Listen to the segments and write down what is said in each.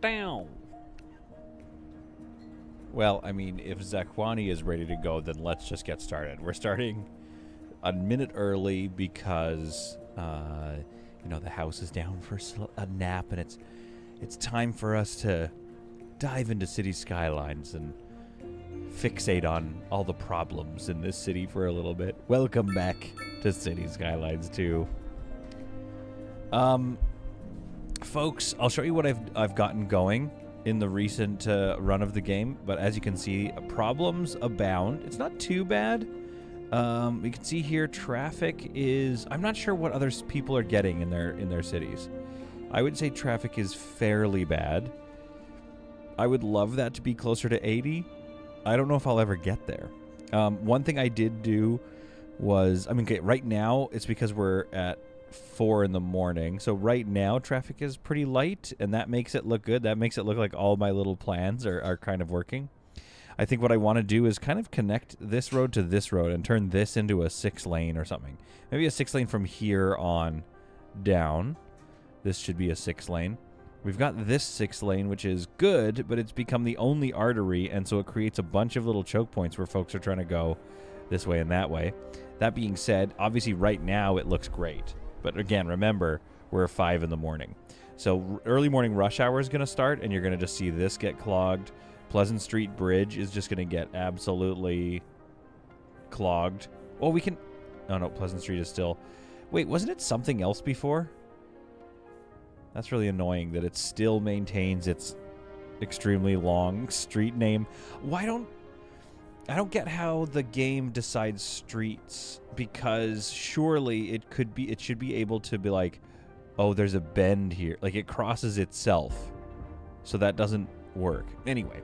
down. Well, I mean, if Zakwani is ready to go, then let's just get started. We're starting a minute early because, you know, the house is down for a nap, and it's time for us to dive into City Skylines and fixate on all the problems in this city for a little bit. Welcome back to City Skylines 2. Folks, I'll show you what I've gotten going in the recent run of the game, but as you can see, problems abound. It's not too bad. You can see here traffic is, I'm not sure what other people are getting in their cities. I would say traffic is fairly bad. I would love that to be closer to 80. I don't know if I'll ever get there. One thing I did do was, I mean, okay, right now it's because we're at 4 in the morning. So right now traffic is pretty light, and that makes it look good. That makes it look like all my little plans are kind of working. I think what I want to do is kind of connect this road to this road and turn this into a 6-lane or something. Maybe a 6-lane from here on down. This should be a 6-lane. We've got this 6-lane, which is good, but it's become the only artery, and so it creates a bunch of little choke points where folks are trying to go this way and that way. That being said, obviously right now it looks great. But again, remember, we're 5 in the morning. So early morning rush hour is going to start, and you're going to just see this get clogged. Pleasant Street Bridge is just going to get absolutely clogged. Oh, we can... Oh, no, Pleasant Street is still... Wait, wasn't it something else before? That's really annoying that it still maintains its extremely long street name. Why don't... I don't get how the game decides streets, because surely it should be able to be like, oh, there's a bend here. Like, it crosses itself. So that doesn't work. Anyway,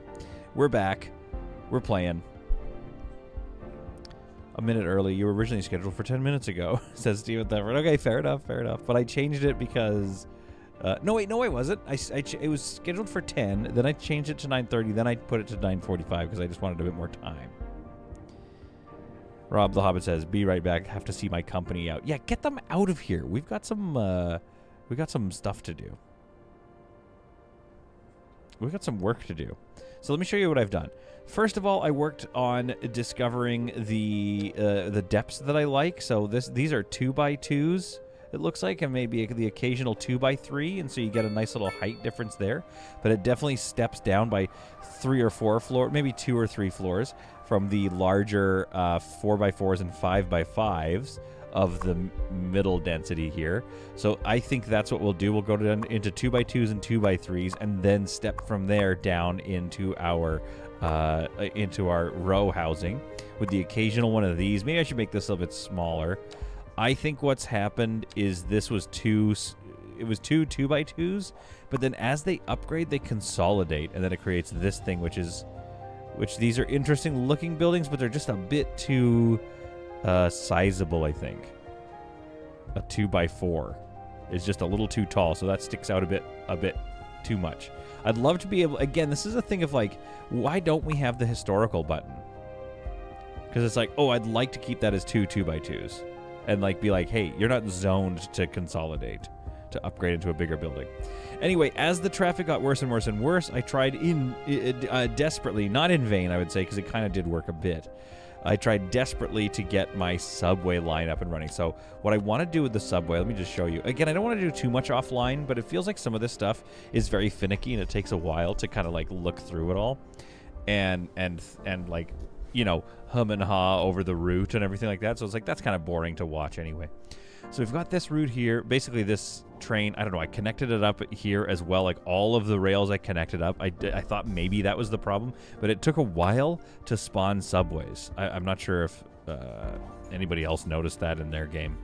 we're back. We're playing. A minute early. You were originally scheduled for 10 minutes ago, says Steven Theford. Okay, fair enough, fair enough. But I changed it because... no, wait, no, I wasn't. It was scheduled for 10, then I changed it to 9:30, then I put it to 9:45 because I just wanted a bit more time. Rob the Hobbit says, "Be right back. Have to see my company out." Yeah, get them out of here. We've got some stuff to do. We've got some work to do. So let me show you what I've done. First of all, I worked on discovering the depths that I like. So these are 2x2s. It looks like, and maybe the occasional 2x3, and so you get a nice little height difference there. But it definitely steps down by 3 or 4 floors, maybe 2 or 3 floors from the larger 4x4s and 5x5s of the middle density here. So I think that's what we'll do. We'll go into 2x2s and 2x3s, and then step from there down into our row housing with the occasional one of these. Maybe I should make this a little bit smaller. I think what's happened is it was two 2x2s, but then as they upgrade, they consolidate, and then it creates this thing, which these are interesting looking buildings, but they're just a bit too sizable, I think. A 2x4 is just a little too tall, so that sticks out a bit too much. I'd love to be able, again, this is a thing of like, why don't we have the historical button? Because it's like, oh, I'd like to keep that as 2x2s. And like be like, hey, you're not zoned to consolidate, to upgrade into a bigger building. Anyway, as the traffic got worse and worse and worse, I tried desperately, not in vain, I would say, because it kind of did work a bit. I tried desperately to get my subway line up and running. So what I want to do with the subway, let me just show you. Again, I don't want to do too much offline, but it feels like some of this stuff is very finicky, and it takes a while to kind of like look through it all. And like, you know, hum and haw over the route and everything like that. So it's like, that's kind of boring to watch anyway. So we've got this route here. Basically, this train, I don't know, I connected it up here as well. Like all of the rails I connected up. I thought maybe that was the problem, but it took a while to spawn subways. I'm not sure if anybody else noticed that in their game.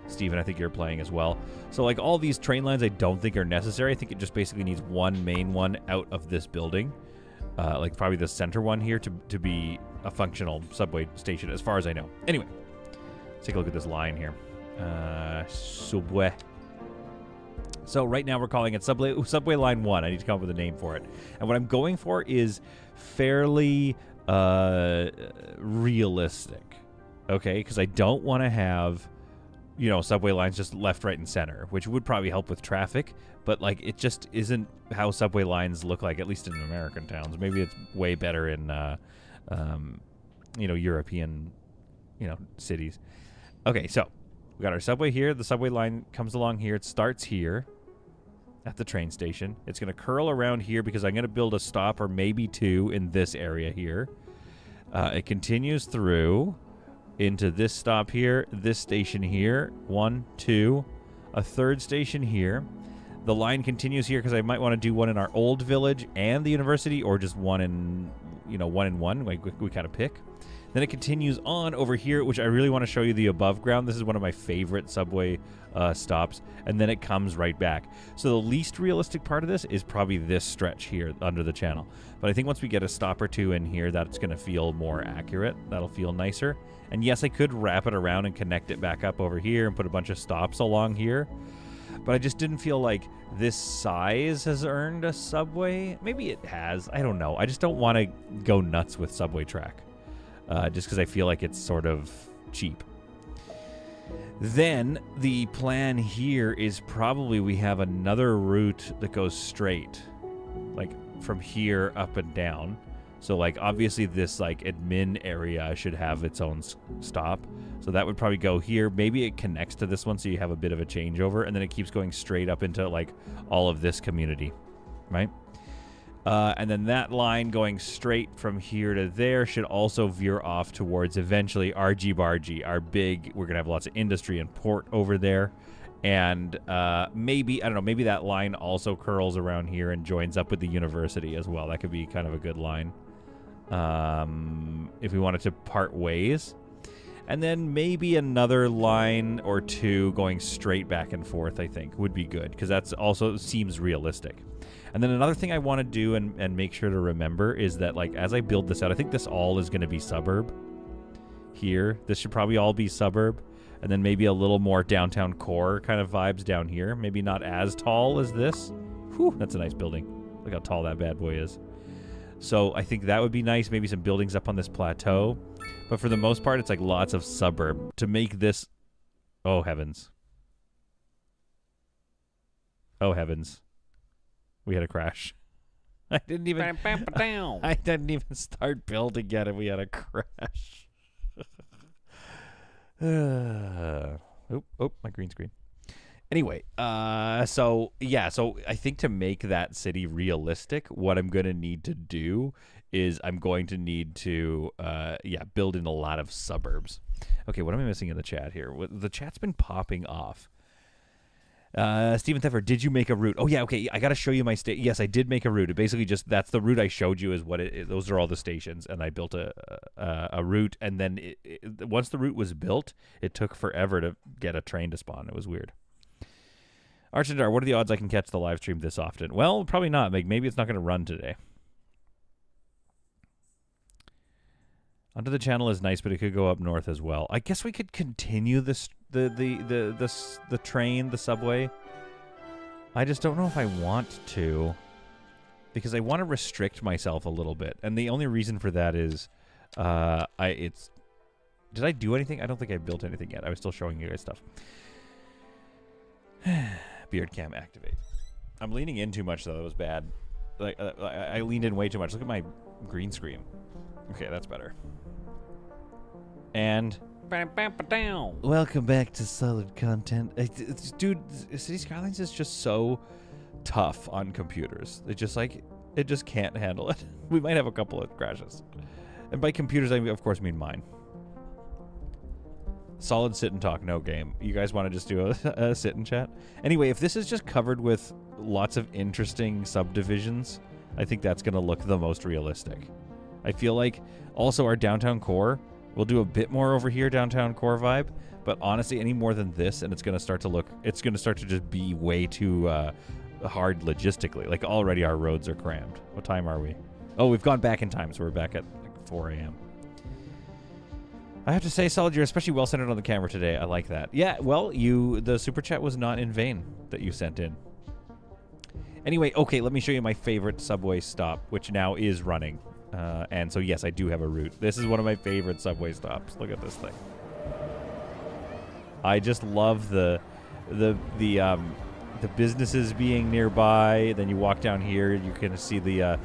Steven, I think you're playing as well. So like all these train lines I don't think are necessary. I think it just basically needs one main one out of this building. Like probably the center one here to be a functional subway station as far as I know. Anyway, let's take a look at this line here. Subway. So right now we're calling it Subway Line 1. I need to come up with a name for it. And what I'm going for is fairly realistic. Okay? Because I don't want to have, subway lines just left, right, and center, which would probably help with traffic, but like it just isn't how subway lines look like, at least in American towns. Maybe it's way better in European cities. Okay, so we got our subway here. The subway line comes along here. It starts here at the train station. It's going to curl around here because I'm going to build a stop or maybe two in this area here. It continues through into this stop here, this station here, 1, 2, a third station here. The line continues here because I might want to do one in our old village and the university, or just one in, one in one. We kind of pick. Then it continues on over here, which I really want to show you the above ground. This is one of my favorite subway stops. And then it comes right back. So the least realistic part of this is probably this stretch here under the channel. But I think once we get a stop or two in here, that's going to feel more accurate. That'll feel nicer. And yes, I could wrap it around and connect it back up over here and put a bunch of stops along here. But I just didn't feel like this size has earned a subway. Maybe it has. I don't know. I just don't want to go nuts with subway track. Just because I feel like it's sort of cheap. Then the plan here is probably we have another route that goes straight, like from here up and down. So like obviously this like admin area should have its own stop. So that would probably go here. Maybe it connects to this one so you have a bit of a changeover, and then it keeps going straight up into like all of this community, right? And then that line going straight from here to there should also veer off towards eventually Argy Bargy, our big, we're going to have lots of industry and port over there. And maybe, I don't know, maybe that line also curls around here and joins up with the university as well. That could be kind of a good line if we wanted to part ways. And then maybe another line or two going straight back and forth, I think, would be good, because that's also seems realistic. And then another thing I want to do and make sure to remember is that, like, as I build this out, I think this all is going to be suburb here. This should probably all be suburb. And then maybe a little more downtown core kind of vibes down here. Maybe not as tall as this. Whew, that's a nice building. Look how tall that bad boy is. So I think that would be nice. Maybe some buildings up on this plateau. But for the most part, it's like lots of suburb to make this... Oh, heavens. Oh, heavens. We had a crash. I didn't even start building yet, and we had a crash. My green screen. Anyway, so I think to make that city realistic, what I'm going to need to do is I'm going to need to build in a lot of suburbs. Okay, what am I missing in the chat here? The chat's been popping off. Stephen Theffer, did you make a route? Oh yeah, okay. I got to show you my state. Yes, I did make a route. It basically just that's the route I showed you is what it. Those are all the stations, and I built a route. And then once the route was built, it took forever to get a train to spawn. It was weird. Archandar, what are the odds I can catch the live stream this often? Well, probably not. Maybe it's not going to run today. Onto the channel is nice, but it could go up north as well. I guess we could continue this. The train, the subway. I just don't know if I want to, because I want to restrict myself a little bit, and the only reason for that is, did I do anything? I don't think I built anything yet. I was still showing you guys stuff. Beard cam activate. I'm leaning in too much though. That was bad. Like I leaned in way too much. Look at my green screen. Okay, that's better. And. Welcome back to Solid Content. Dude, City Skylines is just so tough on computers. It just can't handle it. We might have a couple of crashes. And by computers, I of course mean mine. Solid sit and talk, no game. You guys want to just do a sit and chat? Anyway, if this is just covered with lots of interesting subdivisions, I think that's going to look the most realistic. I feel like also our downtown core... We'll do a bit more over here, downtown core vibe, but honestly, any more than this, and it's going to start to just be way too hard logistically. Like, already our roads are crammed. What time are we? Oh, we've gone back in time, so we're back at like 4 a.m. I have to say, Solid, you're especially well-centered on the camera today. I like that. Yeah, well, the super chat was not in vain that you sent in. Anyway, okay, let me show you my favorite subway stop, which now is running. And so, yes, I do have a route. This is one of my favorite subway stops. Look at this thing. I just love the businesses being nearby. Then you walk down here, you can see the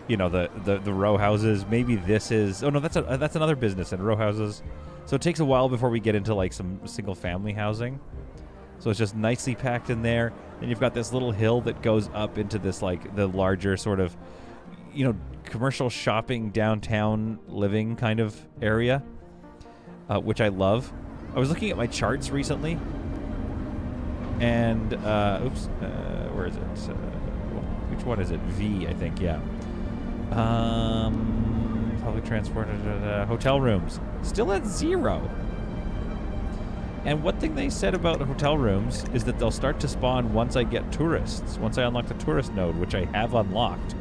the row houses. Maybe this is that's another business and row houses. So it takes a while before we get into like some single family housing. So it's just nicely packed in there. Then you've got this little hill that goes up into this like the larger sort of commercial shopping downtown living kind of area, which I love. I was looking at my charts recently, and where is it? Which one is it? V, I think. Yeah. Public transport, hotel rooms still at 0. And one thing they said about hotel rooms is that they'll start to spawn once I get tourists. Once I unlock the tourist node, which I have unlocked.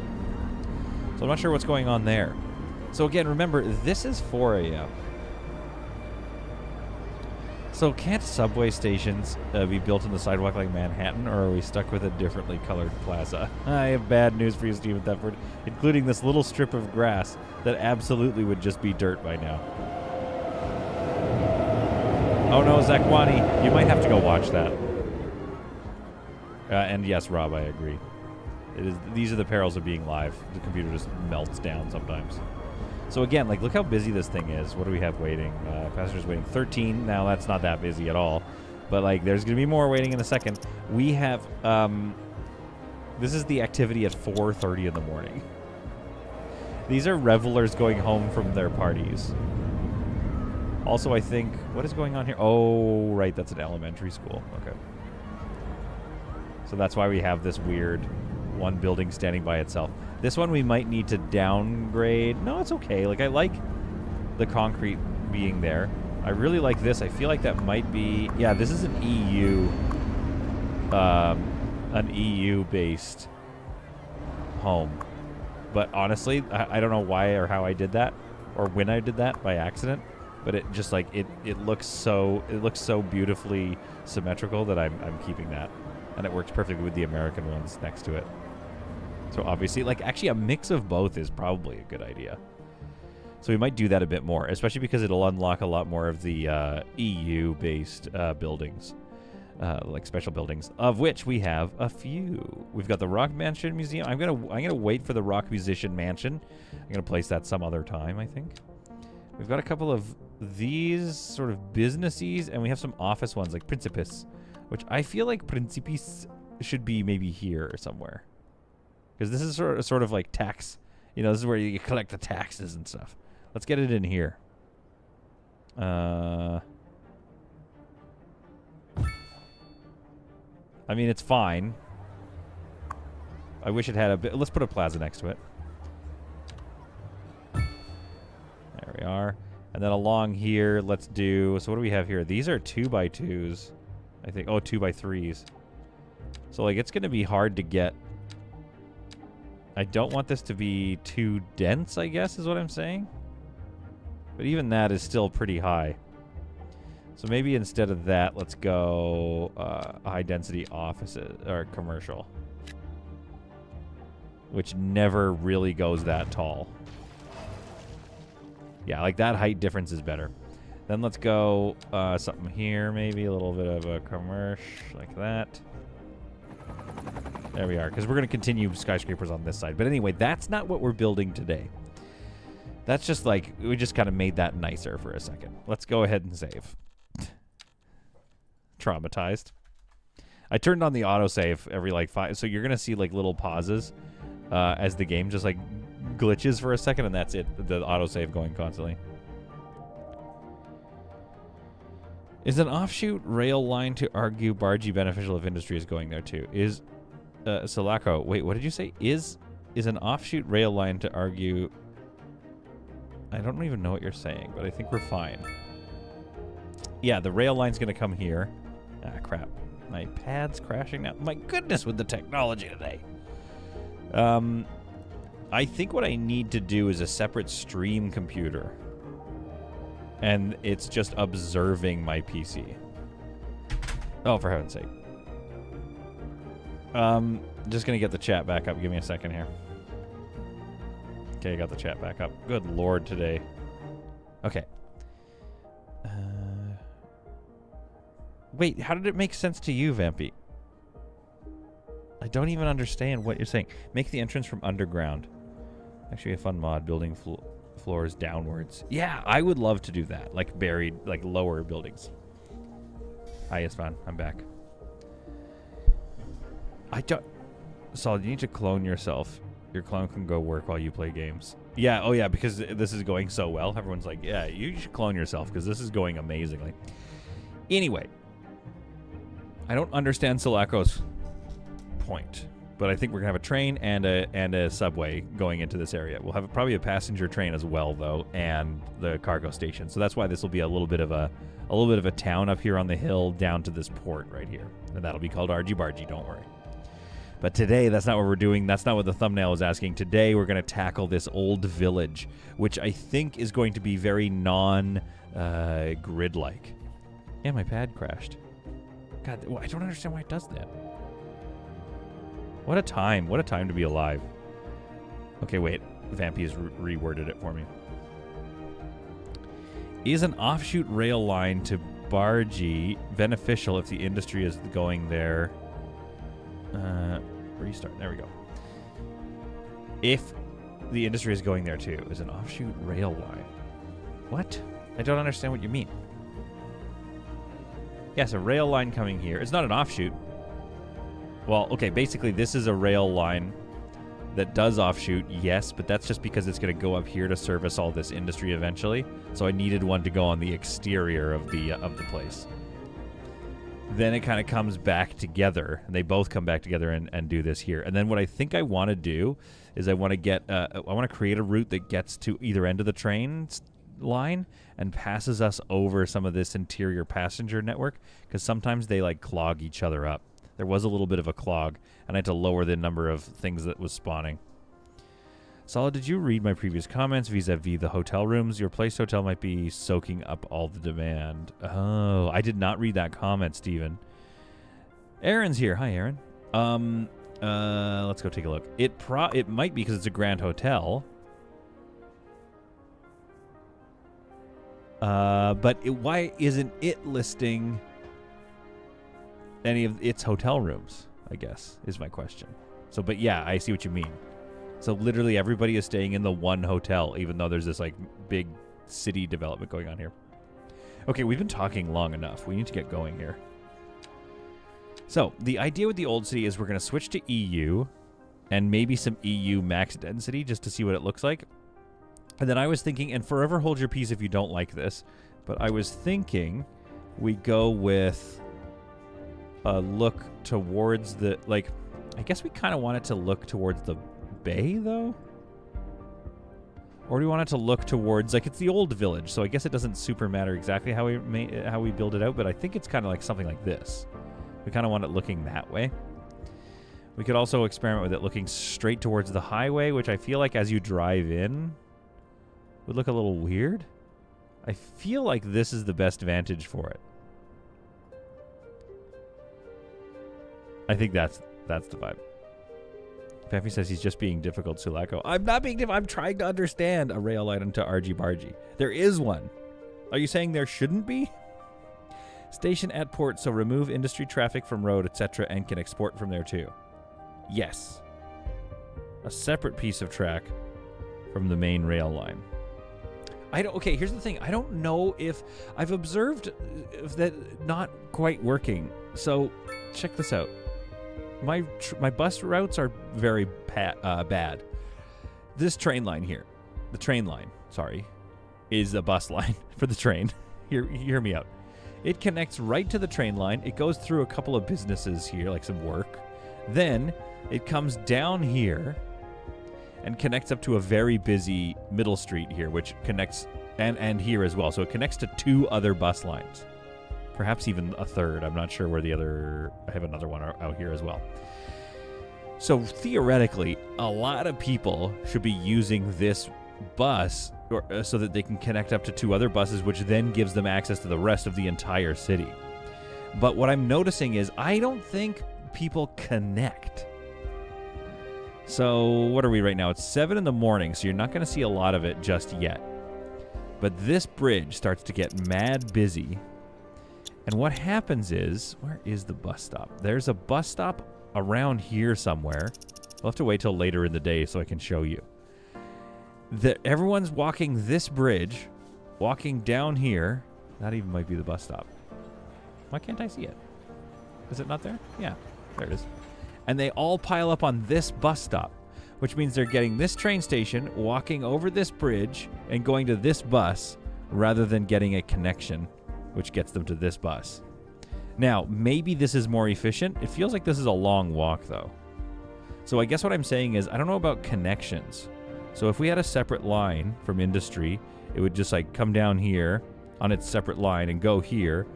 So I'm not sure what's going on there. So again, remember, this is 4 a.m. So can't subway stations be built in the sidewalk like Manhattan, or are we stuck with a differently colored plaza? I have bad news for you, Stephen Thetford, including this little strip of grass that absolutely would just be dirt by now. Oh no, Zakwani, you might have to go watch that. And yes, Rob, I agree. These are the perils of being live. The computer just melts down sometimes. So again, like, look how busy this thing is. What do we have waiting? Passengers waiting 13. Now that's not that busy at all. But like, there's going to be more waiting in a second. We have, this is the activity at 4:30 in the morning. These are revelers going home from their parties. Also, I think, what is going on here? Oh, right, that's an elementary school. Okay. So that's why we have this weird one building standing by itself. This one we might need to downgrade. No, it's okay. Like, I like the concrete being there. I really like this. I feel like that might be... Yeah, this is an EU-based home. But honestly, I don't know why or how I did that, or when I did that by accident. But it just like it looks so beautifully symmetrical that I'm keeping that, and it works perfectly with the American ones next to it. So obviously, like, actually a mix of both is probably a good idea. So we might do that a bit more, especially because it'll unlock a lot more of the EU-based buildings, like special buildings, of which we have a few. We've got the Rock Mansion Museum. I'm gonna wait for the Rock Musician Mansion. I'm gonna place that some other time, I think. We've got a couple of these sort of businessies, and we have some office ones like Principis, which I feel like Principis should be maybe here or somewhere, because this is sort of like tax. You know, this is where you collect the taxes and stuff. Let's get it in here. I mean, it's fine. I wish it had a bit. Let's put a plaza next to it. There we are. And then along here, let's do... So what do we have here? These are 2x2s, I think. Oh, 2x3s. So, like, it's going to be hard to get... I don't want this to be too dense, I guess, is what I'm saying. But even that is still pretty high. So maybe instead of that, let's go high-density offices, or commercial. Which never really goes that tall. Yeah, like that height difference is better. Then let's go something here, maybe a little bit of a commercial like that. There we are, because we're going to continue skyscrapers on this side. But anyway, that's not what we're building today. That's just like, we just kind of made that nicer for a second. Let's go ahead and save. Traumatized. I turned on the autosave every like 5, so you're going to see like little pauses as the game just like glitches for a second, and that's it. The autosave going constantly. Is an offshoot rail line to argue bargee beneficial if industry is going there too? Is Sulaco, wait, what did you say? Is an offshoot rail line to argue... I don't even know what you're saying, but I think we're fine. Yeah, the rail line's going to come here. Ah, crap. My pad's crashing now. My goodness, with the technology today. I think what I need to do is a separate stream computer. And it's just observing my PC. Oh, for heaven's sake. Just going to get the chat back up. Give me a second here. Okay, I got the chat back up. Good lord today. Okay. Wait, how did it make sense to you, Vampy? I don't even understand what you're saying. Make the entrance from underground. Actually, a fun mod, building floors downwards. Yeah, I would love to do that. Like buried, like lower buildings. Hi, Isfan. I'm back. I don't... Solid, you need to clone yourself. Your clone can go work while you play games. Yeah, oh yeah, because this is going so well. Everyone's like, yeah, you should clone yourself because this is going amazingly. Anyway. I don't understand Sulaco's point, but I think we're gonna have a train and a subway going into this area. We'll have probably a passenger train as well, though, and the cargo station. So that's why this will be a little bit of a town up here on the hill down to this port right here, and that'll be called Argy Bargy. Don't worry. But today, that's not what we're doing. That's not what the thumbnail is asking. Today, we're gonna tackle this old village, which I think is going to be very grid-like. Yeah, my pad crashed. God, I don't understand why it does that. What a time. What a time to be alive. Okay, wait. Vampy has reworded it for me. Is an offshoot rail line to Bargy beneficial if the industry is going there? Restart. There we go. If the industry is going there too, is an offshoot rail line. What? I don't understand what you mean. Yes, a rail line coming here. It's not an offshoot. Well, okay, basically this is a rail line that does offshoot, yes, but that's just because it's going to go up here to service all this industry eventually. So I needed one to go on the exterior of the place. Then it kind of comes back together, and they both come back together and do this here. And then what I think I want to do is I want to get I want to create a route that gets to either end of the train line and passes us over some of this interior passenger network, because sometimes they like clog each other up. There was a little bit of a clog, and I had to lower the number of things that was spawning. Solid, did you read my previous comments vis-a-vis the hotel rooms? Your place hotel might be soaking up all the demand. Oh, I did not read that comment, Steven. Aaron's here. Hi, Aaron. Let's go take a look. It might be because it's a grand hotel. But why isn't it listing any of its hotel rooms, I guess, is my question. So, but yeah, I see what you mean. So literally everybody is staying in the one hotel, even though there's this like big city development going on here. Okay, we've been talking long enough. We need to get going here. So the idea with the old city is we're going to switch to EU and maybe some EU max density just to see what it looks like. And then I was thinking, and forever hold your peace if you don't like this, but I was thinking we go with a look towards the, like, I guess we kind of want it to look towards the bay, though? Or do we want it to look towards, like, it's the old village, so I guess it doesn't super matter exactly how we build it out, but I think it's kind of like something like this. We kind of want it looking that way. We could also experiment with it looking straight towards the highway, which I feel like as you drive in would look a little weird. I feel like this is the best vantage for it. I think that's the vibe. Peppy says he's just being difficult, Sulaco. I'm not being difficult. I'm trying to understand a rail line into Argy Bargy. There is one. Are you saying there shouldn't be? Station at port, so remove industry traffic from road, etc., and can export from there too. Yes. A separate piece of track from the main rail line. Okay, here's the thing. I don't know if I've observed that not quite working. So check this out. My bus routes are very bad. This train line here, the train line, sorry, is a bus line for the train. Hear me out. It connects right to the train line. It goes through a couple of businesses here, like some work. Then it comes down here and connects up to a very busy middle street here, which connects, and here as well. So it connects to 2 other bus lines. Perhaps even a third. I'm not sure where the other... I have another one out here as well. So theoretically, a lot of people should be using this bus so that they can connect up to 2 other buses, which then gives them access to the rest of the entire city. But what I'm noticing is I don't think people connect. So what are we right now? It's 7 in the morning, so you're not going to see a lot of it just yet. But this bridge starts to get mad busy. And what happens is, where is the bus stop? There's a bus stop around here somewhere. We'll have to wait till later in the day so I can show you. Everyone's walking this bridge, walking down here. That even might be the bus stop. Why can't I see it? Is it not there? Yeah, there it is. And they all pile up on this bus stop, which means they're getting this train station, walking over this bridge, and going to this bus rather than getting a connection, which gets them to this bus. Now, maybe this is more efficient. It feels like this is a long walk, though. So I guess what I'm saying is, I don't know about connections. So if we had a separate line from industry, it would just like come down here on its separate line and go here,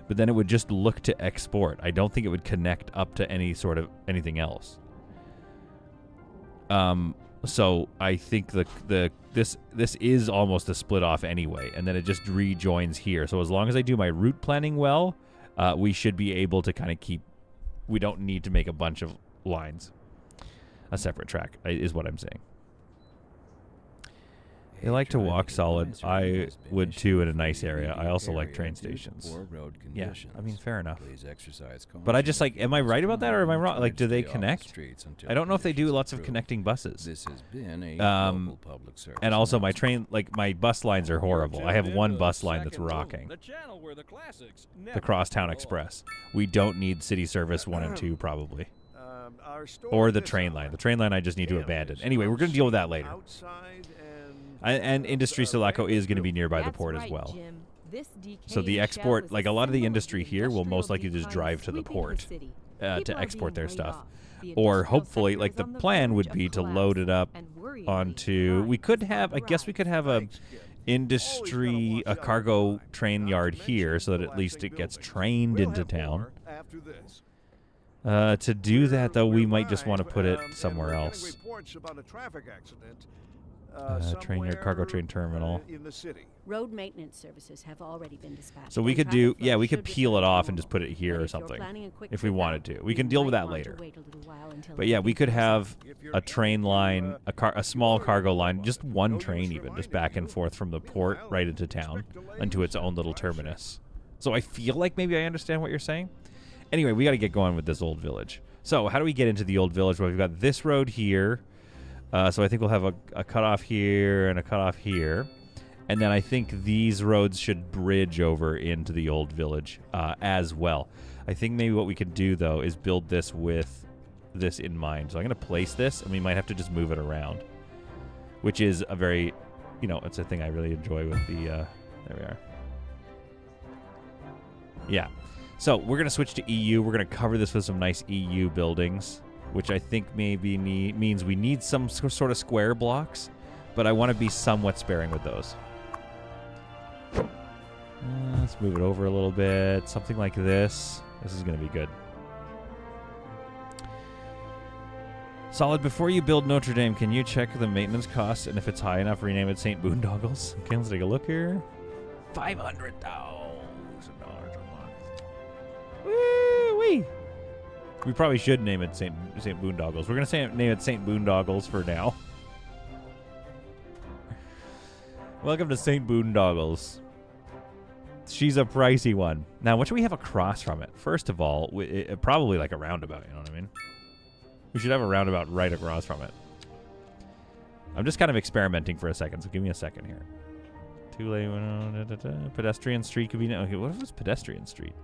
but then it would just look to export. I don't think it would connect up to any sort of anything else. So I think this is almost a split off anyway, and then it just rejoins here. So as long as I do my route planning well, we should be able to kind of keep. We don't need to make a bunch of lines. A separate track is what I'm saying. They like to walk solid. I would too in a nice area. I also like train stations. Yeah, I mean, fair enough. But I just like, am I right about that or am I wrong? Like, do they connect? I don't know if they do lots of connecting buses. This has been a local public service. And also my train, like my bus lines are horrible. I have one bus line that's rocking. The Crosstown Express. We don't need City Service 1 and 2 probably. Or the train line. The train line I just need to abandon. Anyway, we're going to deal with that later. And Industry Sulaco is going to be nearby the port as well. So the export, like a lot of the industry here will most likely just drive to the port to export their stuff. Or hopefully, like the plan would be to load it up onto, we could have, I guess we could have a cargo train yard here so that at least it gets trained into town. To do that, though, we might just want to put it somewhere else. Train yard, cargo train terminal. Road maintenance services have already been dispatched. So we could do, yeah, we could peel it off and just put it here or something if we wanted to. We can deal with that later. But yeah, we could have a train line, a small cargo line, just one train even, just back and forth from the port right into town, into its own little terminus. So I feel like maybe I understand what you're saying. Anyway, we got to get going with this old village. So how do we get into the old village? Well, we've got this road here. So I think we'll have a cutoff here and a cutoff here. And then I think these roads should bridge over into the old village as well. I think maybe what we could do, though, is build this with this in mind. So I'm going to place this, and we might have to just move it around, which is a very, you know, it's a thing I really enjoy with the, there we are. Yeah. So we're going to switch to EU. We're going to cover this with some nice EU buildings, which I think maybe means we need some sort of square blocks, but I want to be somewhat sparing with those. Let's move it over a little bit. Something like this. This is going to be good. Solid, before you build Notre Dame, can you check the maintenance costs, and if it's high enough, rename it St. Boondoggles? Okay, let's take a look here. $500,000 a month. Woo-wee! We probably should name it St. Boondoggles. We're going to name it St. Boondoggles for now. Welcome to St. Boondoggles. She's a pricey one. Now, what should we have across from it? First of all, probably like a roundabout, you know what I mean? We should have a roundabout right across from it. I'm just kind of experimenting for a second, so give me a second here. Two-lane, pedestrian street could be... Okay, what if it was pedestrian street?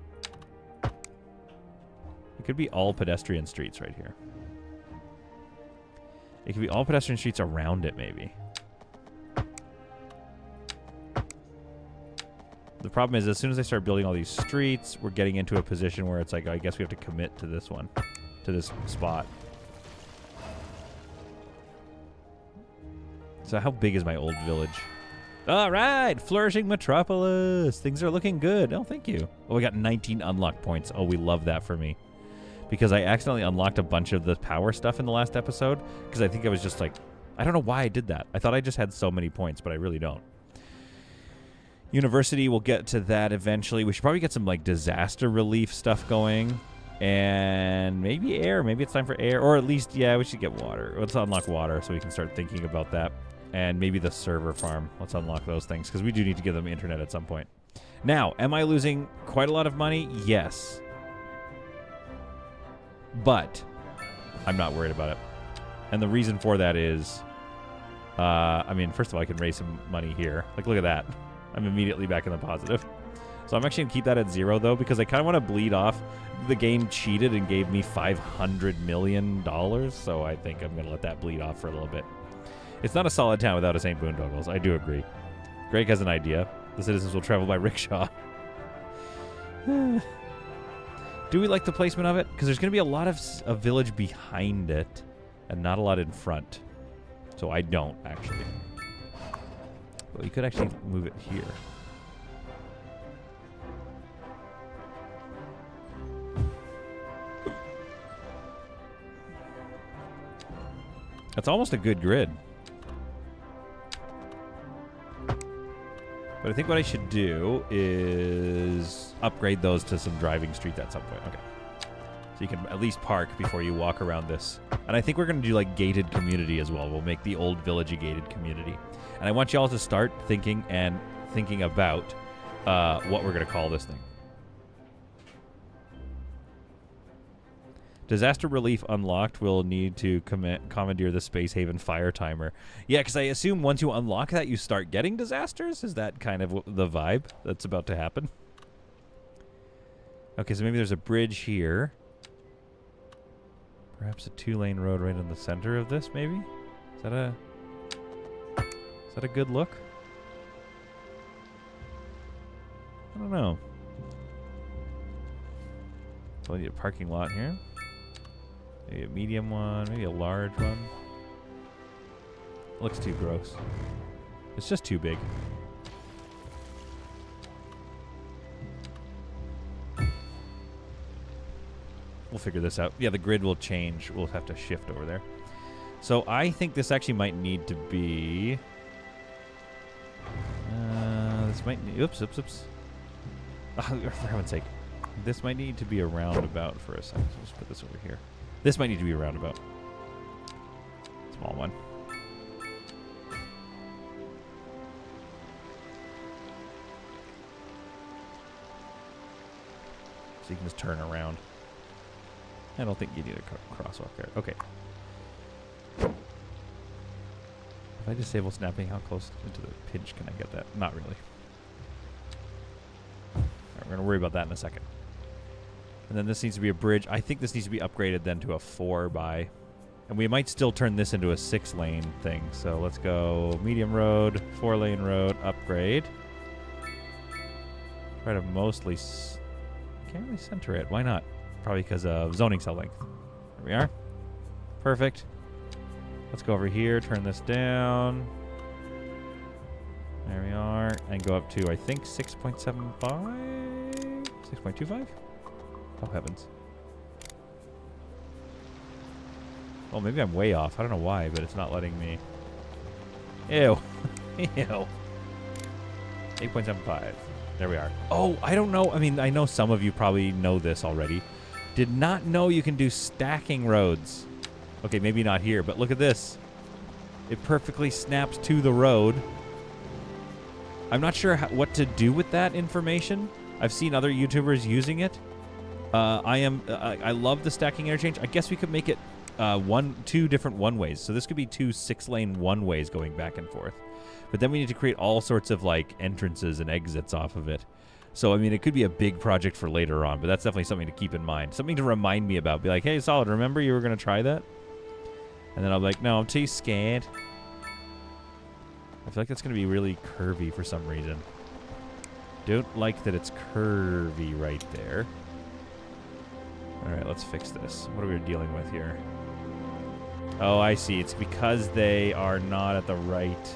It could be all pedestrian streets right here. It could be all pedestrian streets around it, maybe. The problem is, as soon as I start building all these streets, we're getting into a position where it's like, I guess we have to commit to this one, to this spot. So how big is my old village? All right, flourishing metropolis. Things are looking good. Oh, thank you. Oh, we got 19 unlock points. Oh, we love that for me. Because I accidentally unlocked a bunch of the power stuff in the last episode. Because I think I was just like, I don't know why I did that. I thought I just had so many points, but I really don't. University, we'll get to that eventually. We should probably get some like disaster relief stuff going. And maybe air. Maybe it's time for air. Or at least, yeah, we should get water. Let's unlock water so we can start thinking about that. And maybe the server farm. Let's unlock those things because we do need to give them internet at some point. Now, am I losing quite a lot of money? Yes. But I'm not worried about it. And the reason for that is, I mean, first of all, I can raise some money here. Like, look at that. I'm immediately back in the positive. So I'm actually going to keep that at 0, though, because I kind of want to bleed off. The game cheated and gave me $500 million, so I think I'm going to let that bleed off for a little bit. It's not a solid town without a St. Boondoggles. I do agree. Greg has an idea. The citizens will travel by rickshaw. Do we like the placement of it? Because there's going to be a lot of a village behind it and not a lot in front. So I don't, actually. But we could actually move it here. That's almost a good grid. But I think what I should do is upgrade those to some driving streets at some point. Okay. So you can at least park before you walk around this. And I think we're going to do like gated community as well. We'll make the old village a gated community. And I want you all to start thinking about what we're going to call this thing. Disaster relief unlocked. Will need to commandeer the Space Haven fire timer. Yeah, because I assume once you unlock that, you start getting disasters? Is that kind of the vibe that's about to happen? Okay, so maybe there's a bridge here. Perhaps a 2-lane road right in the center of this, maybe? Is that a good look? I don't know. So I need a parking lot here. Maybe a medium one, maybe a large one. Looks too gross. It's just too big. We'll figure this out. Yeah, the grid will change. We'll have to shift over there. So I think this actually might need to be... this might need... Oops. Oh, for heaven's sake. This might need to be a roundabout for a second. So let's put this over here. This might need to be a roundabout. Small one. So you can just turn around. I don't think you need a crosswalk there. Okay. If I disable snapping, how close into the pinch can I get that? Not really. All right, we're going to worry about that in a second. And then this needs to be a bridge. I think this needs to be upgraded then to a 4x. And we might still turn this into a 6-lane thing. So let's go medium road, 4-lane road, upgrade. Try to mostly... can't really center it. Why not? Probably because of zoning cell length. There we are. Perfect. Let's go over here, turn this down. There we are. And go up to, I think, 6.75? 6.25? Oh, heavens. Oh, maybe I'm way off. I don't know why, but it's not letting me. Ew. Ew. 8.75. There we are. Oh, I don't know. I mean, I know some of you probably know this already. Did not know you can do stacking roads. Okay, maybe not here, but look at this. It perfectly snaps to the road. I'm not sure what to do with that information. I've seen other YouTubers using it. I love the stacking interchange. I guess we could make it two different one-ways. So this could be 2 6-lane one-ways going back and forth. But then we need to create all sorts of like entrances and exits off of it. So, I mean, it could be a big project for later on, but that's definitely something to keep in mind. Something to remind me about. Be like, hey, Solid, remember you were going to try that? And then I'll be like, no, I'm too scared. I feel like that's going to be really curvy for some reason. Don't like that it's curvy right there. All right, let's fix this. What are we dealing with here? Oh, I see. It's because they are not at the right...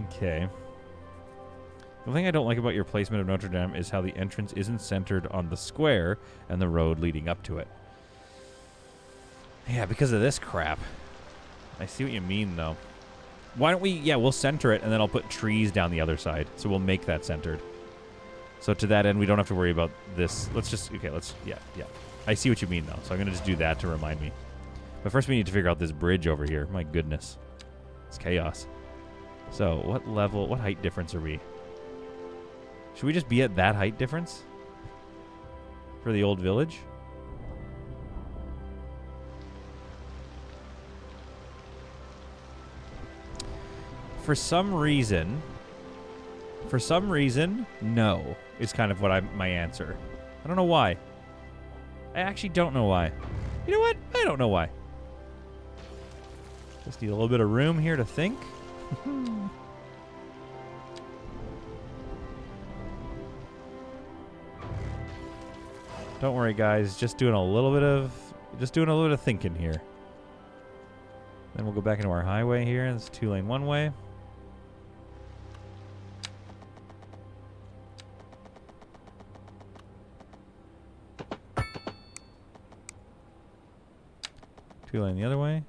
Okay. The thing I don't like about your placement of Notre Dame is how the entrance isn't centered on the square and the road leading up to it. Yeah, because of this crap. I see what you mean, though. Why don't we... Yeah, we'll center it, and then I'll put trees down the other side. So we'll make that centered. So to that end, we don't have to worry about this. Let's just... Okay, let's... Yeah. I see what you mean, though. So I'm going to just do that to remind me. But first we need to figure out this bridge over here. My goodness. It's chaos. So what level, what height difference are we? Should we just be at that height difference for the old village? For some reason, no is kind of what my answer. I don't know why. I actually don't know why. You know what? I don't know why. Just need a little bit of room here to think. Don't worry, guys. Just doing a little bit of thinking here. Then we'll go back into our highway here. It's 2-lane one way. Two-lane the other way.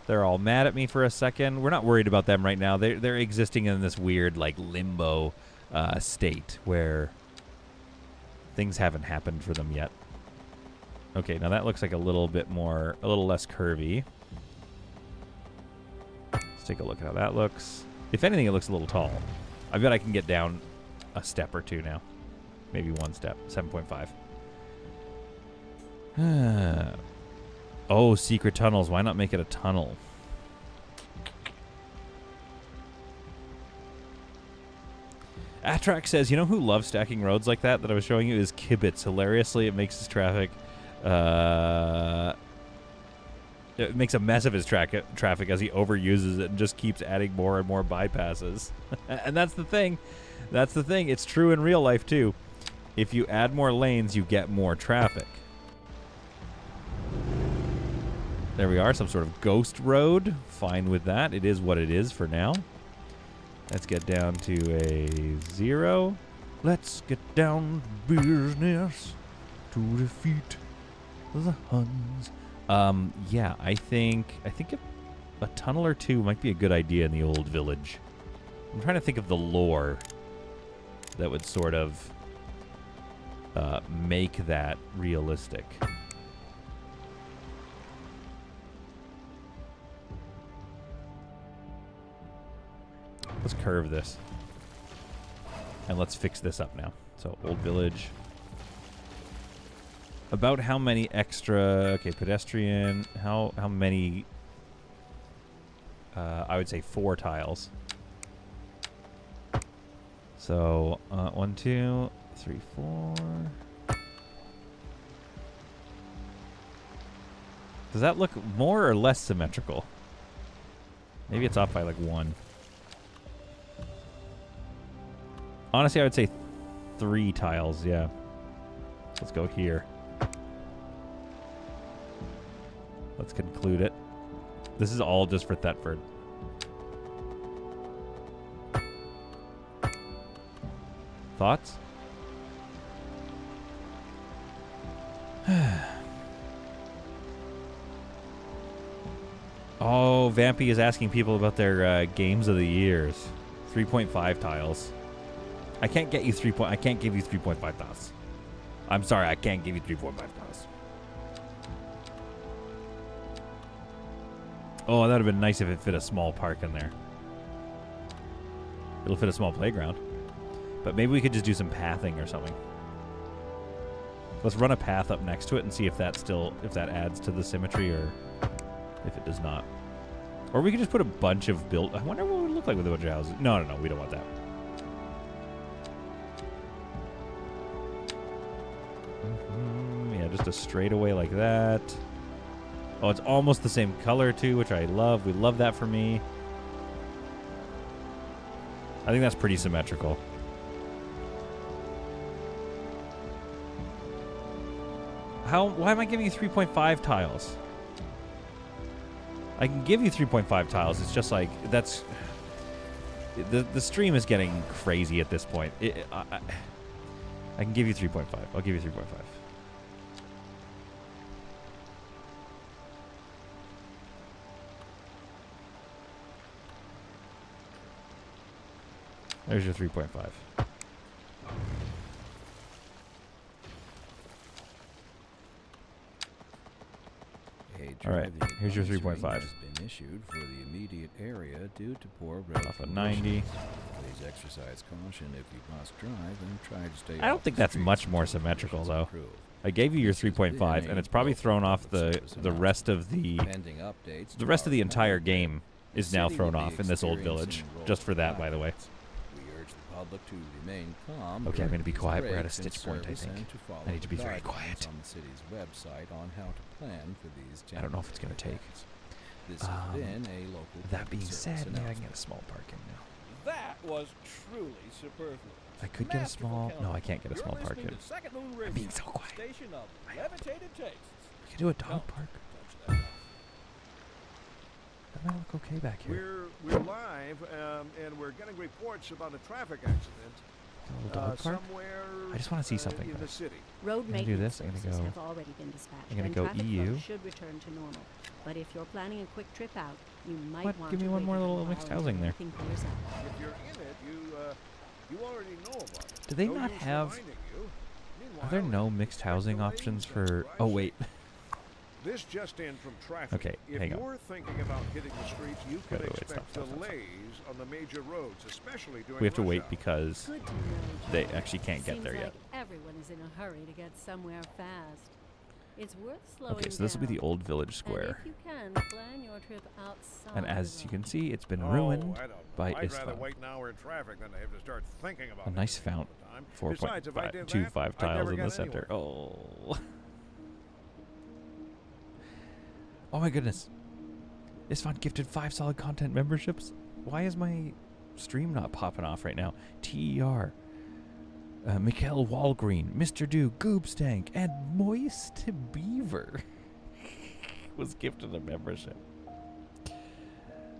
They're all mad at me for a second. We're not worried about them right now. They're existing in this weird like limbo state where things haven't happened for them yet. Okay, now that looks like a little less curvy. Let's take a look at how that looks. If anything, it looks a little tall. I bet I can get down a step or two now. Maybe one step. 7.5. Oh, secret tunnels. Why not make it a tunnel? Atrak says, you know who loves stacking roads like that I was showing you is Kibitz. Hilariously, it makes his traffic... it makes a mess of his traffic as he overuses it and just keeps adding more and more bypasses. And that's the thing. That's the thing. It's true in real life, too. If you add more lanes, you get more traffic. There we are, some sort of ghost road. Fine with that. It is what it is for now. Let's get down to a 0. Let's get down to business to defeat the Huns. Yeah, I think a tunnel or two might be a good idea in the old village. I'm trying to think of the lore that would sort of make that realistic. Let's curve this. And let's fix this up now. So, old village. About how many extra... Okay, pedestrian. How many... I would say 4 tiles. So, 1, 2, 3, 4... Does that look more or less symmetrical? Maybe it's off by like 1. Honestly, I would say 3 tiles, yeah. So let's go here. Let's conclude it. This is all just for Thetford. Thoughts? Oh, Vampy is asking people about their games of the years. 3.5 tiles. I can't get you I can't give you 3.5 tiles. I'm sorry, I can't give you 3.5 tiles. Oh, that would have been nice if it fit a small park in there. It'll fit a small playground. But maybe we could just do some pathing or something. Let's run a path up next to it and see if that adds to the symmetry or if it does not. Or we could just put a bunch of I wonder what it would look like with a bunch of houses. No, we don't want that. Yeah, just a straightaway like that. Oh, it's almost the same color too, which I love. We love that for me. I think that's pretty symmetrical. Why am I giving you 3.5 tiles? I can give you 3.5 tiles. It's just like, that's... The stream is getting crazy at this point. I can give you 3.5. I'll give you 3.5. There's your 3.5. Okay, All right, here's your 3.5. Has been issued for the immediate area due to poor road Off of 90. Please exercise caution if you must drive and try to stay. I don't think that's much more symmetrical though. I gave you your 3.5, and it's probably thrown off the rest of the rest of the entire game is now thrown off in this old village. Just for that, by the way. Public to remain calm. Okay, I'm going to be quiet. We're at a stitch point, I think. I need to be very quiet. On the city's website on how to plan for these. I don't know if it's going to take. This has been a local. That being said, maybe I can get a small parking now. That was truly superfluous. I could get a small. No, I can't get a small park. I'm being so quiet. Station of levitated tastes. We could do a dog park. That might look okay back here. We're live, and we're getting reports about a traffic accident A little dog park. somewhere. I just want to see something. in the city. Road I'm gonna do maintenance this. I'm gonna services go- have already been dispatched. I'm gonna and go traffic EU. flow should return to normal. But if you're planning a quick trip out, you might What? want Give to me one wait more a little while mixed until housing there. everything clears up. If you're in it, you already know about it. Do they No not use have? reminding you. Are there Meanwhile, no mixed housing options for? Oh wait. This just in from traffic. Okay, if hang on. you're thinking about hitting the streets, you Wait, can wait, wait, expect stop. delays on the major roads, especially during We have to rush wait hour. because Good to know, they John. actually can't get Seems there like yet. everyone is in a hurry to get somewhere fast. It's worth slowing Okay, so this will be the down. old village And square. if you can, plan your trip outside. And as you can see, it's been Oh, ruined I don't know. by I'd rather Islam. wait an hour in traffic than to have to start thinking about A it nice all the fount. time. 4.5 Besides, if I did 25 that, I'd tiles never in the get center. anywhere. Oh. Oh my goodness. Isfan gifted 5 solid content memberships. Why is my stream not popping off right now? TER. Mikhail Walgreen, Mr. Do, Goobstank, and Moist Beaver was gifted a membership.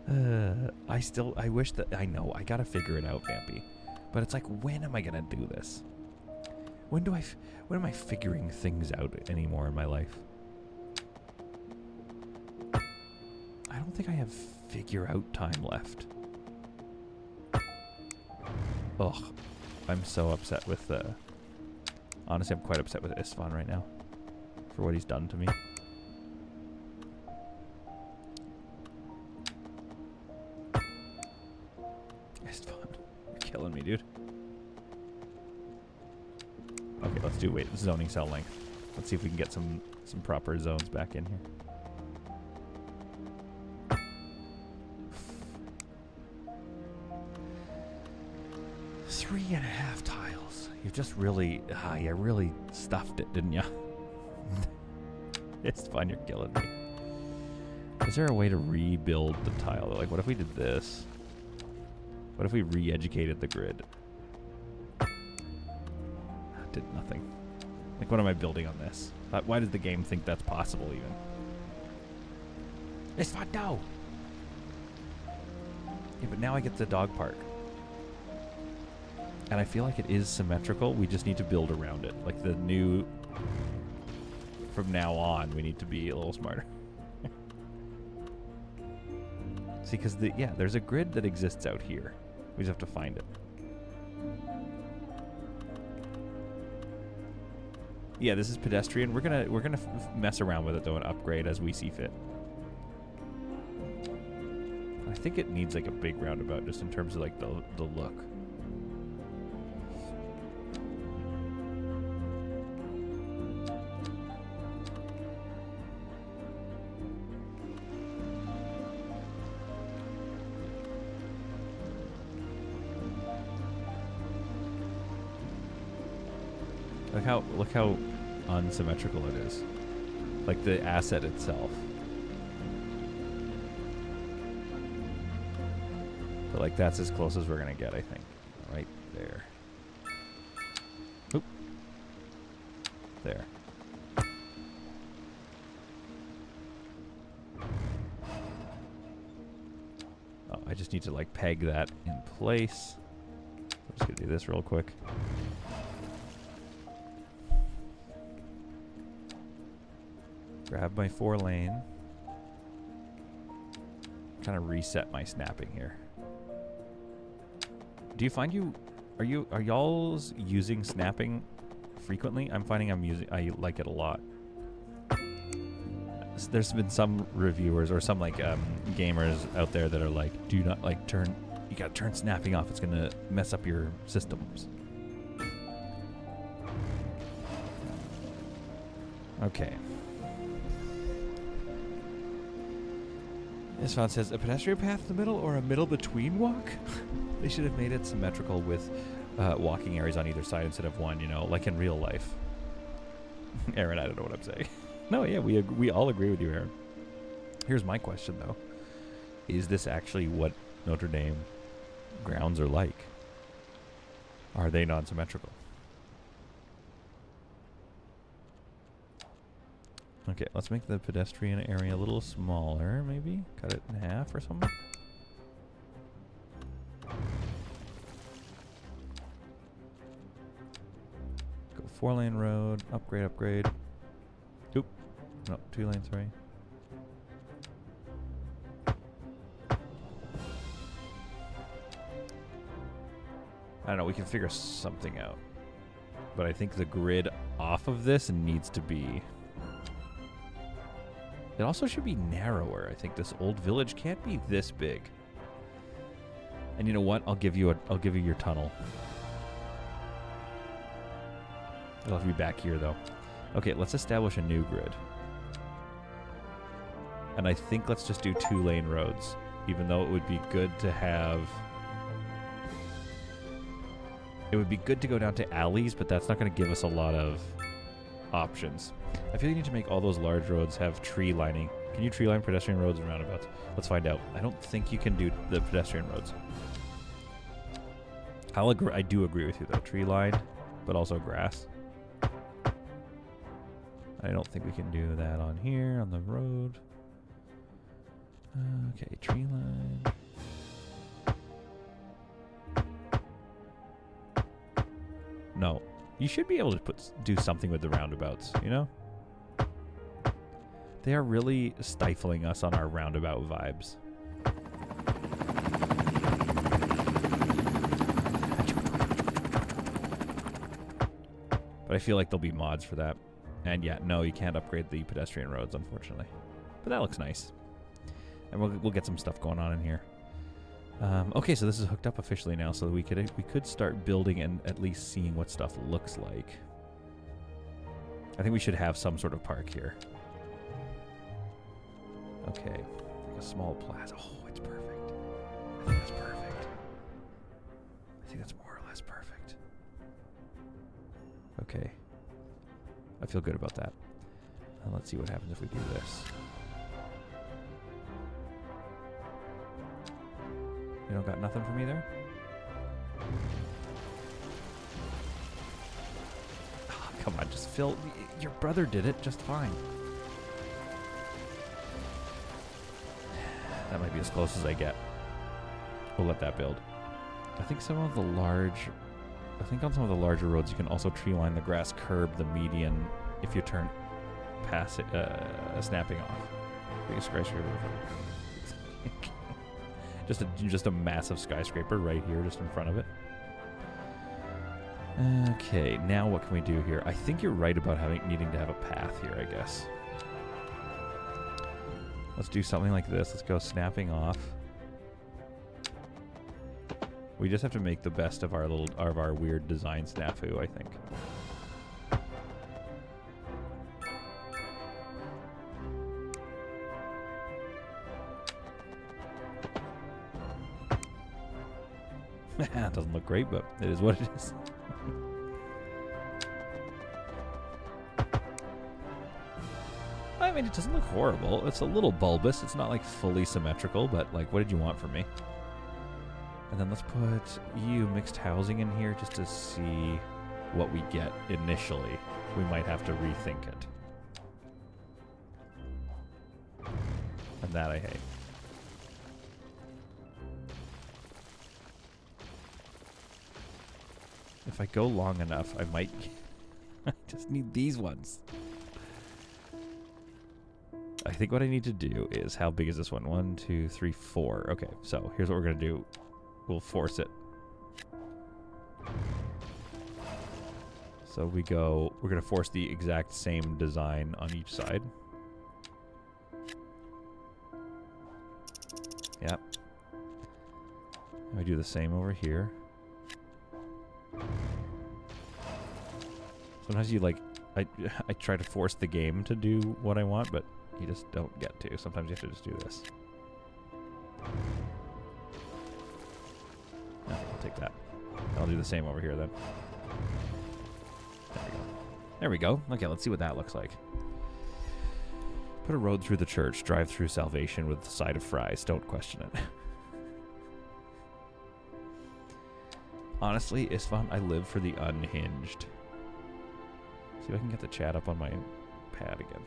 I wish that, I know, I gotta figure it out, Vampy. But it's like, when am I gonna do this? When am I figuring things out anymore in my life? I don't think I have figure out time left. Ugh. I'm so upset with honestly, I'm quite upset with Isfan right now for what he's done to me. Isfan, you're killing me, dude. Okay, let's do zoning cell length. Let's see if we can get some proper zones back in here. Three and a half tiles. You just really, you really stuffed it, didn't you? It's fine, you're killing me. Is there a way to rebuild the tile? Like, what if we did this? What if we re-educated the grid? Did nothing. Like, what am I building on this? Why does the game think that's possible, even? It's fine, no! Yeah, but now I get the dog park. And I feel like it is symmetrical. We just need to build around it. Like the new... From now on, we need to be a little smarter. See, because there's a grid that exists out here. We just have to find it. Yeah, this is pedestrian. We're gonna mess around with it though and upgrade as we see fit. I think it needs like a big roundabout just in terms of like the look. Look how unsymmetrical it is. Like the asset itself. But like that's as close as we're gonna get, I think. Right there. Oop. There. Oh, I just need to like peg that in place. I'm just gonna do this real quick. Grab my 4-lane. Kind of reset my snapping here. Do you find are y'all using snapping frequently? I'm finding I like it a lot. there's been some reviewers or some like gamers out there that are like, do not like turn. You gotta turn snapping off. It's gonna mess up your systems. Okay. This one says a pedestrian path in the middle or a middle between walk. They should have made it symmetrical with walking areas on either side instead of one. You know, like in real life. Aaron, I don't know what I'm saying. No, yeah, we all agree with you, Aaron. Here's my question, though. Is this actually what Notre Dame grounds are like? Are they non-symmetrical? Okay, let's make the pedestrian area a little smaller, maybe. Cut it in half or something. Go 4-lane road, upgrade. Oop. No, 2 lanes, sorry. I don't know, we can figure something out. But I think the grid off of this needs to be... It also should be narrower. I think this old village can't be this big. And you know what? I'll give you your tunnel. It'll have to be back here though. Okay, let's establish a new grid. And I think let's just do 2-lane roads, even though it would be good to have... It would be good to go down to alleys, but that's not going to give us a lot of options. I feel you need to make all those large roads have tree lining. Can you tree line pedestrian roads and roundabouts? Let's find out. I don't think you can do the pedestrian roads. I do agree with you though. Tree lined, but also grass. I don't think we can do that on here, on the road. Okay, tree line. No. You should be able to do something with the roundabouts, you know? They are really stifling us on our roundabout vibes. But I feel like there'll be mods for that. And yeah, no, you can't upgrade the pedestrian roads, unfortunately. But that looks nice. And we'll get some stuff going on in here. Okay, so this is hooked up officially now, so we could start building and at least seeing what stuff looks like. I think we should have some sort of park here. Okay, like a small plaza. Oh, it's perfect. I think that's perfect. I think that's more or less perfect. Okay. I feel good about that. Let's see what happens if we do this. You don't got nothing for me there? Oh, come on, just fill. Your brother did it just fine. That might be as close as I get. We'll let that build. I think on some of the larger roads you can also tree line the grass curb, the median, if you turn past it, snapping off. Big skyscraper. Just a massive skyscraper right here, just in front of it. Okay, now what can we do here? I think you're right about needing to have a path here, I guess. Let's do something like this. Let's go snapping off. We just have to make the best of our weird design snafu, I think. It doesn't look great, but it is what it is. I mean, it doesn't look horrible. It's a little bulbous. It's not like fully symmetrical, but like, what did you want from me? And then let's put mixed housing in here just to see what we get initially. We might have to rethink it. And that I hate. If I go long enough, I might... I just need these ones. I think what I need to do is... How big is this one? 1, 2, 3, 4. Okay, so here's what we're going to do. We'll force it. So we're going to force the exact same design on each side. Yep. I do the same over here. Sometimes you like, I try to force the game to do what I want, but you just don't get to. Sometimes you have to just do this. No, I'll take that. I'll do the same over here then. There we go. There we go. Okay, let's see what that looks like. Put a road through the church. Drive through salvation with a side of fries. Don't question it. Honestly, Istvan, I live for the unhinged. See if I can get the chat up on my pad again.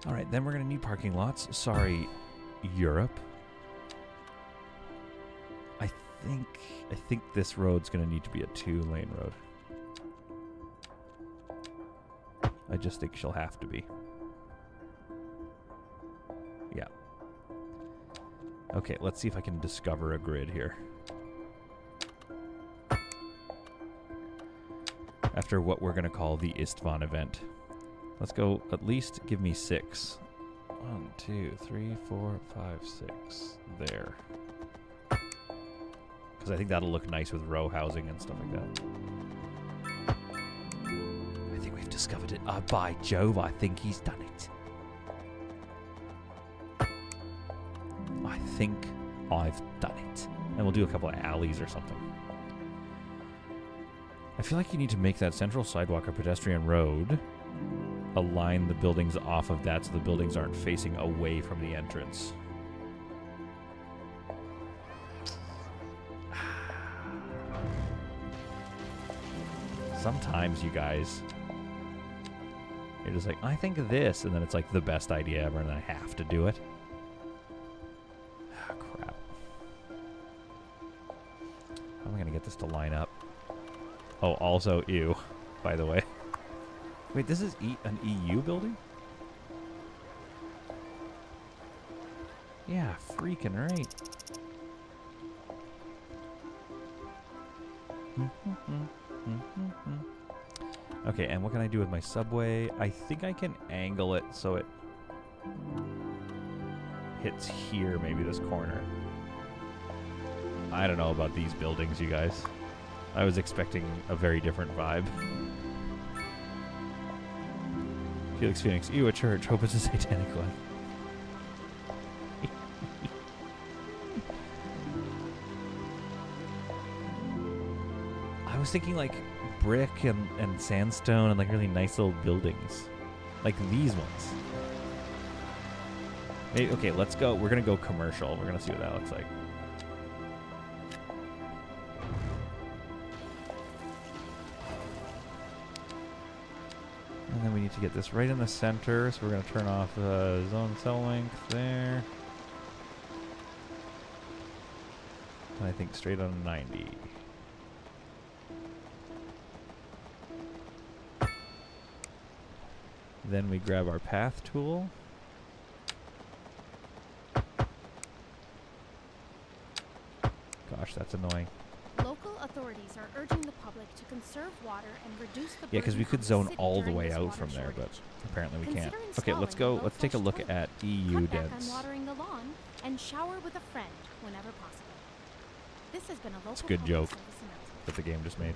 All right, then we're going to need parking lots. Sorry, Europe. I think this road's going to need to be a 2-lane road. I just think she'll have to be. Yeah. Okay, let's see if I can discover a grid here. After what we're going to call the Istvan event. Let's go, at least give me 6. 1, 2, 3, 4, 5, 6. There. Because I think that'll look nice with row housing and stuff like that. I think we've discovered it. By Jove, I think he's done it. I think I've done it. And we'll do a couple of alleys or something. I feel like you need to make that central sidewalk a pedestrian road. Align the buildings off of that so the buildings aren't facing away from the entrance. Sometimes you guys, you're just like, I think of this, and then it's like the best idea ever, and then I have to do it. Ah, crap. How am I going to get this to line up? Oh, also, ew, by the way. Wait, this is an EU building? Yeah, freaking right. Okay, and what can I do with my subway? I think I can angle it so it hits here, maybe this corner. I don't know about these buildings, you guys. I was expecting a very different vibe. Felix Phoenix, ew, a church. Hope it's a satanic one. I was thinking like brick and sandstone and like really nice little buildings. Like these ones. Hey, okay, let's go. We're going to go commercial. We're going to see what that looks like. And then we need to get this right in the center. So we're going to turn off zone cell length there. And I think straight on 90. Then we grab our path tool. Gosh, that's annoying. Local authorities are urging the public to conserve water and reduce the Yeah, because we burden could on the zone city all the during way this out water from there, but shortage. apparently we can't. Consider Okay, let's installing go. a Let's take a low-flush look toilet. at EU Cut back dense. on watering the lawn and shower with a friend whenever possible. This has been a local It's a good public joke service announcement. that the game just made.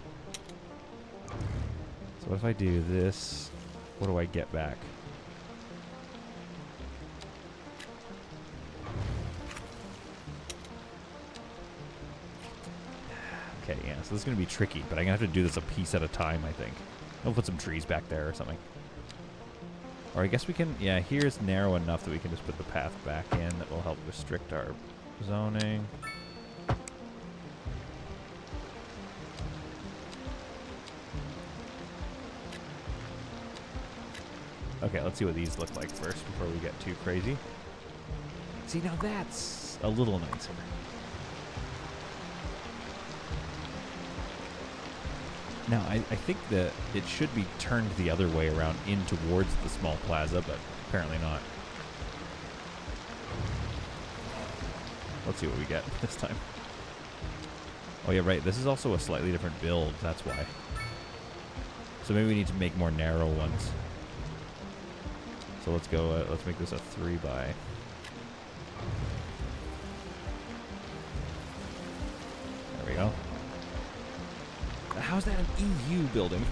So what if I do this? What do I get back? Okay, yeah, so this is going to be tricky, but I'm going to have to do this a piece at a time, I think. I'll put some trees back there or something. Or I guess we can, yeah, here's narrow enough that we can just put the path back in that will help restrict our zoning. Okay, let's see what these look like first before we get too crazy. See, now that's a little nicer. Now, I think that it should be turned the other way around in towards the small plaza, but apparently not. Let's see what we get this time. Oh, yeah, right. This is also a slightly different build. That's why. So maybe we need to make more narrow ones. So let's go, let's make this a 3x. How's that an EU building?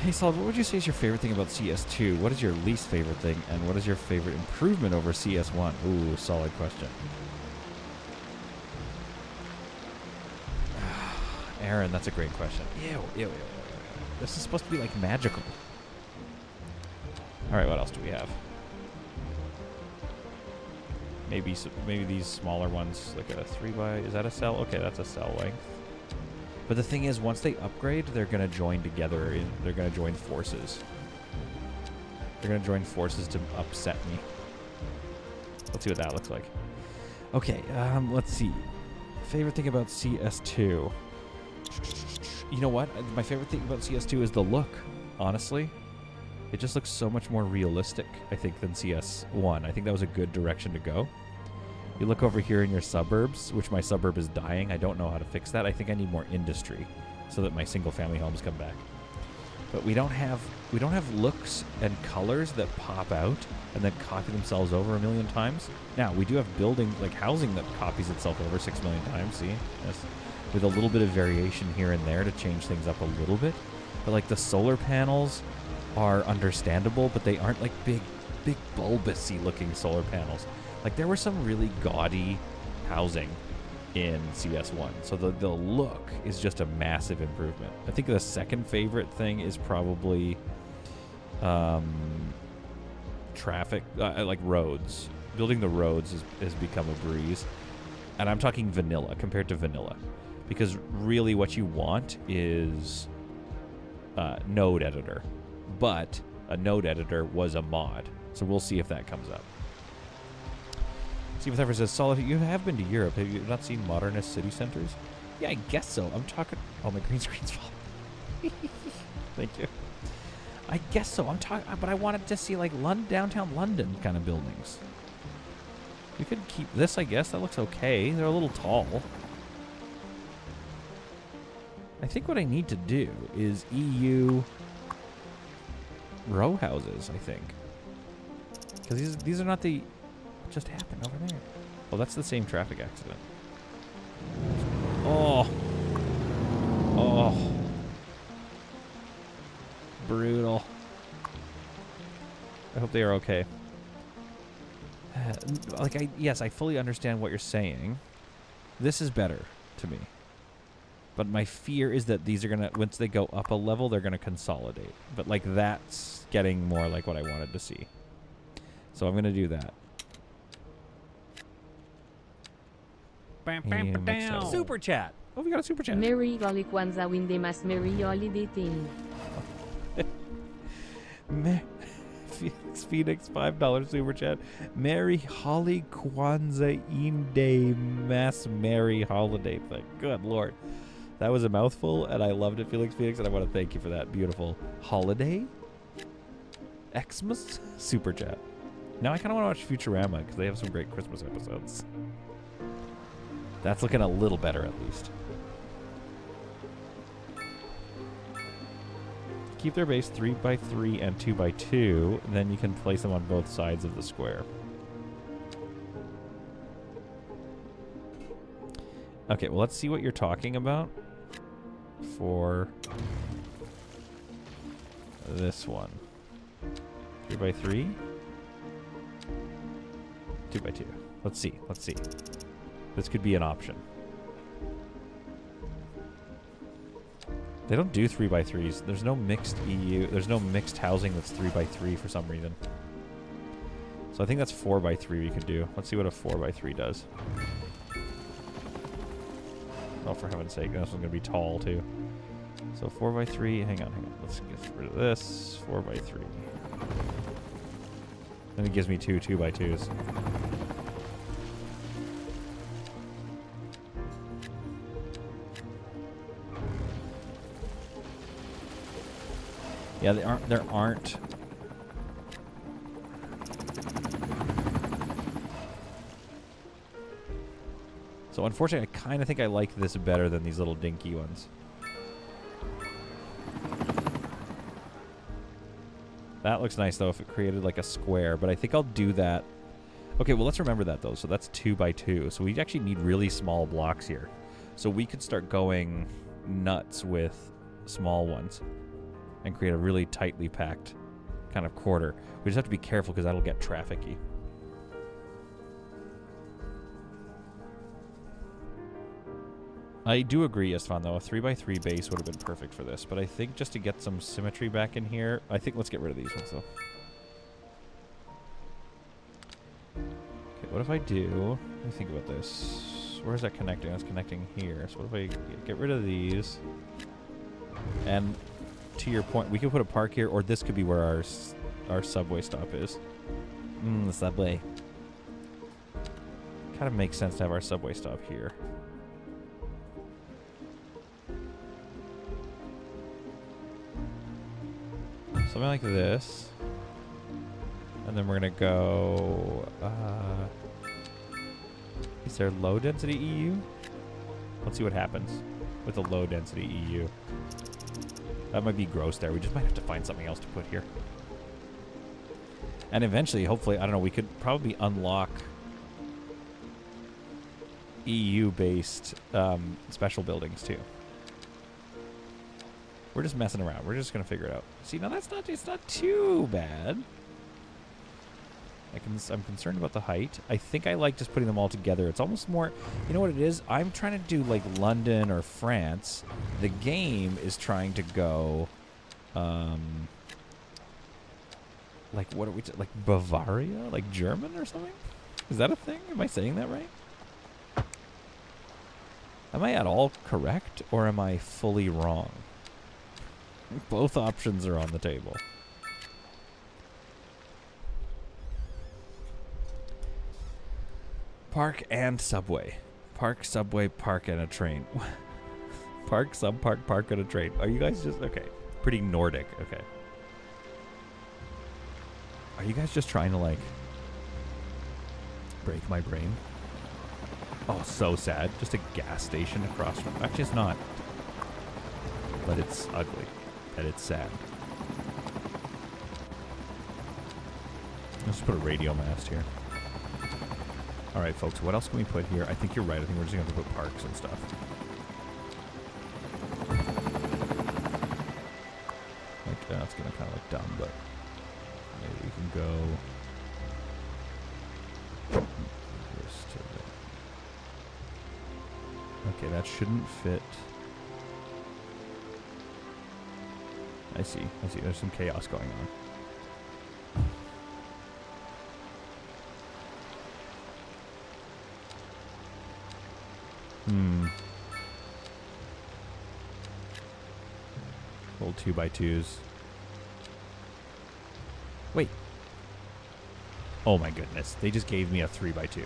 Hey, Solid, what would you say is your favorite thing about CS2? What is your least favorite thing? And what is your favorite improvement over CS1? Ooh, solid question. Aaron, that's a great question. Ew. This is supposed to be like magical. All right, what else do we have? Maybe these smaller ones, like a 3x. Is that a cell? Okay, that's a cell length. But the thing is, once they upgrade, they're gonna join together. They're gonna join forces. They're gonna join forces to upset me. Let's see what that looks like. Okay, let's see. Favorite thing about CS2. You know what? My favorite thing about CS2 is the look. Honestly, it just looks so much more realistic, I think, than CS1. I think that was a good direction to go. You look over here in your suburbs, which my suburb is dying. I don't know how to fix that. I think I need more industry so that my single-family homes come back. But we don't have looks and colors that pop out and then copy themselves over a million times. Now, we do have buildings, like housing, that copies itself over 6 million times, see? Yes. With a little bit of variation here and there to change things up a little bit. But like the solar panels are understandable, but they aren't like big bulbousy looking solar panels. Like there were some really gaudy housing in CS1. So the look is just a massive improvement. I think the second favorite thing is probably traffic, like roads. Building the roads has become a breeze. And I'm talking vanilla compared to vanilla. Because really what you want is node editor. But a node editor was a mod. So we'll see if that comes up. Steve Ever says, Solid, you have been to Europe. Have you not seen modernist city centers? Yeah, I guess so. I'm talking... Oh, my green screen's falling. Thank you. I guess so. I'm talking... But I wanted to see, like, downtown London kind of buildings. We could keep this, I guess. That looks okay. They're a little tall. I think what I need to do is EU row houses, I think. Because these are not the... What just happened over there? Oh, that's the same traffic accident. Oh. Oh. Brutal. I hope they are okay. Yes, I fully understand what you're saying. This is better to me. But my fear is that these are going to, once they go up a level, they're going to consolidate. But, like, that's getting more like what I wanted to see. So I'm going to do that. Super chat. Oh, we got a super chat. Merry Holly Kwanzaa Winde Mas Merry Holiday Thing. Phoenix, $5 super chat. Merry Holly Kwanzaa Inde Mas Merry Holiday thing. Good Lord. That was a mouthful, and I loved it, Felix Phoenix, and I want to thank you for that beautiful holiday Xmas super chat. Now I kind of want to watch Futurama because they have some great Christmas episodes. That's looking a little better, at least. Keep their base 3x3 and 2x2, and then you can place them on both sides of the square. Okay, well, let's see what you're talking about for this one. 3x3? 2x2. Let's see. Let's see. This could be an option. They don't do 3x3s. There's no mixed EU. There's no mixed housing that's 3x3 for some reason. So I think that's 4x3 we could do. Let's see what a 4x3 does. Oh, for heaven's sake, this one's going to be tall, too. So 4x3, hang on. Let's get rid of this. 4x3. Then it gives me two 2x2s. Yeah, there aren't. So unfortunately, I kind of think I like this better than these little dinky ones. That looks nice, though, if it created like a square, but I think I'll do that. Okay, well, let's remember that, though. So that's 2x2. So we actually need really small blocks here. So we could start going nuts with small ones and create a really tightly packed kind of quarter. We just have to be careful because that'll get trafficky. I do agree, Istvan, though. A 3x3 base would have been perfect for this. But I think just to get some symmetry back in here, I think let's get rid of these ones, though. Okay, what if I do... Let me think about this. Where is that connecting? That's connecting here. So what if I get rid of these? And to your point, we could put a park here, or this could be where our subway stop is. The subway. Kind of makes sense to have our subway stop here. Something like this. And then we're going to go... is there low density EU? Let's see what happens with a low density EU. That might be gross there. We just might have to find something else to put here. And eventually, hopefully, I don't know, we could probably unlock EU-based special buildings too. We're just messing around. We're just going to figure it out. See, now that's not, it's not too bad. I'm concerned about the height. I think I like just putting them all together. It's almost more, you know what it is? I'm trying to do like London or France. The game is trying to go, like what are we, like Bavaria? Like German or something? Is that a thing? Am I saying that right? Am I at all correct or am I fully wrong? Both options are on the table. Park and subway. Park, subway, park, and a train. Park, sub-park, park, and a train. Are you guys just... Okay. Pretty Nordic. Okay. Are you guys just trying to, like... break my brain? Oh, so sad. Just a gas station across from... Actually, it's not. But it's ugly. And it's sad. Let's just put a radio mast here. Alright, folks, what else can we put here? I think you're right. I think we're just going to have to put parks and stuff. Like, that's going to kind of look dumb, but maybe we can go... this to the... Okay, that shouldn't fit. I see. I see. There's some chaos going on. Old 2x2s. Wait. Oh my goodness. They just gave me a 3x2.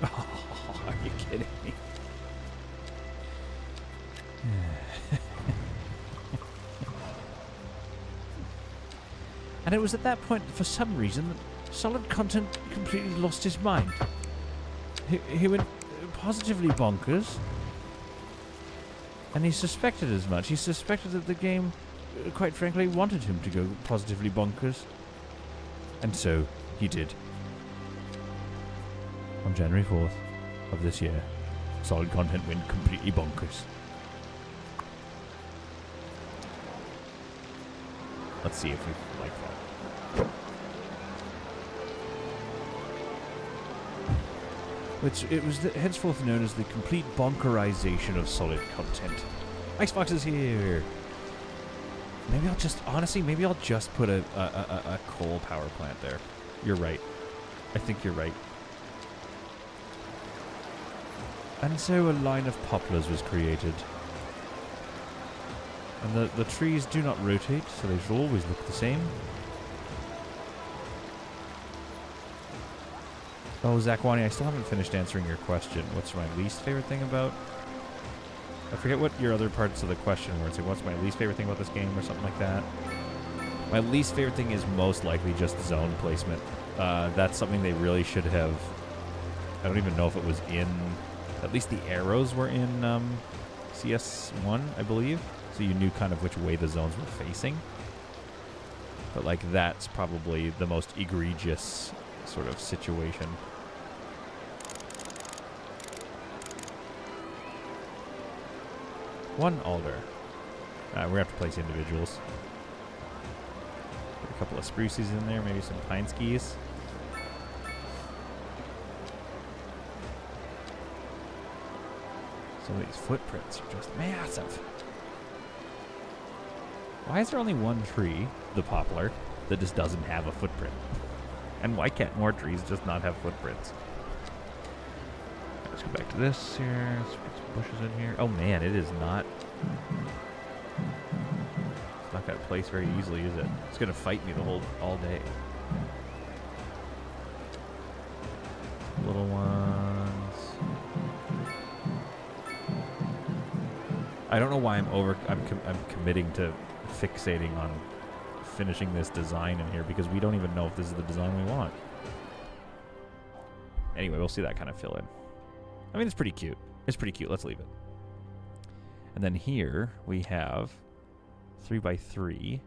Are you kidding me? And it was at that point, for some reason, that Solid Content completely lost his mind. He went positively bonkers. And he suspected as much. He suspected that the game, quite frankly, wanted him to go positively bonkers. And so, he did. On January 4th of this year, Solid Content went completely bonkers. Let's see if we like that. Which it was henceforth known as the complete bonkerization of Solid Content. Icebox is here. Maybe I'll just, honestly, maybe I'll just put a coal power plant there. You're right. I think you're right. And so a line of poplars was created. And the trees do not rotate, so they should always look the same. Oh, Zakwani, I still haven't finished answering your question. What's my least favorite thing about... I forget what your other parts of the question were. It's like, what's my least favorite thing about this game or something like that? My least favorite thing is most likely just zone placement. That's something they really should have... I don't even know if it was in... At least the arrows were in CS1, I believe. So you knew kind of which way the zones were facing. But like that's probably the most egregious sort of situation. One alder. We're gonna have to place individuals. Put a couple of spruces in there, maybe some pine skis. Some of these footprints are just massive. Why is there only one tree, the poplar, that just doesn't have a footprint? And why can't more trees just not have footprints? Let's go back to this here. Let's put some bushes in here. Oh man, it is not. It's not gonna place very easily, is it? It's gonna fight me all day. Little ones. I don't know why I'm committing to fixating on finishing this design in here because we don't even know if this is the design we want. Anyway, we'll see that kind of fill in. I mean, it's pretty cute. It's pretty cute. Let's leave it. And then here we have 3x3.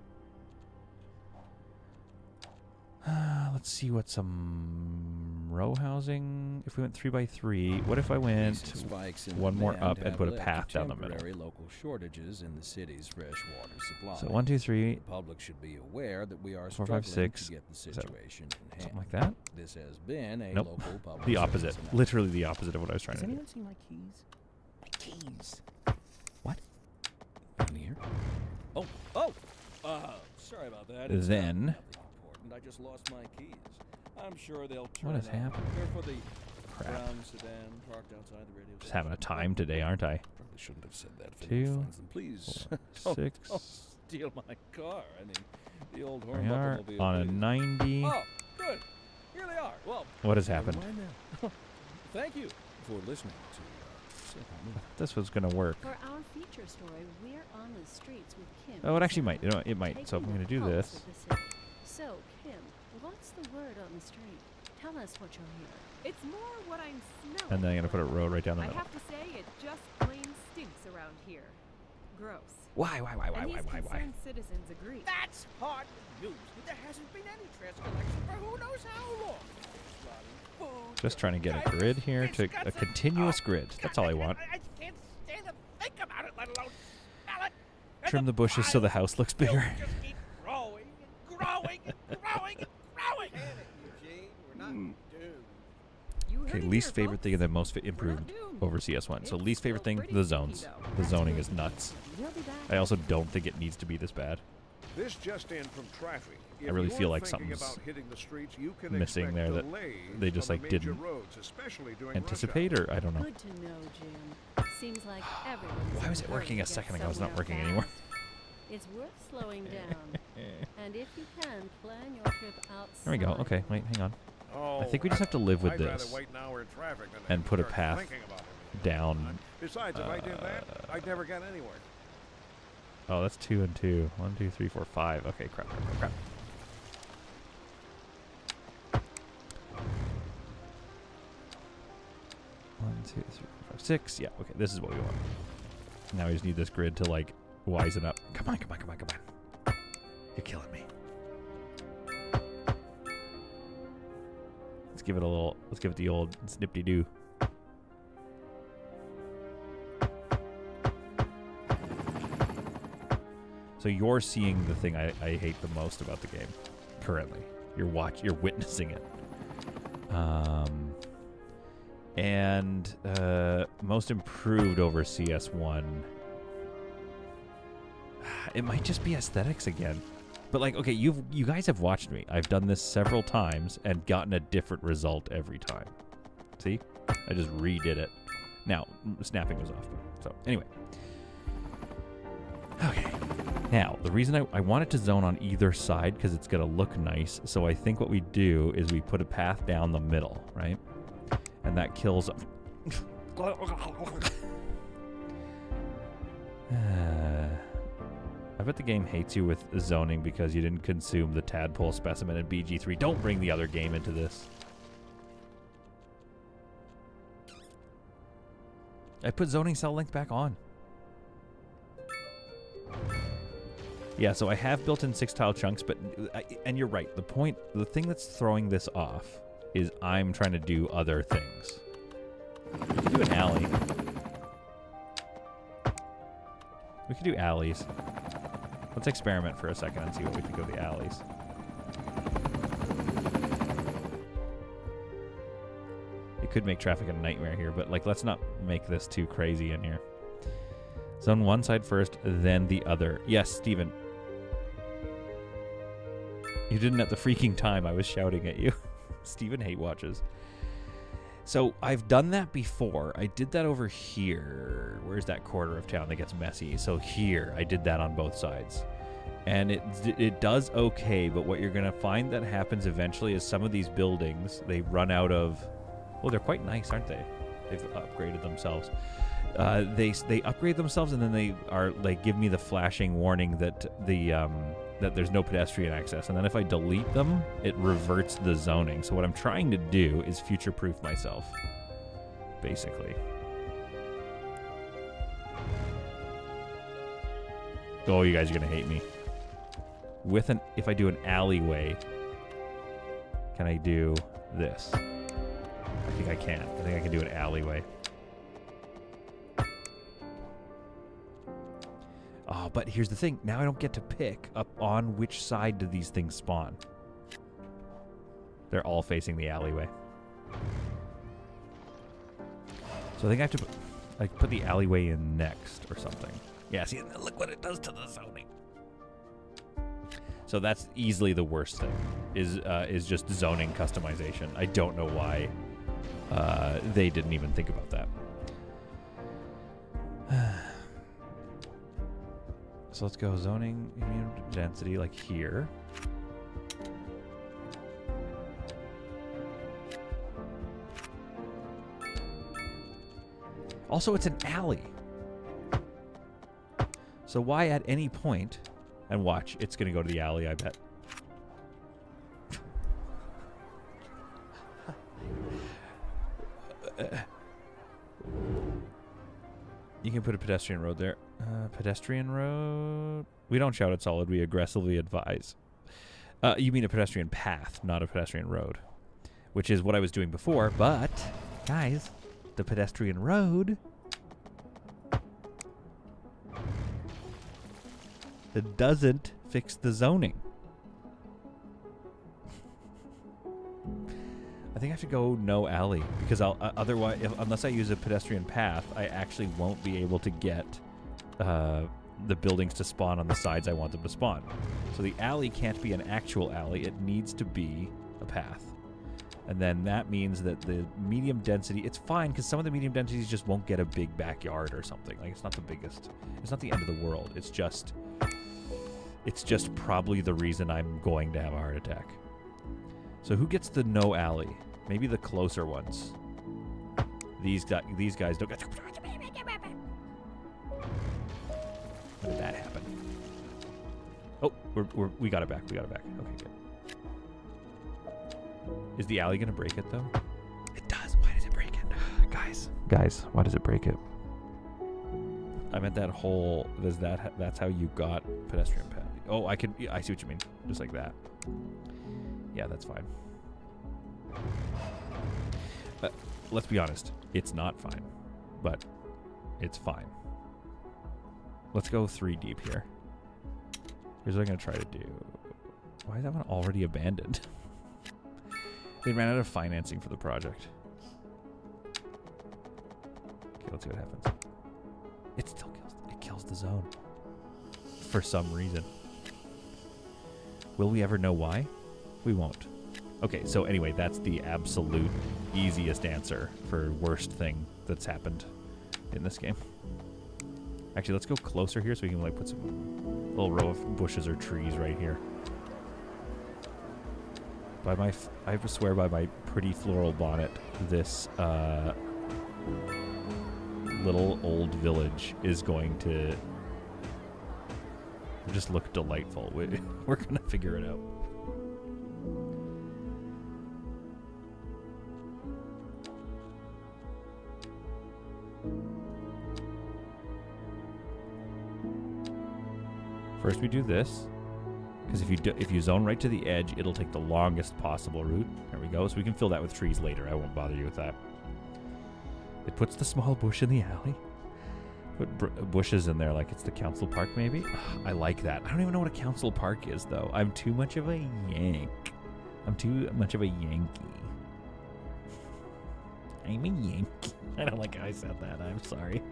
Let's see what some row housing. If we went 3x3, what if I went one more up and put a path down the middle? Local shortages in the city's fresh water supply. So 1, 2, 3. The public should be aware that we are 4, 5, struggling 6. to get the situation in hand. Something like that. This has been a Nope. local public The opposite. service Literally the opposite of what I was trying Has to do. anyone seen my keys? My keys. What? Down here? Oh. Sorry about that. It's Then. nothing important. I just lost my keys. I'm sure they'll turn What has up. happened? They're for the Crap. brown sedan parked outside the radio Just having a station. time today, aren't I? Probably shouldn't have said that. For 2, no funds. And please, 4, don't 6. steal my car. I mean, the old Here we are hornbuckle on a 90. Oh, good. Here they are. Well, What has never happened? mind now. Thank you for listening to Say Hello. This was going to work. For our feature story, we're on the streets with Kim. Oh, it actually Sarah, might. You know, it might. So I'm taking going to the do pulse this. of the city. So, Kim, what's the word on the street? Tell us what you'll hear. It's more what I'm smelling. And then I'm going to put a road right down the I middle. have to say, it just plain stinks around here. Gross. Why? And these concerned citizens agree. That's hard news. There hasn't been any trash collection for who knows how long. Food, Just trying to get a grid here to a continuous grid. That's all I want. I can't stand to think about it, let alone smell it. And Trim the bushes so the house looks bigger. just keep growing and growing and growing and growing. Eugene, we're not doomed. You heard Okay, it least here, favorite folks. thing and then most We're not improved doomed. over CS1. So It's least favorite still thing, pretty the sticky, zones. though. The zoning is nuts. We'll be back. I also don't think it needs to be this bad. This just in from traffic. I really feel like something's missing there that they just, like, didn't Anticipate, or I don't know. Good to know, Jim. Seems like everyone's Why in was a it hurry working to a get second ago? It's not somewhere working anymore. fast. It's worth slowing down. And if you can, plan your trip outside. There we go. Okay, wait, hang on. Oh, I think we just have to live with I'd this rather wait an hour in traffic than and put a start path thinking about it. down. Besides, if I did that, I'd never get anywhere. Oh, that's 2 and 2. 1, 2, 3, 4, 5. Okay, crap. 1, 2, 3, 4, 5, 6. Yeah, okay, this is what we want. Now we just need this grid to, like, wisen up. Come on. You're killing me. Let's give it the old snip-de-doo. So you're seeing the thing I hate the most about the game currently. You're witnessing it. And most improved over CS1. It might just be aesthetics again. But like, okay, you guys have watched me. I've done this several times and gotten a different result every time. See? I just redid it. Now, snapping was off. So, anyway. Okay. Now, the reason I want it to zone on either side because it's going to look nice. So I think what we do is we put a path down the middle, right? And that kills... I bet the game hates you with zoning because you didn't consume the tadpole specimen in BG3. Don't bring the other game into this. I put zoning cell length back on. Yeah, so I have built in 6 tile chunks, but and you're right. The thing that's throwing this off is I'm trying to do other things. We could do an alley. We could do alleys. Let's experiment for a second and see what we think of the alleys. It could make traffic a nightmare here, but like, let's not make this too crazy in here. Zone one side first, then the other. Yes, Steven. You didn't at the freaking time I was shouting at you. Steven hate watches. So I've done that before. I did that over here. Where's that quarter of town that gets messy? So here, I did that on both sides. And it does okay, but what you're going to find that happens eventually is some of these buildings, they run out of... Well, they're quite nice, aren't they? They've upgraded themselves. They upgrade themselves, and then they give me the flashing warning that that there's no pedestrian access. And then if I delete them, it reverts the zoning. So what I'm trying to do is future-proof myself, basically. Oh, you guys are gonna hate me. If I do an alleyway, can I do this? I think I can. I think I can do an alleyway. Oh, but here's the thing. Now I don't get to pick up on which side do these things spawn. They're all facing the alleyway. So I think I have to put the alleyway in next or something. Yeah, see, look what it does to the zoning. So that's easily the worst thing, is just zoning customization. I don't know why they didn't even think about that. So let's go zoning medium density like here. Also, it's an alley. So why at any point, and watch, it's going to go to the alley, I bet. You can put a pedestrian road there. Pedestrian road? We don't shout at solid, we aggressively advise. You mean a pedestrian path, not a pedestrian road. Which is what I was doing before, but, guys, the pedestrian road... It doesn't fix the zoning. I think I have to go no alley, because otherwise, unless I use a pedestrian path, I actually won't be able to get the buildings to spawn on the sides I want them to spawn. So the alley can't be an actual alley, it needs to be a path. And then that means that the medium density, it's fine, because some of the medium densities just won't get a big backyard or something. Like, it's not the biggest, it's not the end of the world, it's just probably the reason I'm going to have a heart attack. So who gets the no alley? Maybe the closer ones. These guys don't get... When did that happen? Oh, we got it back. We got it back. Okay, good. Is the alley going to break it, though? It does. Why does it break it? Guys, why does it break it? I meant that whole... That's how you got pedestrian path. Oh, I see what you mean. Just like that. Yeah, that's fine. Let's be honest. It's not fine. But it's fine. Let's go 3 deep here. Here's what I'm going to try to do. Why is that one already abandoned? They ran out of financing for the project. Okay, let's see what happens. It still kills the zone. For some reason. Will we ever know why? We won't. Okay, so anyway, that's the absolute easiest answer for worst thing that's happened in this game. Actually, let's go closer here so we can like put some little row of bushes or trees right here. I swear by my pretty floral bonnet, this little old village is going to just look delightful. We're gonna figure it out. First we do this. Because if you zone right to the edge, it'll take the longest possible route. There we go. So we can fill that with trees later. I won't bother you with that. It puts the small bush in the alley. Put bushes in there like it's the council park, maybe? Ugh, I like that. I don't even know what a council park is, though. I'm too much of a yank. I'm too much of a Yankee. I'm a Yankee. I don't like how I said that. I'm sorry.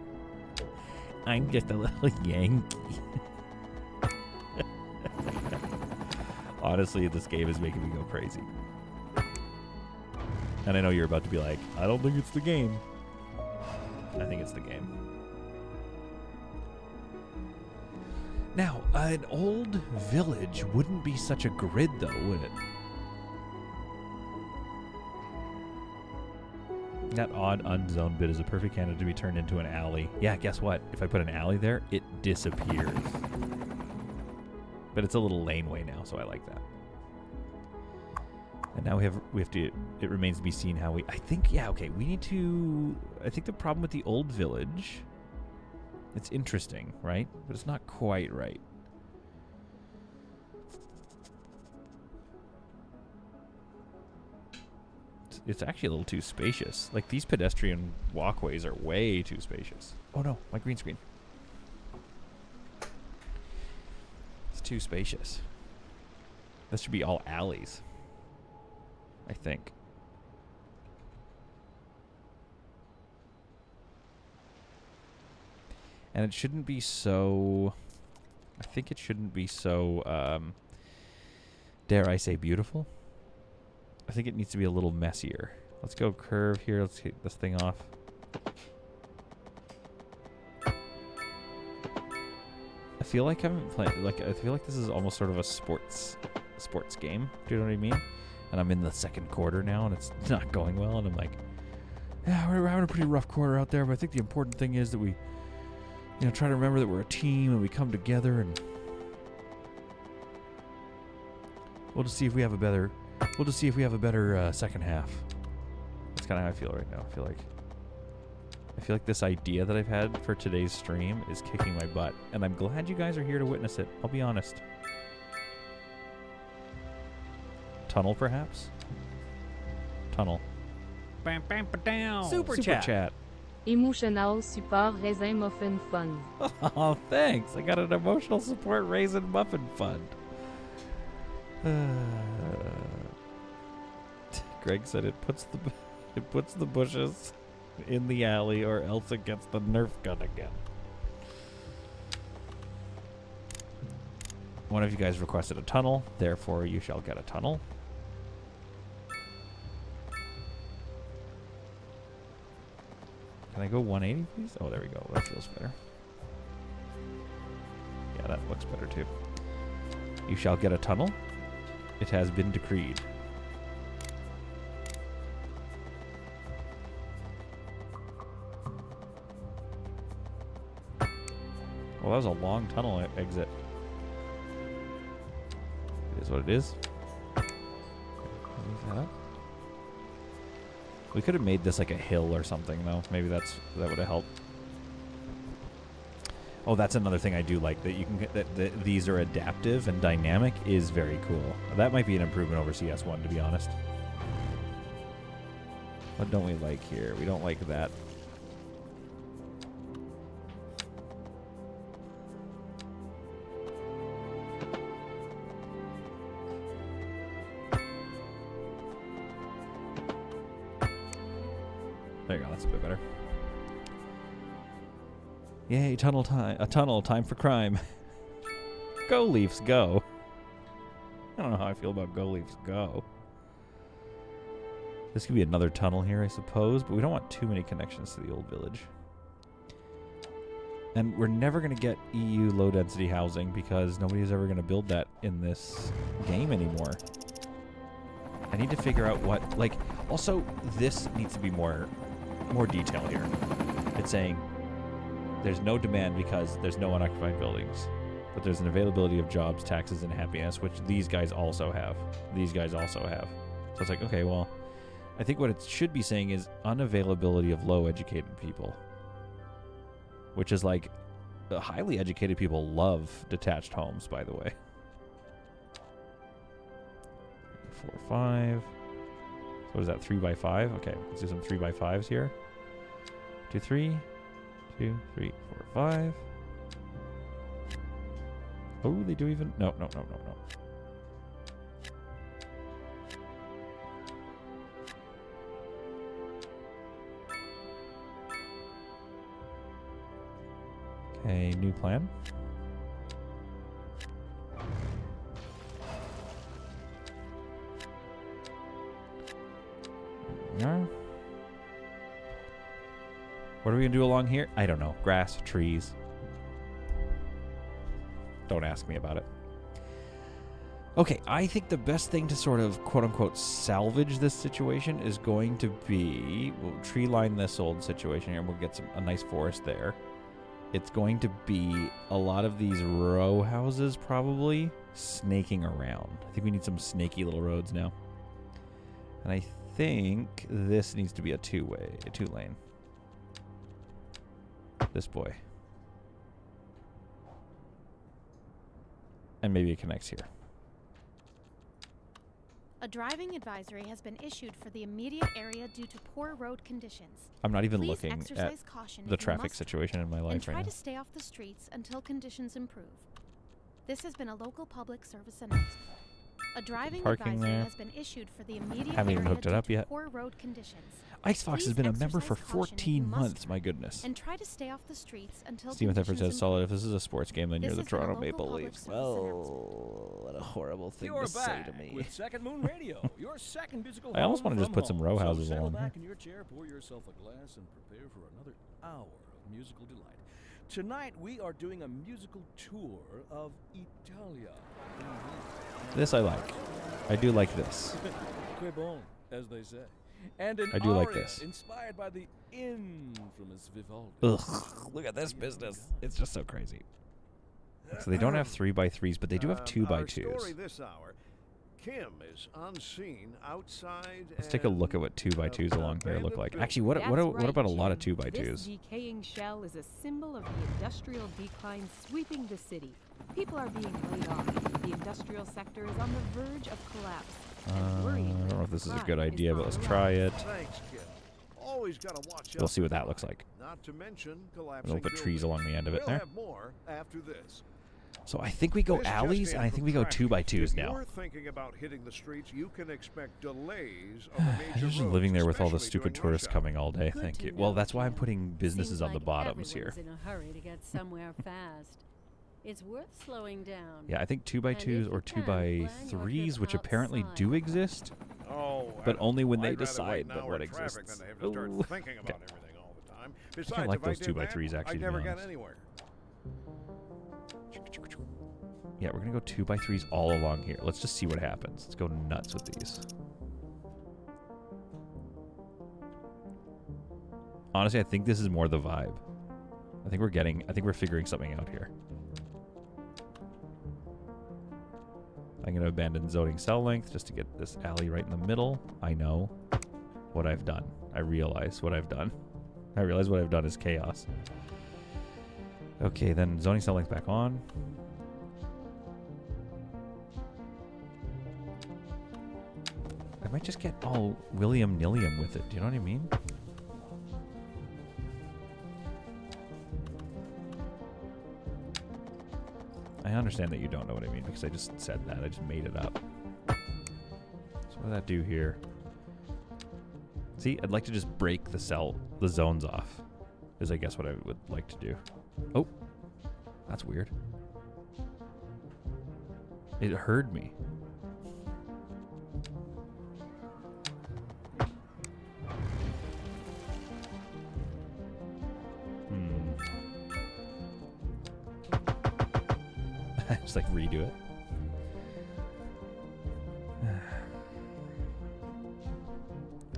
I'm just a little Yankee. Honestly, this game is making me go crazy. And I know you're about to be like, I don't think it's the game. I think it's the game. Now, an old village wouldn't be such a grid, though, would it? That odd unzoned bit is a perfect candidate to be turned into an alley. Yeah, guess what? If I put an alley there, it disappears. But it's a little laneway now, so I like that. And now we have to, it remains to be seen how I think, yeah, okay, we need to, I think the problem with the old village, it's interesting, right? But it's not quite right. It's actually a little too spacious. Like, these pedestrian walkways are way too spacious. Oh no, my green screen. It's too spacious. This should be all alleys, I think. And it shouldn't be so, I think it shouldn't be so, dare I say, beautiful. I think it needs to be a little messier. Let's go curve here. Let's take this thing off. I feel like I'm playing, like, I feel like this is almost sort of a sports game. Do you know what I mean? And I'm in the second quarter now, and it's not going well. And I'm like, yeah, we're having a pretty rough quarter out there. But I think the important thing is that we, you know, try to remember that we're a team and we come together, and we'll just see if we have a better. We'll just see if we have a better second half. That's kind of how I feel right now. I feel like this idea that I've had for today's stream is kicking my butt, and I'm glad you guys are here to witness it. I'll be honest. Tunnel, perhaps? Tunnel. Bam, bam, ba-down. Super chat. Emotional support raisin muffin fund. Oh, thanks. I got an emotional support raisin muffin fund. Greg said it puts the bushes in the alley, or else it gets the Nerf gun again. One of you guys requested a tunnel, therefore you shall get a tunnel. Can I go 180, please? Oh, there we go. That feels better. Yeah, that looks better too. You shall get a tunnel. It has been decreed. Well, that was a long tunnel exit. It is what it is. Move that up. We could have made this like a hill or something, though. Maybe that would have helped. Oh, that's another thing I do like, that you can get that these are adaptive and dynamic is very cool. That might be an improvement over CS1, to be honest. What don't we like here? We don't like that. There you go, that's a bit better. Yay, tunnel time. A tunnel, time for crime. Go, Leafs, go. I don't know how I feel about Go, Leafs, go. This could be another tunnel here, I suppose, but we don't want too many connections to the old village. And we're never going to get EU low-density housing because nobody's ever going to build that in this game anymore. I need to figure out what, like, also, this needs to be more detail here. It's saying there's no demand because there's no unoccupied buildings, but there's an availability of jobs, taxes, and happiness, which these guys also have. These guys also have. So it's like, okay, well, I think what it should be saying is unavailability of low-educated people, which is like highly educated people love detached homes, by the way. 4, 5. So what is that, 3 by 5? Okay, let's do some 3 by 5s here. 2, 3. 2, 3, 4, 5. Oh, they do even... No. Okay, new plan. Yeah. What are we gonna do along here? I don't know. Grass, trees. Don't ask me about it. Okay, I think the best thing to sort of quote-unquote salvage this situation is going to be... We'll tree line this old situation here and we'll get a nice forest there. It's going to be a lot of these row houses probably snaking around. I think we need some snaky little roads now. And I think this needs to be a two-lane. This boy. And maybe it connects here. A driving advisory has been issued for the immediate area due to poor road conditions. I'm not even Please looking at exercise caution the if you traffic must situation in my and life try right to now. stay off the streets until conditions improve. This has been a local public service announcement. A driving Parking advisory there. has been issued for the immediate Haven't even area hooked it due up to yet. poor road conditions. Icebox has Please been a member for exercise caution if 14 you must months, my goodness. and try to stay off the streets until Steven Theffer conditions says, solid, improve. if this is a sports game, then This you're the has been a Toronto local Maple public Leafs. service Well, what a horrible thing You're to say back to me. with Second Moon Radio, your second musical I almost home want to just from put some home. row So houses settle along back here. in your chair, pour yourself a glass, and prepare for another hour of musical delight. Tonight we are doing a musical tour of Italia. This I like. I do like this. Que bon, as they say. And an I do like aria this. inspired by the infamous Vivaldi. Ugh, look at this business. It's just so crazy. So they don't have 3x3s, but they do have 2x2s. Our story this hour, Kim is on scene outside. Let's take a look at what 2x2s along here look like. Actually, what That's about a right, lot of Jim. 2x2s? This decaying shell is a symbol of the industrial decline sweeping the city. People are being laid off. The industrial sector is on the verge of collapse. I And worryingly, don't know if this is a crime good idea, on but let's the try rise. it. Thanks, Kim. Always gotta watch out. We'll see what for that looks like. Not to mention collapsing. We'll put trees along the end of it We'll there. have more after this. So I think we go This just alleys, in and I from think we go traffic. 2x2s If now. you're thinking about hitting the streets, you can expect delays on the I'm major just roads, living there with all the especially stupid during tourists rush hour. coming all day. Good Thank to you. Well, know, that's why I'm Jim. putting businesses Seems on the like bottoms here. everyone's in a hurry to get somewhere fast. It's worth slowing down. Yeah, I think And 2x2s if or you can, plan your 2x3s, trip which apparently do outside. exist. Oh, But only when I'd they rather wait decide an that hour what in traffic exists. than to have to start Ooh. thinking about Okay. everything all the time. Besides, like if I those did 2x3s that, actually, I'd to be never get honest. anywhere. Yeah, we're going to go 2x3s all along here. Let's just see what happens. Let's go nuts with these. Honestly, I think this is more the vibe. I think we're figuring something out here. I'm going to abandon zoning cell length just to get this alley right in the middle. I know what I've done. I realize what I've done. I realize what I've done is chaos. Okay, then zoning cell length back on. I might just get all William-nillium with it. Do you know what I mean? I understand that you don't know what I mean because I just said that. I just made it up. So what does that do here? See, I'd like to just break the zones off. Is I guess what I would like to do. Oh, that's weird. It heard me. Just like redo it.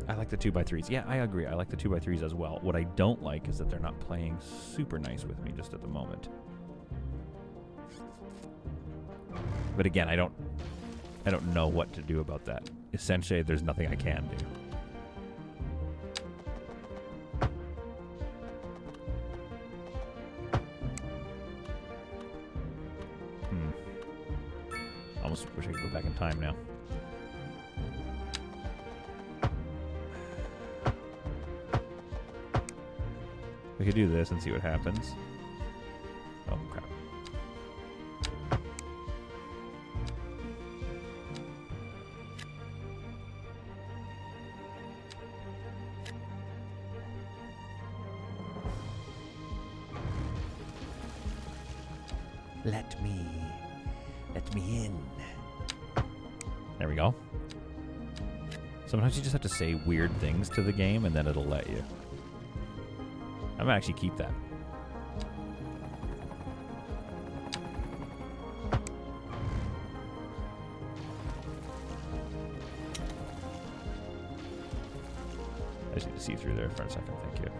I like the 2x3s. Yeah, I agree. I like the 2x3s as well. What I don't like is that they're not playing super nice with me just at the moment. But again, I don't know what to do about that. Essentially, there's nothing I can do. time now. We could do this and see what happens. Oh, crap. Let me in. There we go. Sometimes you just have to say weird things to the game and then it'll let you. I'm gonna actually keep that. I just need to see through there for a second, thank you.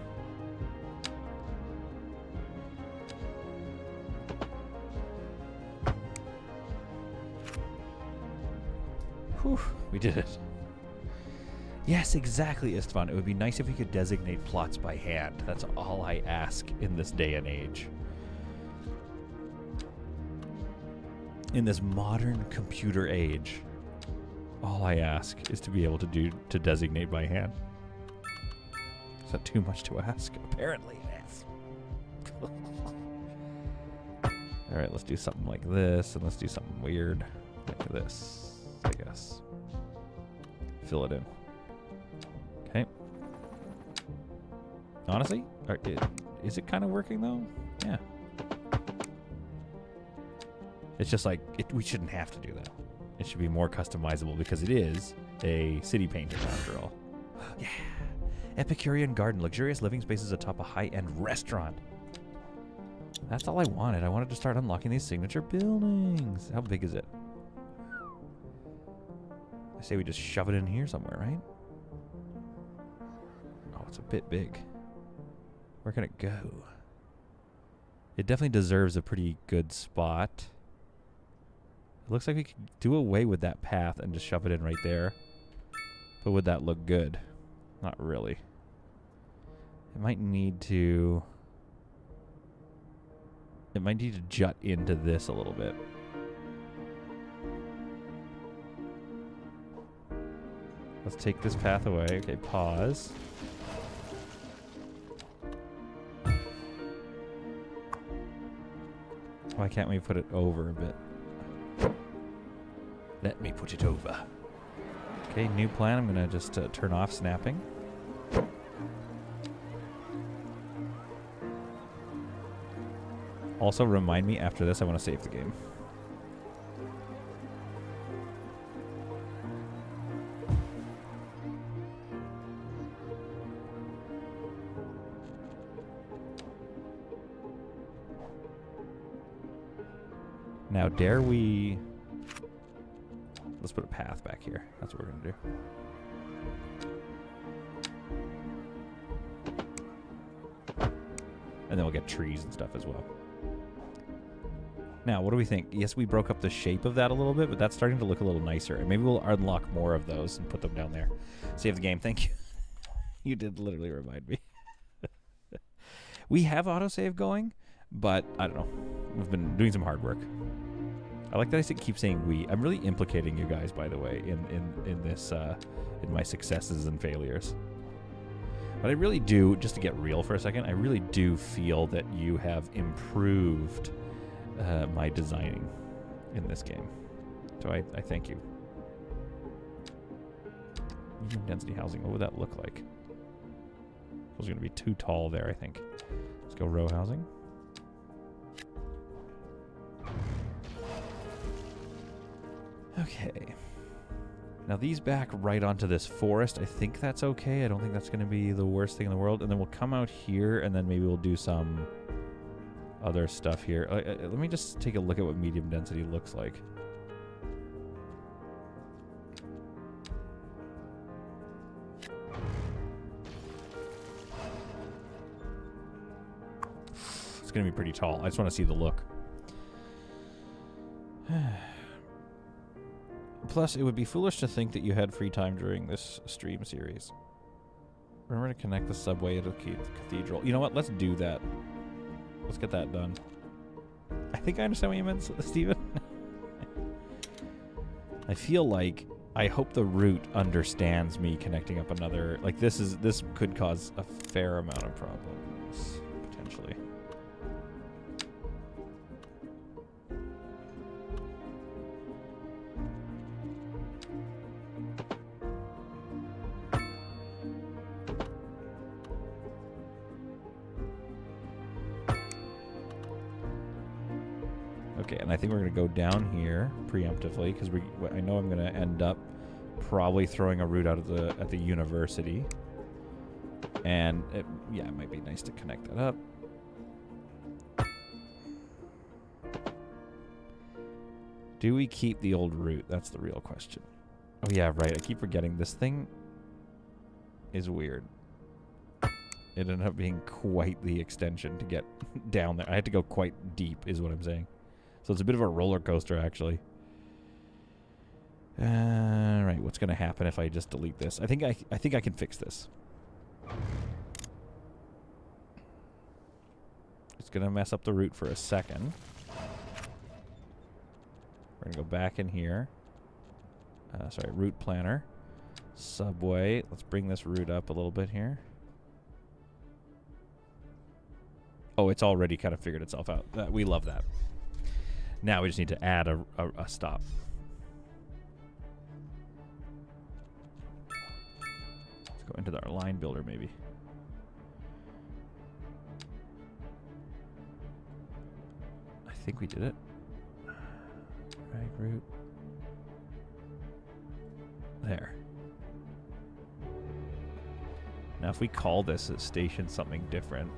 Whew, we did it. Yes, exactly, Istvan. It would be nice if we could designate plots by hand. That's all I ask in this day and age. In this modern computer age, all I ask is to be able to designate by hand. Is that too much to ask? Apparently it is. Alright, let's do something like this, and let's do something weird like this, I guess. Fill it in. Okay. Honestly, is it kind of working though? Yeah. It's just like, we shouldn't have to do that. It should be more customizable because it is a city painter after all. Yeah. Epicurean garden, luxurious living spaces atop a high-end restaurant. That's all I wanted. I wanted to start unlocking these signature buildings. How big is it? I say we just shove it in here somewhere, right? Oh, it's a bit big. Where can it go? It definitely deserves a pretty good spot. It looks like we could do away with that path and just shove it in right there. But would that look good? Not really. It might need to... It might need to jut into this a little bit. Let's take this path away. Okay, pause. Why can't we put it over a bit? Let me put it over. Okay, new plan. I'm going to just turn off snapping. Also, remind me after this I want to save the game. Now, dare we... Let's put a path back here. That's what we're going to do. And then we'll get trees and stuff as well. Now, what do we think? Yes, we broke up the shape of that a little bit, but that's starting to look a little nicer. And maybe we'll unlock more of those and put them down there. Save the game. Thank you. You did literally remind me. We have autosave going, but I don't know. We've been doing some hard work. I like that I keep saying we. I'm really implicating you guys, by the way, in this, in my successes and failures. But I really do, just to get real for a second, I really do feel that you have improved my designing in this game. So I thank you. Medium density housing, what would that look like? It was going to be too tall there, I think. Let's go row housing. Okay. Now these back right onto this forest. I think that's okay. I don't think that's going to be the worst thing in the world. And then we'll come out here, and then maybe we'll do some other stuff here. Let me just take a look at what medium density looks like. It's going to be pretty tall. I just want to see the look. Plus, it would be foolish to think that you had free time during this stream series. Remember to connect the subway to the cathedral. You know what? Let's do that. Let's get that done. I think I understand what you meant, Steven. I feel like I hope the route understands me connecting up another. Like this could cause a fair amount of problems potentially. Okay, and I think we're going to go down here preemptively because I know I'm going to end up probably throwing a route out of at the university. And yeah, it might be nice to connect that up. Do we keep the old route? That's the real question. Oh yeah, right. I keep forgetting this thing is weird. It ended up being quite the extension to get down there. I had to go quite deep is what I'm saying. So it's a bit of a roller coaster, actually. Right, what's going to happen if I just delete this? I think I can fix this. It's going to mess up the route for a second. We're going to go back in here. Sorry, route planner. Subway. Let's bring this route up a little bit here. Oh, it's already kind of figured itself out. We love that. Now we just need to add a stop. Let's go into our line builder, maybe. I think we did it. Drag route. There. Now if we call this a station something different,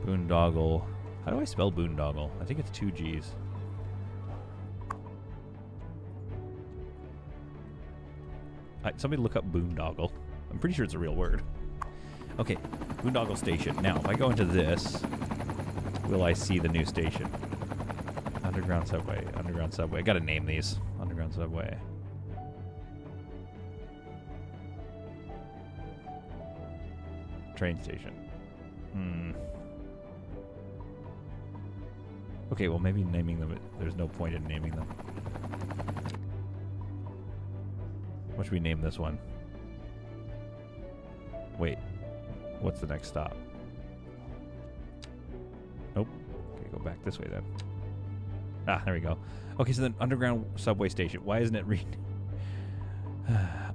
boondoggle. How do I spell boondoggle? I think it's 2 G's. Somebody look up boondoggle. I'm pretty sure it's a real word. Okay, boondoggle station. Now, if I go into this, will I see the new station? Underground subway. Underground subway. I gotta name these. Underground subway. Train station. Okay, well maybe naming them, there's no point in naming them. What should we name this one? Wait, what's the next stop? Nope. Okay, go back this way then. Ah, there we go. Okay, so then underground subway station. Why isn't it read?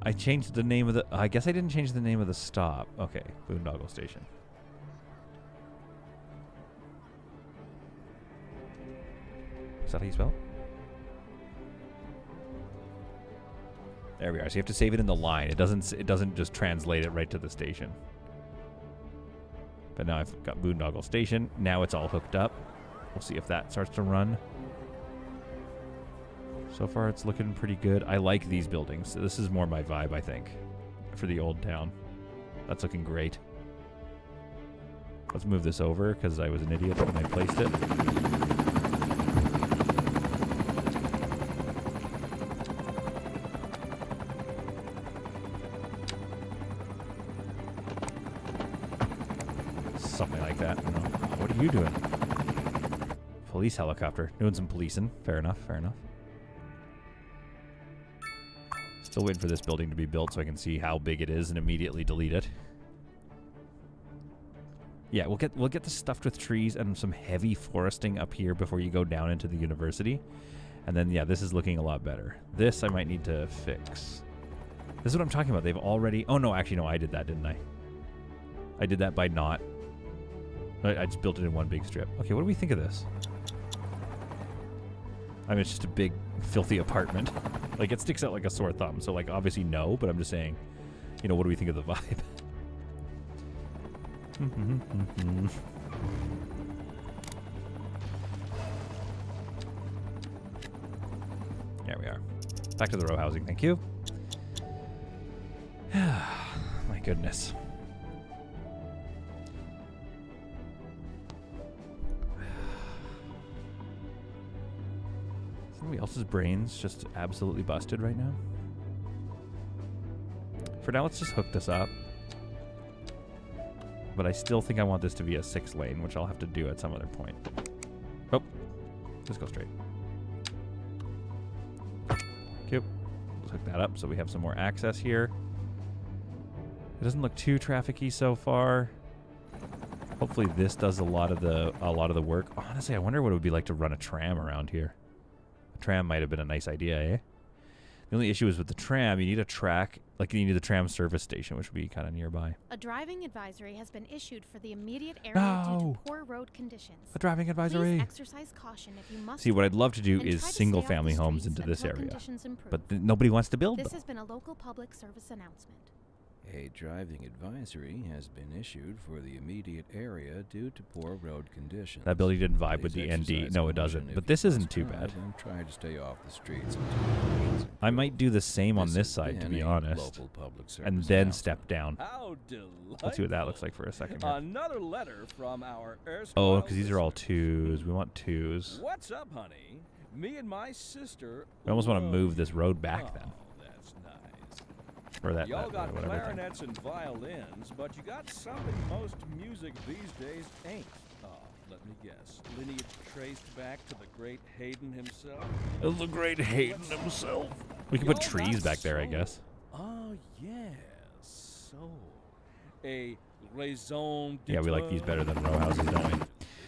I changed the name of the... I guess I didn't change the name of the stop. Okay, boondoggle station. Is that how you spell it? There we are. So you have to save it in the line. It doesn't just translate it right to the station. But now I've got boondoggle station. Now it's all hooked up. We'll see if that starts to run. So far it's looking pretty good. I like these buildings. This is more my vibe, I think, for the old town. That's looking great. Let's move this over because I was an idiot when I placed it. Something like that. I don't know. What are you doing? Police helicopter. Doing some policing. Fair enough, fair enough. Still waiting for this building to be built so I can see how big it is and immediately delete it. Yeah, we'll get this stuffed with trees and some heavy foresting up here before you go down into the university. And then, yeah, this is looking a lot better. This I might need to fix. This is what I'm talking about. They've already... Oh, no, actually, no, I did that, didn't I? I did that by not... I just built it in one big strip. Okay, what do we think of this? I mean, it's just a big, filthy apartment. Like, it sticks out like a sore thumb. So, like, obviously no, but I'm just saying, you know, what do we think of the vibe? There we are. Back to the row housing, thank you. My goodness. Somebody else's brain's just absolutely busted right now. For now, let's just hook this up. But I still think I want this to be a 6-lane, which I'll have to do at some other point. Just go straight. Cute. Let's hook that up so we have some more access here. It doesn't look too traffic-y so far. Hopefully this does a lot of the work. Honestly, I wonder what it would be like to run a tram around here. A tram might have been a nice idea, eh? The only issue is with the tram, you need a track, like you need the tram service station, which would be kind of nearby. A driving advisory has been issued for the immediate area due to poor road conditions. A driving advisory. Please exercise caution if you must. See, what I'd love to do and is try to single-family stay off the homes streets into this until area, conditions improve. but nobody wants to build This them. has been a local public service announcement. A driving advisory has been issued for the immediate area due to poor road conditions. That building didn't vibe with Please the ND. exercise No, it caution doesn't. if But you this isn't must too drive bad. and try to stay off the streets until conditions I improve. might do the same on This this has side, to been be a honest, local public service and then announcement. step down. How delightful. Let's see what that looks like for a second here. Another letter from our Oh, because these are all twos. We want twos. What's up, honey? Me and my sister. I almost want to love move you. this road back Oh, then. that's nice. Or that, Y'all got whatever thing. clarinets and violins, but you got something most music these days ain't. Oh, let me guess. Lineage traced back to the great Haydn himself? The great Haydn himself. We can put Y'all trees got back there, I soul. guess. Oh, yes. Soul. A raison d'etre. Yeah, we like these better than row houses, don't we?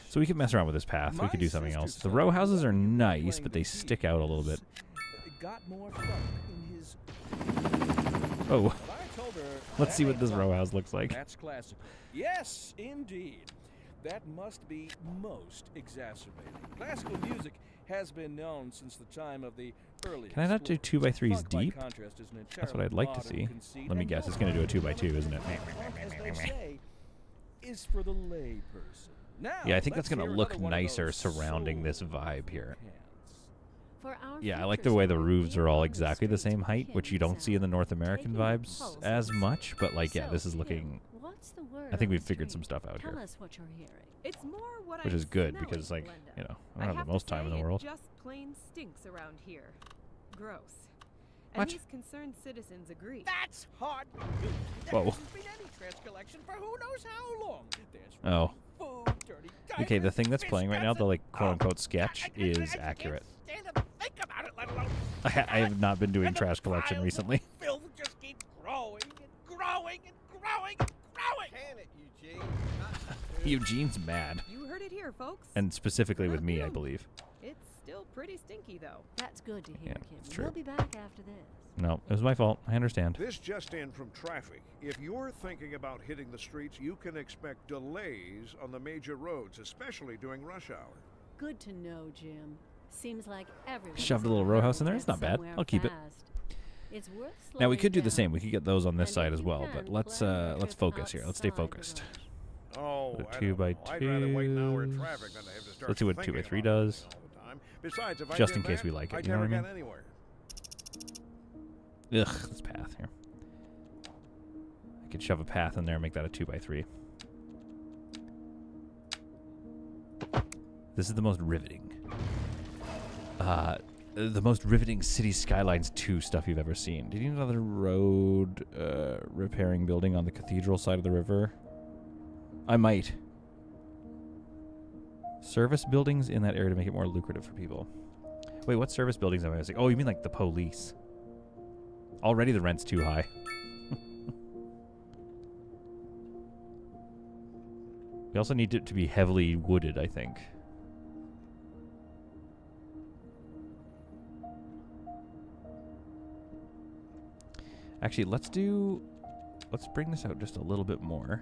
So we could mess around with this path. We could do something else. The row houses are nice, but they stick out a little bit. Got more funk in his. Oh, But I told her, let's "That see what ain't this funk. row house looks like. That's classical. Yes, indeed. That must be most exacerbating. Classical music has been known since the time of the earliest. Can I not do 2x3s Funk, by deep? contrast, is an That's what I'd entirely like to modern see. conceit, Let me and guess, it's no going to do a funk 2x2, isn't it? as they say, is for the lay person. Now, Yeah, I think that's let's going to hear look another one of nicer those surrounding this soul vibe here. pants. For our Yeah, I like future the way the story, roofs are all on the exactly the streets same height, begin which you to don't see in the sound. North American Taking a vibes pulse of as the much, city. but like, yeah, So, this is Kim, looking... what's the word I think on we've the figured some street? stuff out Tell here. us what you're hearing. It's more what Which I'm is good, smelling, because, like, Glenda. you know, I I don't have have the most time in the it world. just plain stinks around here. Gross. What? And these concerned citizens agree. That's hard. Whoa. There hasn't been any trash collection for who knows how long. There's Oh. food, dirty Okay, the diapers, thing that's playing right now, the biscuits, like quote-unquote sketch, I is can't accurate. stand to think about it, let alone I have not been doing and the trash collection piles of recently. Filth just keep growing and growing and growing and growing. Can it, Eugene? Eugene's mad. You heard it here, folks. And specifically with me, I believe. It's still pretty stinky, though. That's good to hear, Yeah, Kim. it's true. We'll be back after this. No, it was my fault. I understand. This just in from traffic. If you're thinking about hitting the streets, you can expect delays on the major roads, especially during rush hour. Good to know, Jim. Seems like everyone. Shoved a little row house in there. It's not bad. I'll keep it. It's worth Now we slowing could do the down. same. We could get those on this And side if as you well. can, But let's plan your trip focus here. Let's stay outside the focused. rush. Oh, Put a I 2 don't by know. I'd rather wait an hour in 2s. traffic than to have to start Let's see what 2 by thinking 3 about does. everything all the time. Besides, if Just I did in case that, we like it, I'd you know what I never mean? get anywhere. Ugh, this path here. I could shove a path in there and make that a 2 by 3. This is the most riveting. The most riveting City Skylines 2 stuff you've ever seen. Do you need another road repairing building on the cathedral side of the river? I might. Service buildings in that area to make it more lucrative for people. Wait, what service buildings am I missing? Oh, you mean like the police? Already the rent's too high. We also need it to be heavily wooded, I think. Actually, let's bring this out just a little bit more.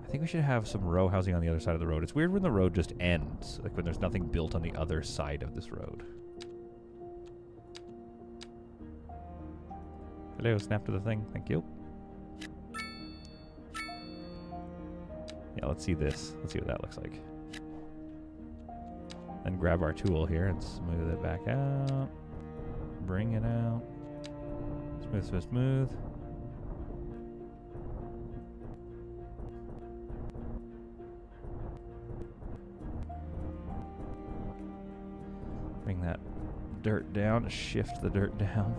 I think we should have some row housing on the other side of the road. It's weird when the road just ends, like when there's nothing built on the other side of this road. Hello, snap to the thing. Thank you. Yeah, let's see this. Let's see what that looks like. Then grab our tool here and smooth it back out. Bring it out. Smooth, smooth, smooth. Bring that dirt down, shift the dirt down.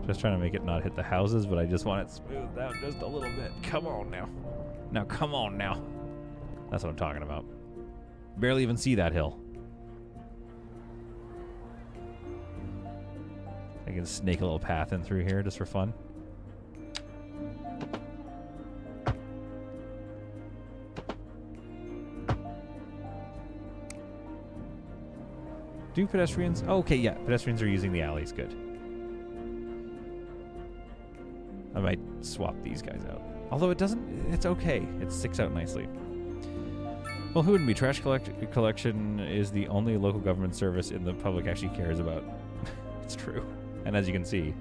Just trying to make it not hit the houses, but I just want it smoothed out just a little bit. Come on now. Now, come on now. That's what I'm talking about. Barely even see that hill. I can snake a little path in through here just for fun. Do pedestrians? Oh, okay, yeah. Pedestrians are using the alleys. Good. I might swap these guys out. Although it doesn't... It's okay. It sticks out nicely. Well, who wouldn't be? Trash collection is the only local government service in the public actually cares about. It's true. And as you can see,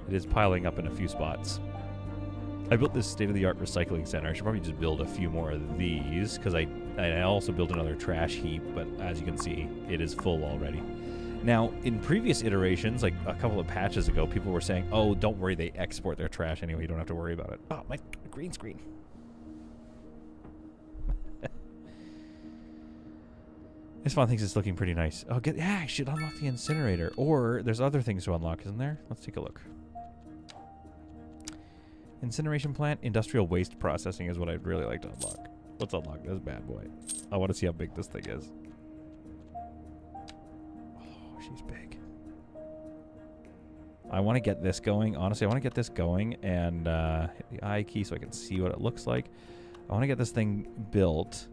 it is piling up in a few spots. I built this state-of-the-art recycling center. I should probably just build a few more of these, because I also built another trash heap, but as you can see, it is full already. Now, in previous iterations, like a couple of patches ago, people were saying, oh, don't worry, they export their trash anyway, you don't have to worry about it. Oh, my green screen. This one thinks it's looking pretty nice. Oh, yeah, I should unlock the incinerator. Or there's other things to unlock, isn't there? Let's take a look. Incineration plant, industrial waste processing is what I'd really like to unlock. Let's unlock this bad boy. I want to see how big this thing is. Oh, she's big. I want to get this going. Honestly, I want to get this going and hit the I key so I can see what it looks like. I want to get this thing built.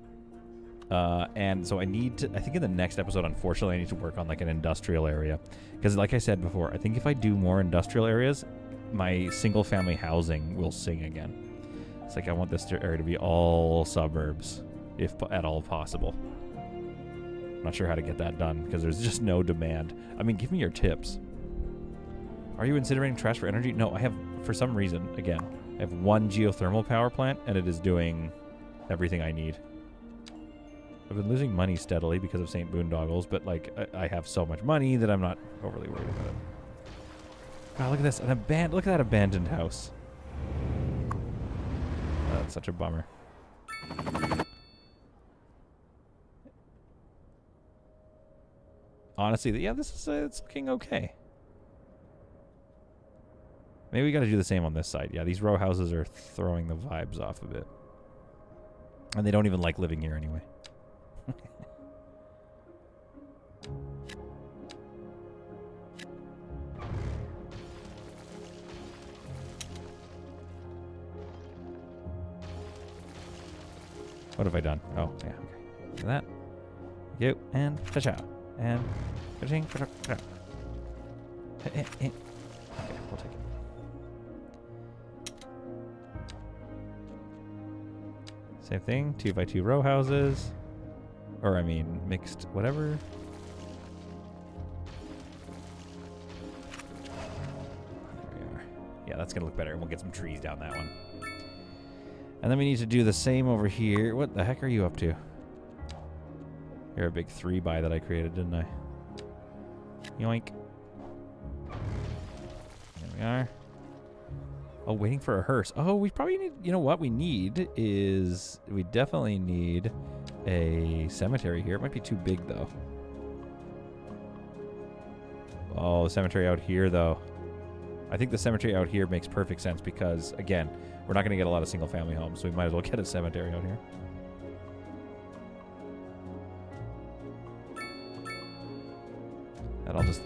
And so I need to, I think in the next episode, unfortunately, I need to work on like an industrial area. Because like I said before, I think if I do more industrial areas, my single family housing will sing again. It's like I want this area to be all suburbs, if at all possible. I'm not sure how to get that done because there's just no demand. I mean, give me your tips. Are you incinerating trash for energy? No, I have, for some reason, again, I have one geothermal power plant and it is doing everything I need. I've been losing money steadily because of St. Boondoggles, but like I have so much money that I'm not overly worried about it. God, look at this. Look at that abandoned house. That's such a bummer. Honestly, yeah, this is it's looking okay. Maybe we got to do the same on this side. Yeah, these row houses are throwing the vibes off a bit. And they don't even like living here anyway. What have I done? Oh, yeah, okay. Look at that. Thank you. And cha-cha. And cha-ching, cha-cha. Okay, we'll take it. Same thing. 2x2 row houses. Or, I mean, mixed whatever. There we are. Yeah, that's going to look better. We'll get some trees down that one. And then we need to do the same over here. What the heck are you up to? You're a big 3x that I created, didn't I? Yoink. There we are. Oh, waiting for a hearse. Oh, we probably need... You know what we need is... We definitely need a cemetery here. It might be too big, though. Oh, the cemetery out here, though. I think the cemetery out here makes perfect sense because, again, we're not going to get a lot of single-family homes, so we might as well get a cemetery out here. And I'll just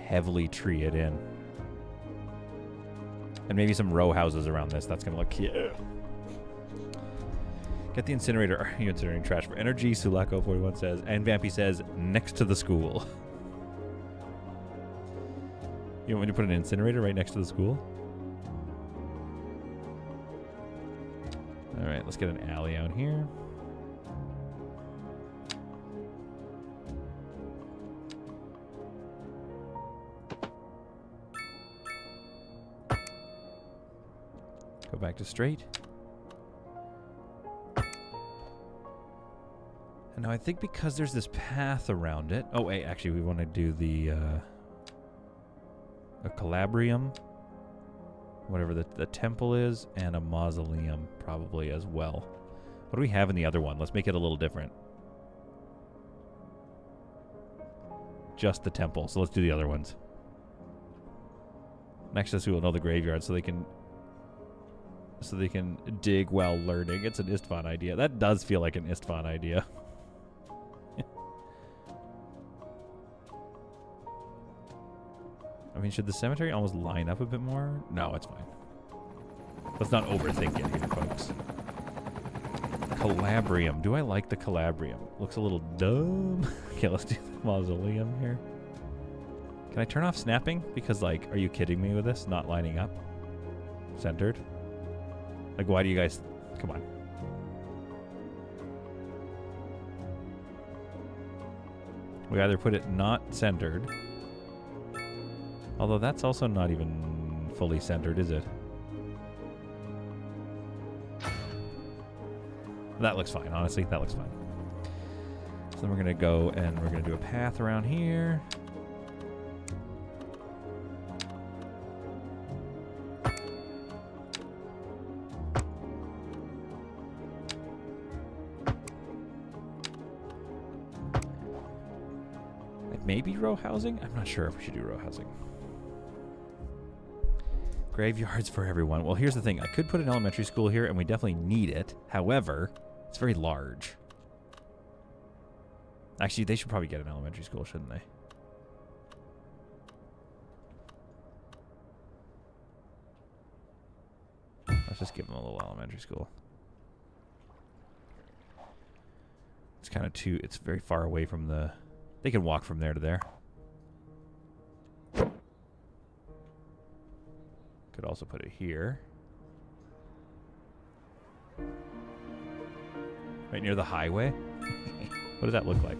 heavily tree it in. And maybe some row houses around this. That's going to look cute. Get the incinerator. Are you incinerating trash for energy? Sulako41 says. And Vampy says, next to the school. You want me to put an incinerator right next to the school? All right, let's get an alley out here. Go back to straight. And now I think because there's this path around it. Oh, wait, actually, we want to do the a calabrium, whatever the temple is, and a mausoleum probably as well. What do we have in the other one? Let's make it a little different. Just the temple. So let's do the other ones. Next to this, we will know the graveyard so they can dig while learning. It's an Istvan idea. That does feel like an Istvan idea. I mean, should the cemetery almost line up a bit more? No, it's fine. Let's not overthink it here, folks. Calabrium. Do I like the Calabrium? Looks a little dumb. Okay, let's do the mausoleum here. Can I turn off snapping? Because, like, are you kidding me with this? Not lining up? Centered? Like, why do you guys... Come on. We either put it not centered... Although that's also not even fully centered, is it? That looks fine, honestly. That looks fine. So then we're going to go and we're going to do a path around here. Maybe row housing? I'm not sure if we should do row housing. Graveyards for everyone. Well, here's the thing. I could put an elementary school here, and we definitely need it. However, it's very large. Actually, they should probably get an elementary school, shouldn't they? Let's just give them a little elementary school. It's kind of too... It's very far away from the... They can walk from there to there. Could also put it here. Right near the highway? What does that look like?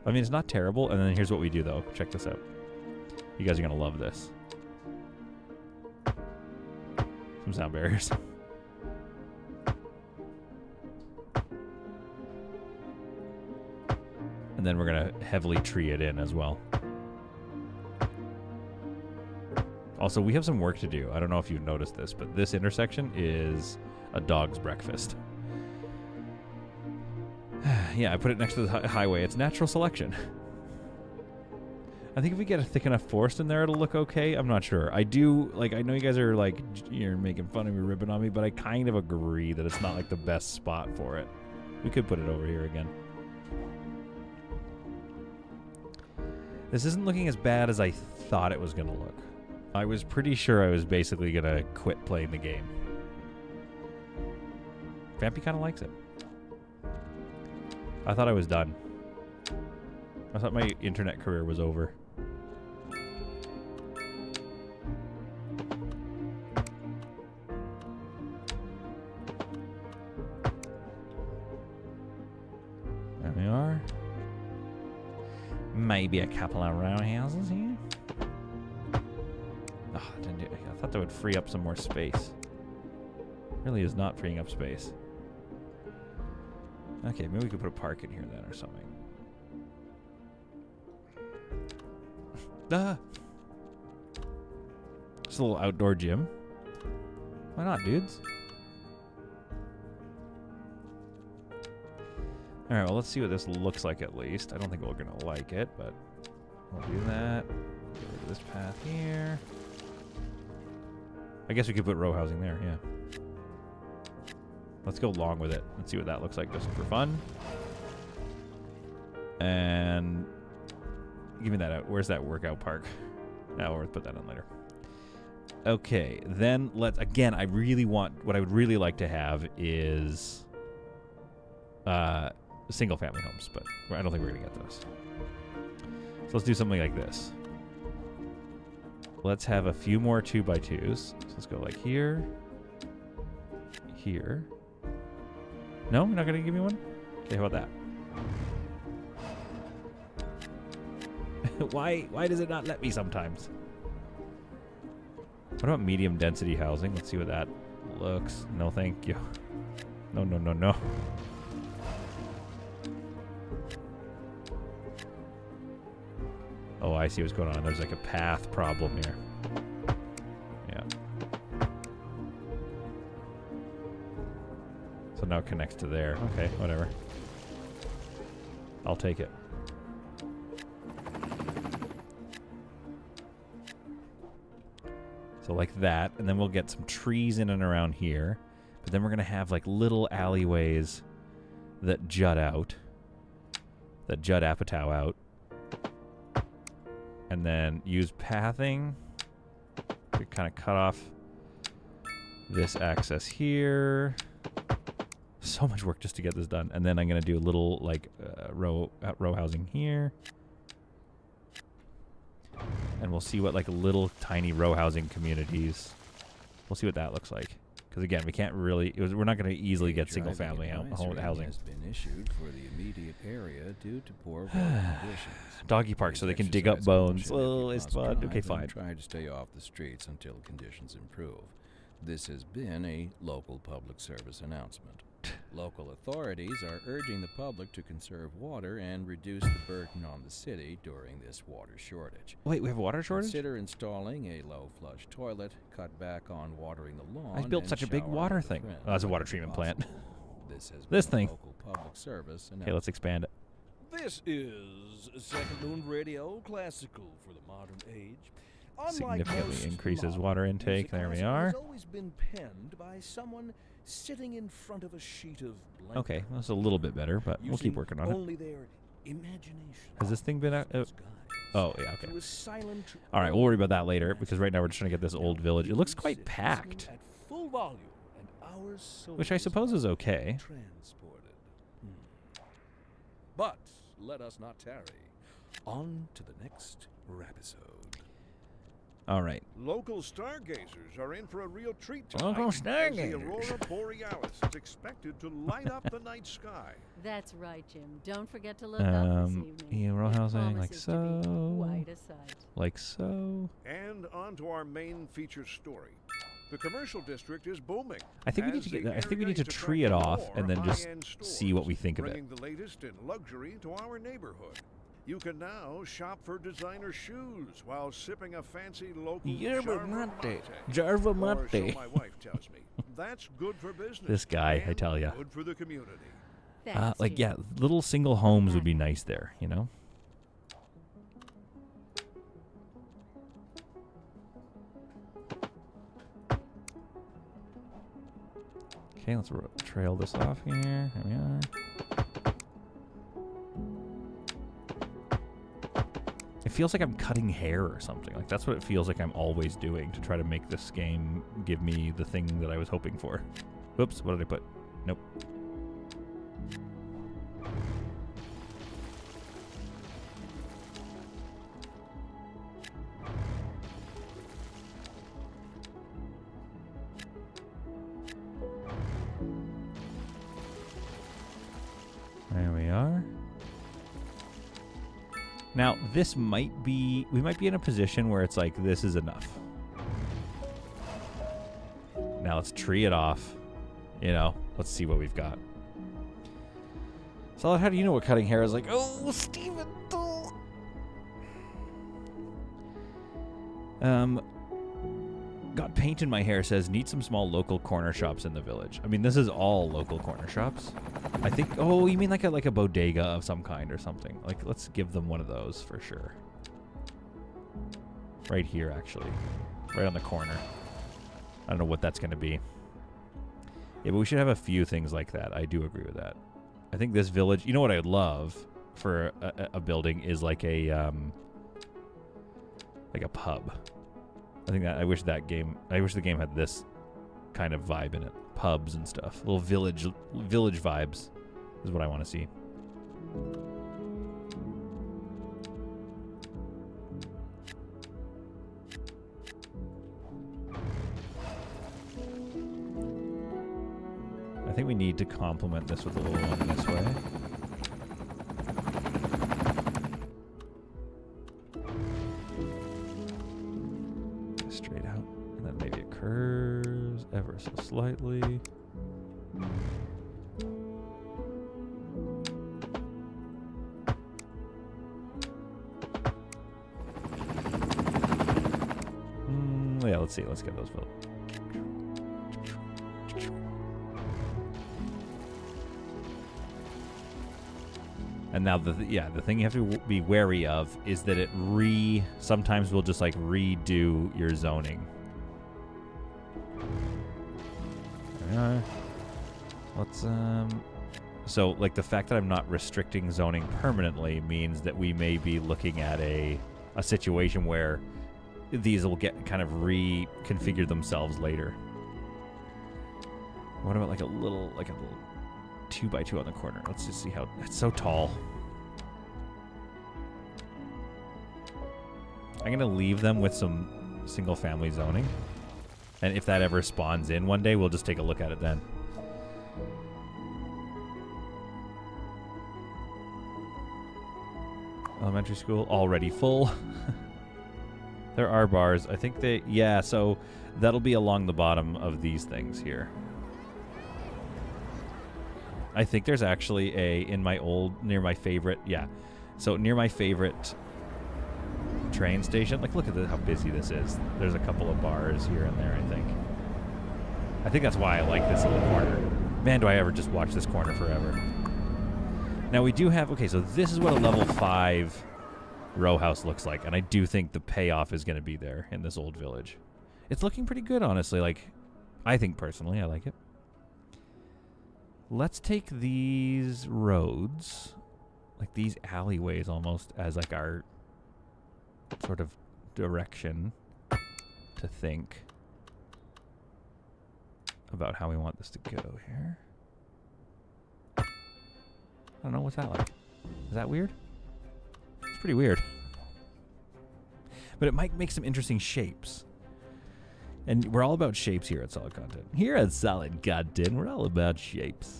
I mean, it's not terrible. And then here's what we do, though. Check this out. You guys are going to love this. Some sound barriers. And then we're going to heavily tree it in as well. Also, we have some work to do. I don't know if you've noticed this, but this intersection is a dog's breakfast. Yeah, I put it next to the highway. It's natural selection. I think if we get a thick enough forest in there, it'll look okay. I'm not sure. I do, like, I know you guys are, like, you're making fun of me, ripping on me, but I kind of agree that it's not, like, the best spot for it. We could put it over here again. This isn't looking as bad as I thought it was going to look. I was pretty sure I was basically going to quit playing the game. Vampy kind of likes it. I thought I was done. I thought my internet career was over. There we are. Maybe a couple of row houses here. Oh, didn't do it. I thought that would free up some more space. Really is not freeing up space. Okay, maybe we could put a park in here then or something. Ah! Just a little outdoor gym. Why not, dudes? Alright, well, let's see what this looks like at least. I don't think we're going to like it, but we'll do that. Get rid of this path here. I guess we could put row housing there, yeah. Let's go along with it. Let's see what that looks like just for fun. And give me that out. Where's that workout park? Now we'll put that in later. Okay, then let's... Again, I really want... What I would really like to have is... single-family homes, but I don't think we're going to get those. So let's do something like this. Let's have a few more 2x2s. So let's go like here. Here. No? You're not going to give me one? Okay, how about that? Why does it not let me sometimes? What about medium density housing? Let's see what that looks. No, thank you. No, no, no, no. Oh, I see what's going on. There's like a path problem here. Yeah. So now it connects to there. Okay, whatever. I'll take it. So like that, and then we'll get some trees in and around here. But then we're going to have like little alleyways that jut out. That jut Apatow out. And then use pathing to kind of cut off this access here. So much work just to get this done. And then I'm going to do a little like row housing here. And we'll see what like little tiny row housing communities. We'll see what that looks like. Because again, we can't really. We're not going to easily get single family housing. Has been issued for the immediate area due to poor weather conditions. Doggy park, so they can dig up bones. Oh, it's fun. Okay, fine. Try to stay off the streets until conditions improve. This has been a local public service announcement. Local authorities are urging the public to conserve water and reduce the burden on the city during this water shortage. Wait, we have a water shortage? Consider installing a low-flush toilet, cut back on watering the lawn. I built such a big water thing. Oh, that's a water treatment plant. This thing. Local public service. Okay, let's expand it. This is Second Moon Radio, classical for the modern age. Significantly increases water intake. There we are. Has always been penned by someone sitting in front of a sheet of blank. Okay, that's a little bit better, but we'll keep working on only their imagination. Has this thing been out? Oh, yeah, okay. All right, we'll worry about that later, because right now we're just trying to get this old village. It looks quite packed, at full volume, and our which I suppose is okay. Transported. But let us not tarry. On to the next episode. All right. Local stargazers are in for a real treat Local tonight, as the stargazers. aurora borealis is expected to light up the night sky. That's right, Jim. Don't forget to look up this evening. Yeah, row It housing like promises to be so. quite a sight. Like so. And on to our main feature story. The commercial district is booming. I think we need as to get. the I think we area need to is tree it attracting off and then more just high-end see what we stores, think of it. bringing the latest in luxury to our neighborhood. You can now shop for designer shoes while sipping a fancy local Yerba Jarva mate. mate. Jarva Or so mate. my wife tells me. That's good for business. This guy, I and tell ya. Good for the community. Thanks, Like, yeah, Jim. little single homes would be nice there, you know? Okay, let's trail this off here. There we are. It feels like I'm cutting hair or something. Like, that's what it feels like I'm always doing to try to make this game give me the thing that I was hoping for. Whoops, what did I put? Nope. There we are. Now, this might be... We might be in a position where it's like, this is enough. Now, let's tree it off. You know, let's see what we've got. Solid, how do you know what cutting hair is like? Oh, Steven! Got paint in my hair says, need some small local corner shops in the village. I mean, this is all local corner shops. I think, oh, you mean like a bodega of some kind or something. Like, let's give them one of those for sure. Right here, actually. Right on the corner. I don't know what that's going to be. Yeah, but we should have a few things like that. I do agree with that. I think this village, you know what I would love for a building is like a pub. I think that I wish the game had this kind of vibe in it. Pubs and stuff. Little village vibes is what I want to see. I think we need to complement this with a little one this way. Straight out. And then maybe it curves ever so slightly. Yeah, let's see. Let's get those built. And now the thing you have to be wary of is that it sometimes will just like redo your zoning Let's so like the fact that I'm not restricting zoning permanently means that we may be looking at a situation where these will get kind of reconfigure themselves later. What about like a little 2x2 on the corner? Let's just see how it's so tall. I'm gonna leave them with some single family zoning. And if that ever spawns in one day, we'll just take a look at it then. Elementary school already full. There are bars. I think they... Yeah, so that'll be along the bottom of these things here. I think there's actually near my favorite... Yeah. So near my favorite train station. Like, look at how busy this is. There's a couple of bars here and there, I think. I think that's why I like this little corner. Man, do I ever just watch this corner forever. Now, we do have... Okay, so this is what a level 5 row house looks like, and I do think the payoff is going to be there in this old village. It's looking pretty good, honestly. Like, I think personally I like it. Let's take these roads, like these alleyways almost, as like our sort of direction to think about how we want this to go here. I don't know, what's that like? Is that weird? It's pretty weird. But it might make some interesting shapes. And we're all about shapes here at Solid Content. Here at Solid Content, we're all about shapes.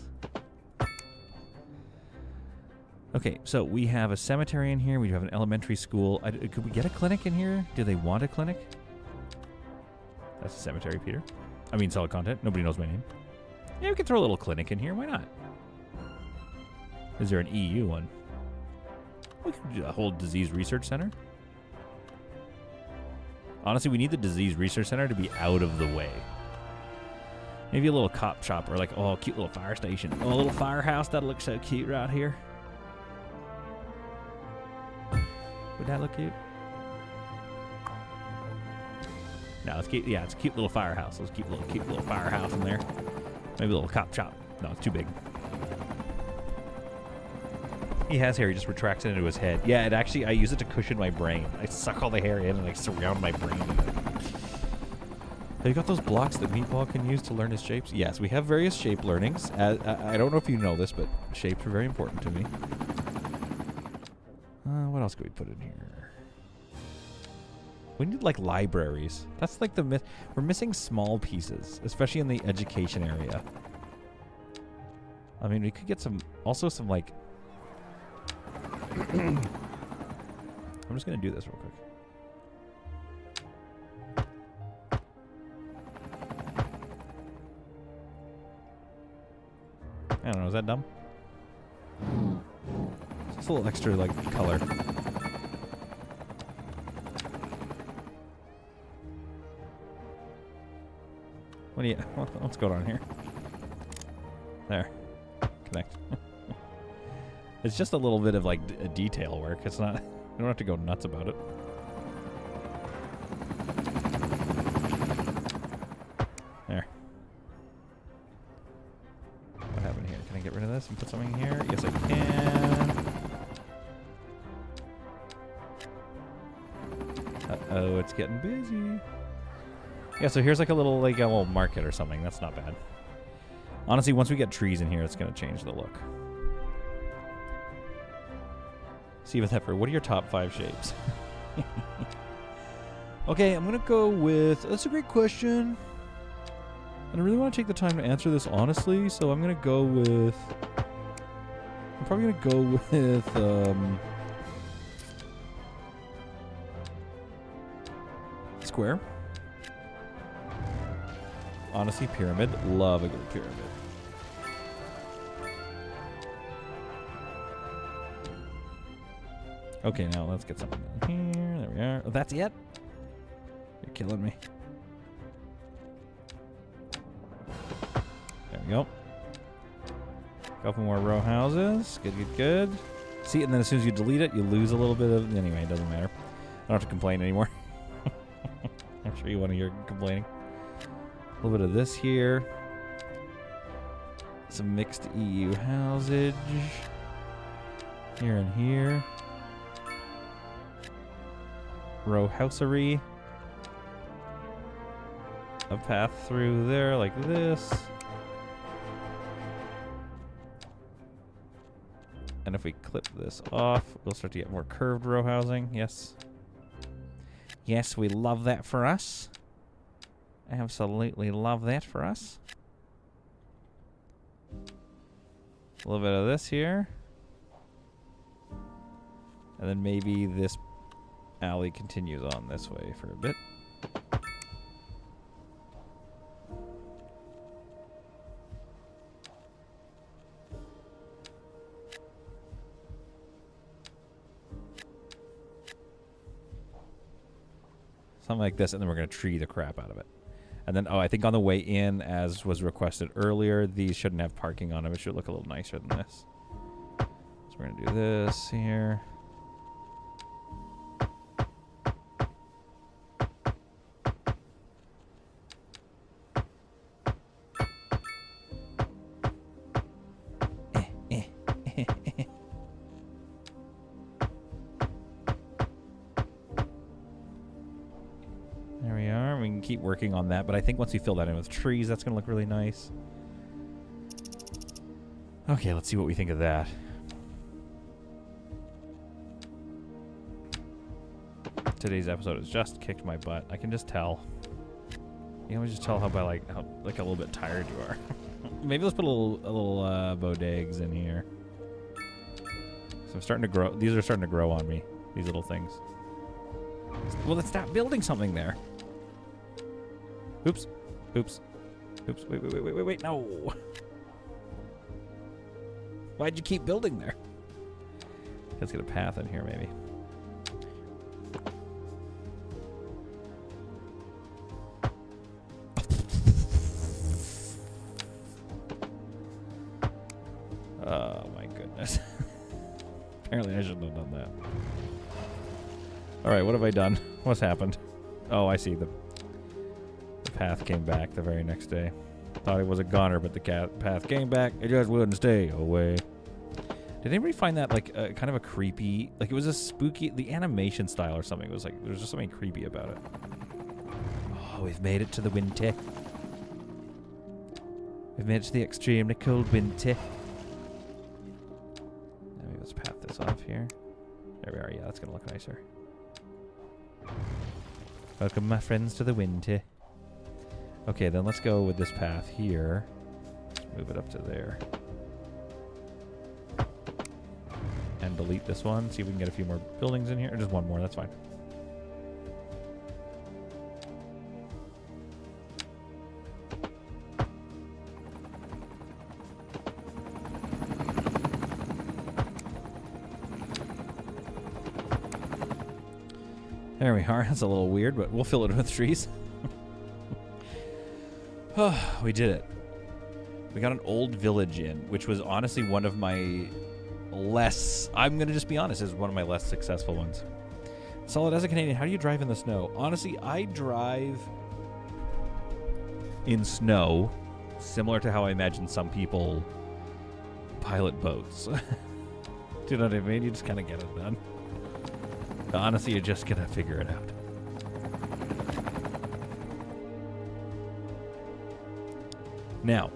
Okay, so we have a cemetery in here. We have an elementary school. Could we get a clinic in here? Do they want a clinic? That's a cemetery, Peter. I mean, Solid Content. Nobody knows my name. Yeah, we could throw a little clinic in here. Why not? Is there an EU one? We could do a whole disease research center. Honestly, we need the disease research center to be out of the way. Maybe a little cop shop or like, oh, a cute little fire station. Oh, a little firehouse. That'll look so cute right here. Would that look cute? No, it's cute. Yeah, it's a cute little firehouse. Let's keep a cute little firehouse in there. Maybe a little cop shop. No, it's too big. He has hair. He just retracts it into his head. Yeah, it actually, I use it to cushion my brain. I suck all the hair in and I surround my brain with it. Have you got those blocks that Meatball can use to learn his shapes? Yes, we have various shape learnings. I don't know if you know this, but shapes are very important to me. What else could we put in here? We need, like, libraries. That's, like, the myth. We're missing small pieces, especially in the education area. I mean, we could get some, like... I'm just going to do this real quick. I don't know, is that dumb? Just a little extra, like, color. What's going on here? There. Connect. It's just a little bit of, like, detail work. It's not... You don't have to go nuts about it. There. What happened here? Can I get rid of this and put something here? Yes, I can. Uh-oh, it's getting busy. Yeah, so here's like a little market or something. That's not bad. Honestly, once we get trees in here, it's going to change the look. Steven Heffer, what are your top 5 shapes? Okay, I'm going to go with... That's a great question. And I really want to take the time to answer this honestly, so I'm going to go with... I'm probably going to go with... square. Honestly, pyramid. Love a good pyramid. Okay, now let's get something down here. There we are. Oh, that's it? You're killing me. There we go. Couple more row houses. Good, good, good. See, and then as soon as you delete it, you lose a little bit of... Anyway, it doesn't matter. I don't have to complain anymore. I'm sure you want to hear complaining. A little bit of this here. Some mixed EU housage. Here and here. Row housery. A path through there like this. And if we clip this off, we'll start to get more curved row housing. Yes. Yes, we love that for us. Absolutely love that for us. A little bit of this here. And then maybe this alley continues on this way for a bit. Something like this, and then we're going to tree the crap out of it. And then, I think on the way in, as was requested earlier, these shouldn't have parking on them. It should look a little nicer than this. So we're going to do this here. There we are. We can keep working on that, but I think once we fill that in with trees, that's going to look really nice. Okay, let's see what we think of that. Today's episode has just kicked my butt. I can just tell. You can just tell how a little bit tired you are. Maybe let's put a little bodegas in here. So I'm starting to grow. These are starting to grow on me. These little things. Well, let's stop building something there. Oops. Oops. Oops. Wait. No. Why'd you keep building there? Let's get a path in here, maybe. Oh, my goodness. Apparently I shouldn't have done that. Alright, what have I done? What's happened? Oh, I see. The path came back the very next day. Thought it was a goner, but the path came back. It just wouldn't stay away. Did anybody find that, like, kind of a creepy... Like, it was a spooky... The animation style or something. It was like... There was just something creepy about it. Oh, we've made it to the winter. We've made it to the extremely cold winter. Maybe let's path this off here. There we are. Yeah, that's going to look nicer. Welcome, my friends, to the winter. Okay, then let's go with this path here. Let's move it up to there. And delete this one. See if we can get a few more buildings in here. Or just one more, that's fine. There we are. That's a little weird, but we'll fill it with trees. Oh, we did it. We got an old village in, which was honestly one of my less... I'm going to just be honest, is one of my less successful ones. Solid, as a Canadian, how do you drive in the snow? Honestly, I drive in snow similar to how I imagine some people pilot boats. Do you know what I mean? You just kind of get it done. Honestly, you're just going to figure it out. Now,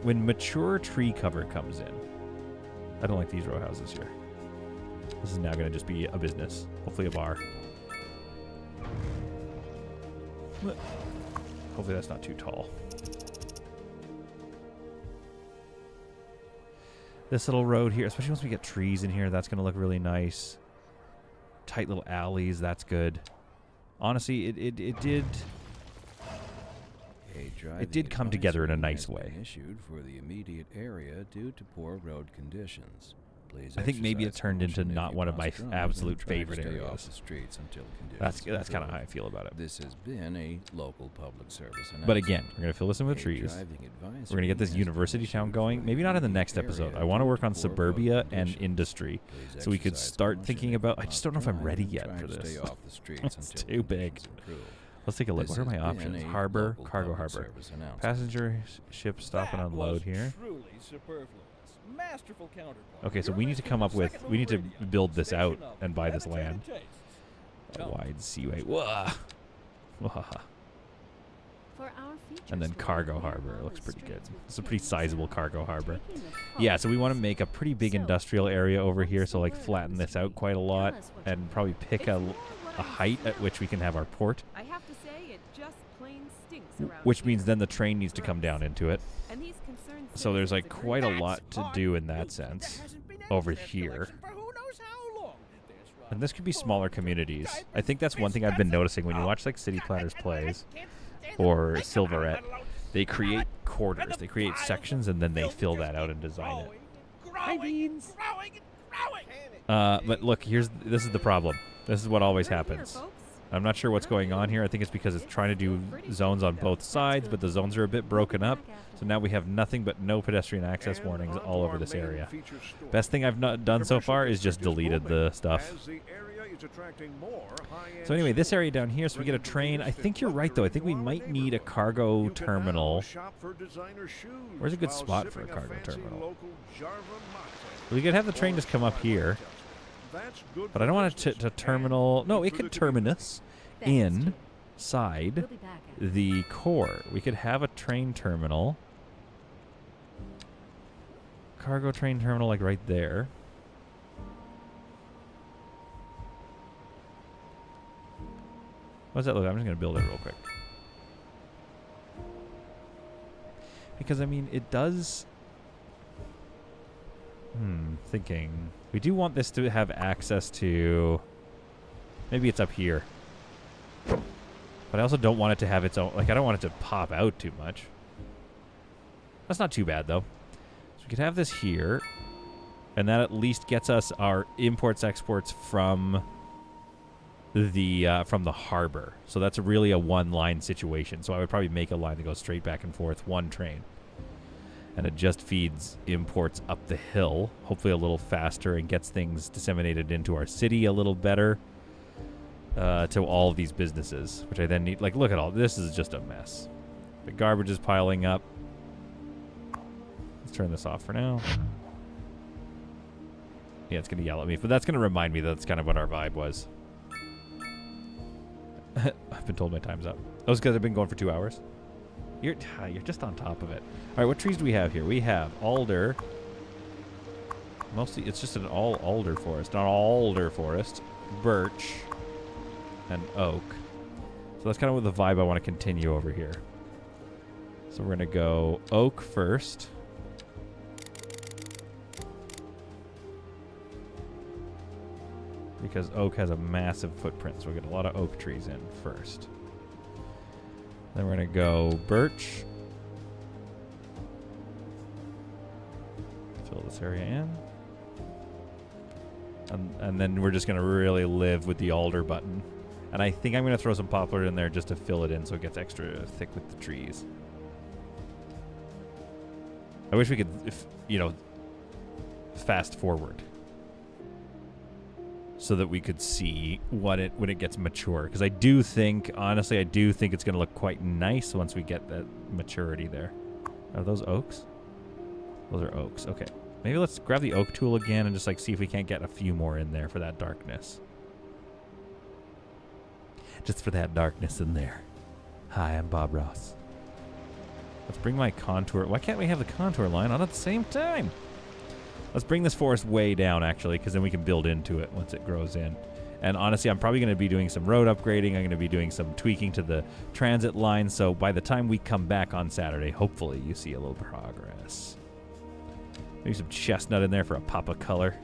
when mature tree cover comes in, I don't like these row houses here. This is now going to just be a business. Hopefully a bar. But hopefully that's not too tall. This little road here, especially once we get trees in here, that's going to look really nice. Tight little alleys, that's good. Honestly, it did come together in a nice way. Issued for the immediate area due to poor road conditions. Please I think maybe it turned into not one of my absolute favorite areas. That's kind of how I feel about it. This has been a local public service announcement. But again, we're going to fill this in with trees. We're going to get this university town going. Maybe not in the next episode. I want to work on suburbia and industry so we could start thinking about... I just don't know if I'm ready yet for this. It's too big. Let's take a look. This What are my has been options? a Harbor, local cargo public harbor. service announcement. Passenger ship stop and That unload was here. Truly superfluous. Masterful counterpoint. Okay, so You're we need to come up with, second we need to radio, build this out station of and buy this levitated land. tastes. A Come. wide seaway. Whoa. Whoa. For our future And then story, cargo we harbor. are Looks on pretty good. streets with It's a pretty kings sizable out, cargo harbor. taking the Yeah, so we want to province. make a pretty big So, industrial area over what's here. the So like word on flatten the this out street? quite a lot Tell us what you and want. probably pick It's a more what a I height at smell. which we can have our port. I have to say, it just plain stinks around Which here. means then the train needs to come down into it. And these concerned So there's like citizens agree. quite a That's lot to hard do in news. that There sense hasn't been any over debt here. collection for who knows how long. There's And this could be Rob smaller Ford, communities. type I think that's one thing I've been noticing when you watch like City Planners plays or Silverette. They create quarters, they create sections, and then they fill that out and design it. Growing. But look, this is the problem. This is what always We're here, happens. folks. I'm not sure what's going on here. I think it's because it's trying to do zones on both sides, but the zones are a bit broken up. So now we have nothing but no pedestrian access And warnings onto all over our this main area. feature store. Best thing I've not done so Commercial far is just district deleted booming the stuff. as the area is attracting more high-end So anyway, this stores. area down here, so we get a train. I think you're right, though. I think we might need a cargo You can now terminal. shop for designer shoes Where's a good while spot for a sipping cargo fancy terminal? local Jarva mate. We could have the train Or just come up fine here, wine. That's good but I don't for want it business to and terminal. No, good it for could the community. terminus Thanks, Jim. inside We'll be back after. the core. We could have a train terminal. Cargo train terminal, like right there. What does that look like? I'm just going to build it real quick. Because, I mean, it does... thinking. We do want this to have access to... Maybe it's up here. But I also don't want it to have its own... Like, I don't want it to pop out too much. That's not too bad, though. So we could have this here. And that at least gets us our imports, exports from the harbor. So that's really a one-line situation. So I would probably make a line that goes straight back and forth, one train. And it just feeds imports up the hill, hopefully a little faster, and gets things disseminated into our city a little better to all of these businesses, which I then need. Like, look at all this is just a mess. The garbage is piling up. Let's turn this off for now. Yeah, it's gonna yell at me, but that's gonna remind me that that's kind of what our vibe was. I've been told my time's up. That was because I've been going for 2 hours. You're just on top of it. All right, what trees do we have here? We have alder. Mostly, it's just an all alder forest, not alder forest. Birch and oak. So that's kind of what the vibe I want to continue over here. So we're gonna go oak first. Because oak has a massive footprint, so we get a lot of oak trees in first. Then we're going to go birch. Fill this area in. And then we're just going to really live with the alder button. And I think I'm going to throw some poplar in there just to fill it in so it gets extra thick with the trees. I wish we could, fast forward. So that we could see when it gets mature. Because I do think, honestly, it's going to look quite nice once we get that maturity there. Are those oaks? Those are oaks. Okay. Maybe let's grab the oak tool again and just like see if we can't get a few more in there for that darkness. Just for that darkness in there. Hi, I'm Bob Ross. Let's bring my contour. Why can't we have the contour line on at the same time? Let's bring this forest way down, actually, because then we can build into it once it grows in. And honestly, I'm probably going to be doing some road upgrading. I'm going to be doing some tweaking to the transit line. So by the time we come back on Saturday, hopefully you see a little progress. Maybe some chestnut in there for a pop of color.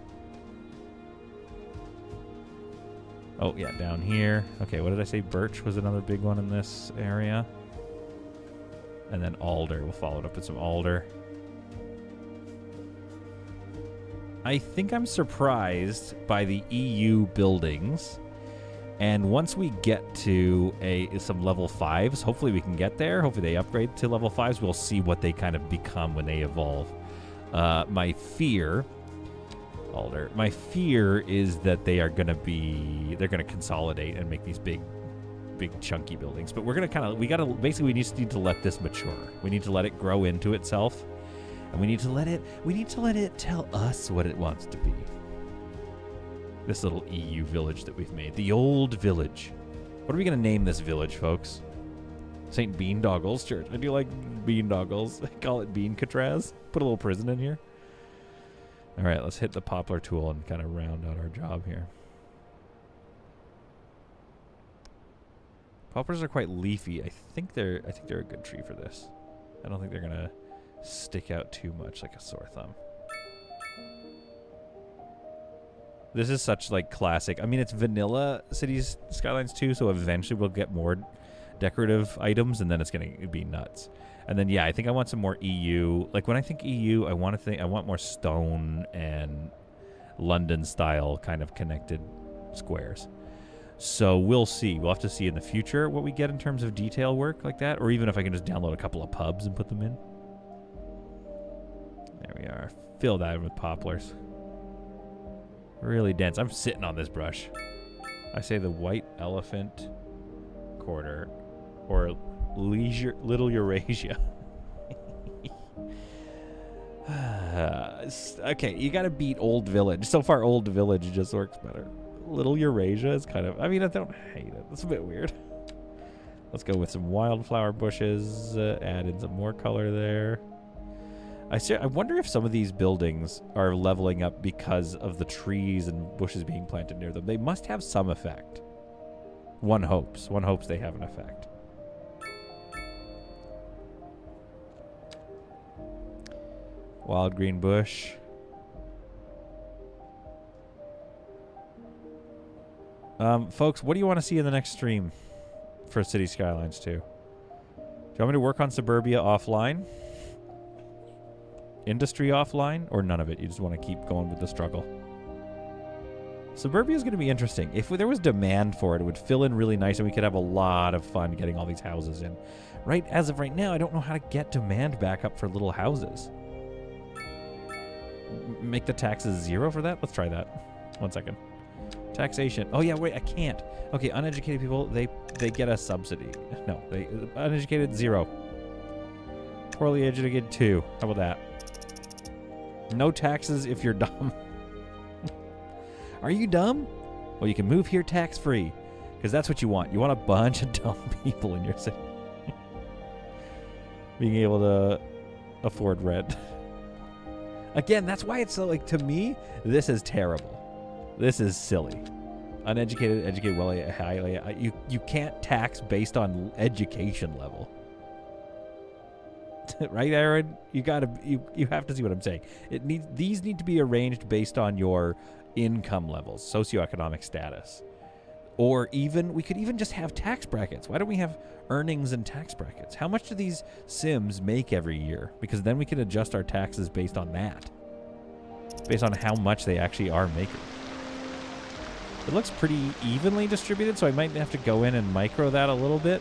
Oh, yeah, down here. Okay, what did I say? Birch was another big one in this area. And then alder. We'll follow it up with some alder. I think I'm surprised by the EU buildings. And once we get to some level 5s, hopefully we can get there. Hopefully they upgrade to level 5s. We'll see what they kind of become when they evolve. My fear is that they're going to consolidate and make these big big chunky buildings. But we're gonna basically we just need to let this mature. We need to let it grow into itself, and we need to let it tell us what it wants to be. This little EU village that we've made, the old village. What are we gonna name this village, folks? St. Beandoggles Church. I do like Beandoggles. I call it Beancatraz. Put a little prison in here. All right, let's hit the poplar tool and kind of round out our job here. Poplars are quite leafy. I think they're a good tree for this. I don't think they're gonna stick out too much like a sore thumb. This is such like classic. I mean, it's vanilla Cities Skylines 2, so eventually we'll get more decorative items, and then it's gonna be nuts. And then yeah, I think I want some more EU. Like when I think EU, I want more stone and London style kind of connected squares. So we'll see. We'll have to see in the future what we get in terms of detail work like that, or even if I can just download a couple of pubs and put them in. There we are. Fill that in with poplars. Really dense. I'm sitting on this brush. I say the white elephant quarter, or Little Eurasia. Okay, you gotta beat Old Village. So far, Old Village just works better. Little Eurasia is kind of... I mean, I don't hate it. It's a bit weird. Let's go with some wildflower bushes. Add in some more color there. I wonder if some of these buildings are leveling up because of the trees and bushes being planted near them. They must have some effect. One hopes. One hopes they have an effect. Wild green bush. Folks, what do you want to see in the next stream for City Skylines 2? Do you want me to work on Suburbia offline? Industry offline? Or none of it? You just want to keep going with the struggle? Suburbia is going to be interesting. If there was demand for it, it would fill in really nice and we could have a lot of fun getting all these houses in. Right as of right now, I don't know how to get demand back up for little houses. Make the taxes 0 for that? Let's try that. 1 second. Taxation. Oh yeah, wait, I can't. Okay, uneducated people, they get a subsidy. No, uneducated 0. Poorly educated 2. How about that? No taxes if you're dumb. Are you dumb? Well, you can move here tax-free, because that's what you want. You want a bunch of dumb people in your city. Being able to afford rent. Again, that's why it's so, like, to me, this is terrible. This is silly. Uneducated, educated, well, highly. You can't tax based on education level. Right, Aaron? You have to see what I'm saying. These need to be arranged based on your income levels, socioeconomic status. Or even, we could even just have tax brackets. Why don't we have earnings and tax brackets? How much do these Sims make every year? Because then we can adjust our taxes based on that. Based on how much they actually are making. It looks pretty evenly distributed, so I might have to go in and micro that a little bit.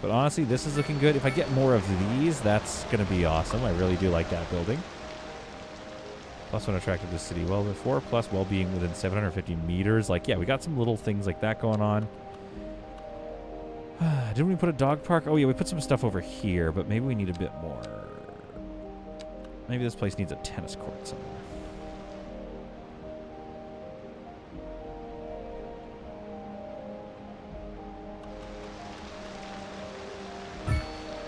But honestly, this is looking good. If I get more of these, that's going to be awesome. I really do like that building. +1 attracted to city well before, plus well-being within 750 meters. Like, yeah, we got some little things like that going on. Didn't we put a dog park? Oh, yeah, we put some stuff over here, but maybe we need a bit more. Maybe this place needs a tennis court somewhere.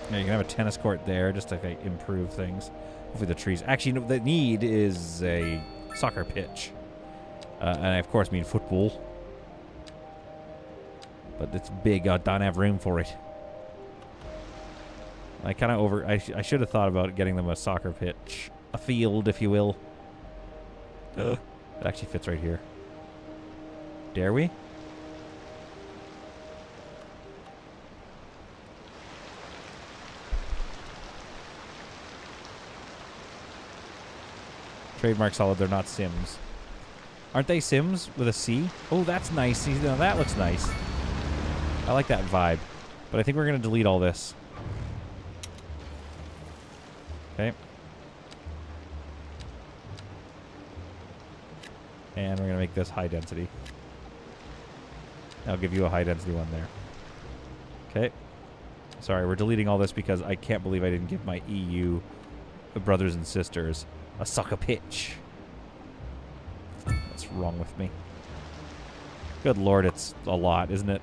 Yeah, you can have a tennis court there just to like, improve things. Hopefully the trees. Actually, no, the need is a soccer pitch. And I, of course, mean football. But it's big. I don't have room for it. I kind of I should have thought about getting them a soccer pitch. A field, if you will. It actually fits right here. Dare we? Trademark solid, they're not Sims. Aren't they Sims with a C? Oh, that's nice. See, now that looks nice. I like that vibe. But I think we're going to delete all this. Okay. And we're going to make this high density. I'll give you a high density one there. Okay. Sorry, we're deleting all this because I can't believe I didn't give my EU brothers and sisters a sucker pitch. What's wrong with me? Good lord, it's a lot, isn't it?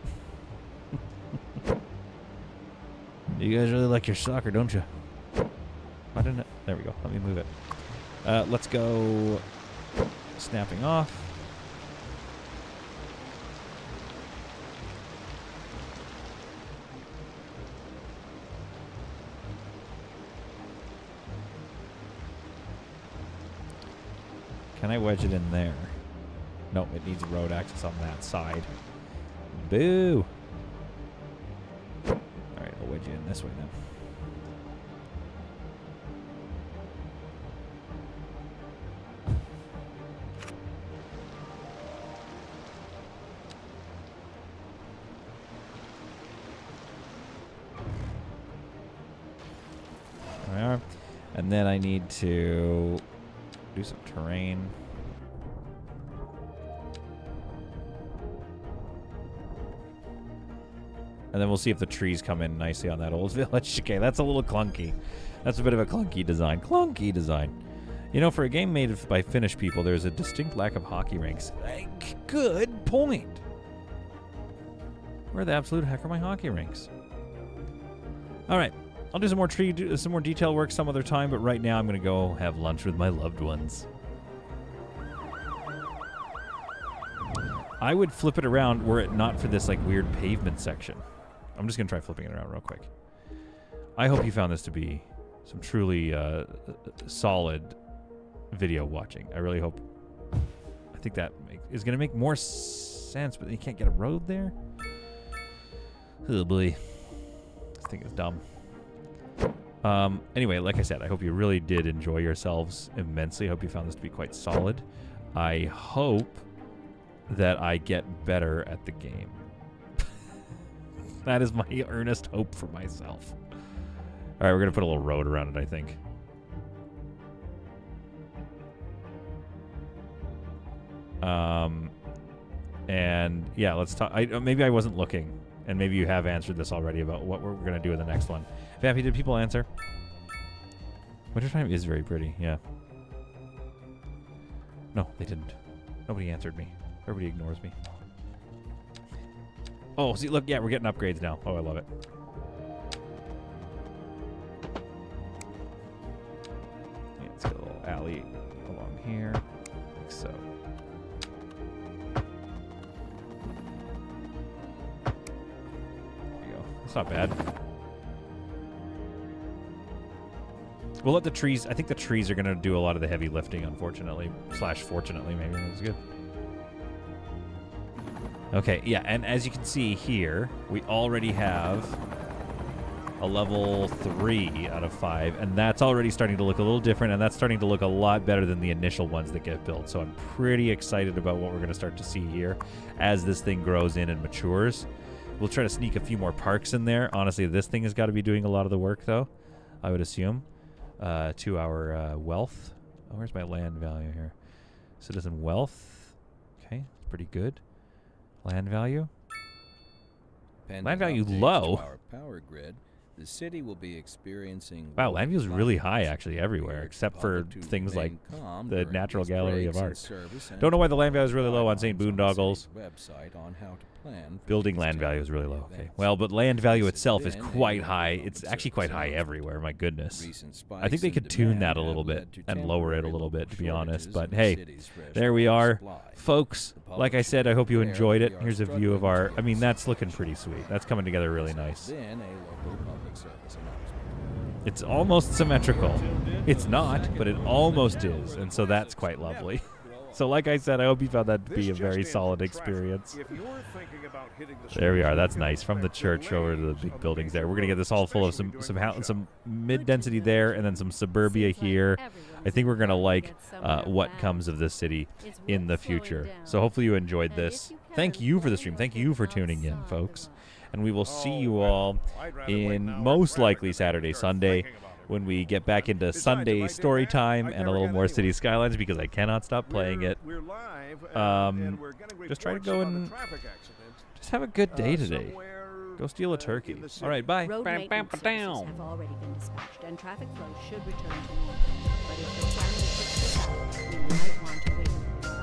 You guys really like your soccer, don't you? Why didn't it? There we go. Let me move it. Let's go snapping off. Can I wedge it in there? No, it needs road access on that side. Boo! Alright, I'll wedge you in this way then. There we are. And then I need to do some terrain. And then we'll see if the trees come in nicely on that old village. Okay, that's a little clunky. That's a bit of a clunky design. Clunky design. You know, for a game made by Finnish people, there's a distinct lack of hockey rinks. Good point. Where the absolute heck are my hockey rinks? All right. I'll do some more detail work some other time, but right now I'm going to go have lunch with my loved ones. I would flip it around were it not for this like weird pavement section. I'm just going to try flipping it around real quick. I hope you found this to be some truly solid video watching. I really hope. I think that is going to make more sense, but you can't get a road there? Oh boy. This thing is dumb. Anyway, like I said, I hope you really did enjoy yourselves immensely. I hope you found this to be quite solid. I hope that I get better at the game. That is my earnest hope for myself. All right, we're going to put a little road around it, I think. And yeah, let's talk. Maybe I wasn't looking, and maybe you have answered this already about what we're going to do in the next one. Vampy, did people answer? Wintertime is very pretty, yeah. No, they didn't. Nobody answered me. Everybody ignores me. Oh, see, look, yeah, we're getting upgrades now. Oh, I love it. Yeah, let's get a little alley along here, like so. There you go. That's not bad. We'll let the trees... I think the trees are going to do a lot of the heavy lifting, unfortunately. / fortunately, maybe. That's good. Okay, yeah, and as you can see here, we already have a level 3 out of 5, and that's already starting to look a little different, and that's starting to look a lot better than the initial ones that get built. So I'm pretty excited about what we're going to start to see here as this thing grows in and matures. We'll try to sneak a few more parks in there. Honestly, this thing has got to be doing a lot of the work, though, I would assume. To our wealth. Oh, where's my land value here? Citizen wealth. Okay, that's pretty good. Land value. Land value low. Our power grid, the city will be experiencing. Wow, land value is really high actually everywhere, except for things like the Natural Gallery of Art. Don't know why the land value is really low on St. Boondoggles. Building land value is really low. Okay. Well, but land value itself is quite high. It's actually quite high everywhere. My goodness. I think they could tune that a little bit and lower it a little bit, to be honest. But hey, there we are, folks. Like I said, I hope you enjoyed it. Here's a view of our. I mean, that's looking pretty sweet. That's coming together really nice. It's almost symmetrical. It's not, but it almost is, and so that's quite lovely. So like I said, I hope you found that to be a very solid experience. There we are. That's nice. From the church over to the big buildings there. We're going to get this all full of some mid-density there and then some suburbia here. I think we're going to like what comes of this city in the future. So hopefully you enjoyed this. Thank you for the stream. Thank you for tuning in, folks. And we will see you all in most likely Saturday, Sunday, when we get back into Sunday story time and a little more City Skylines, because I cannot stop playing it. Just try to go and just have a good day today. Go steal a turkey. in the All right, bye. Road Bam, maintenance bam, services bam. have already been dispatched, and traffic flow should return to normal. But if the channel is fixed out, we might want to wait a little while.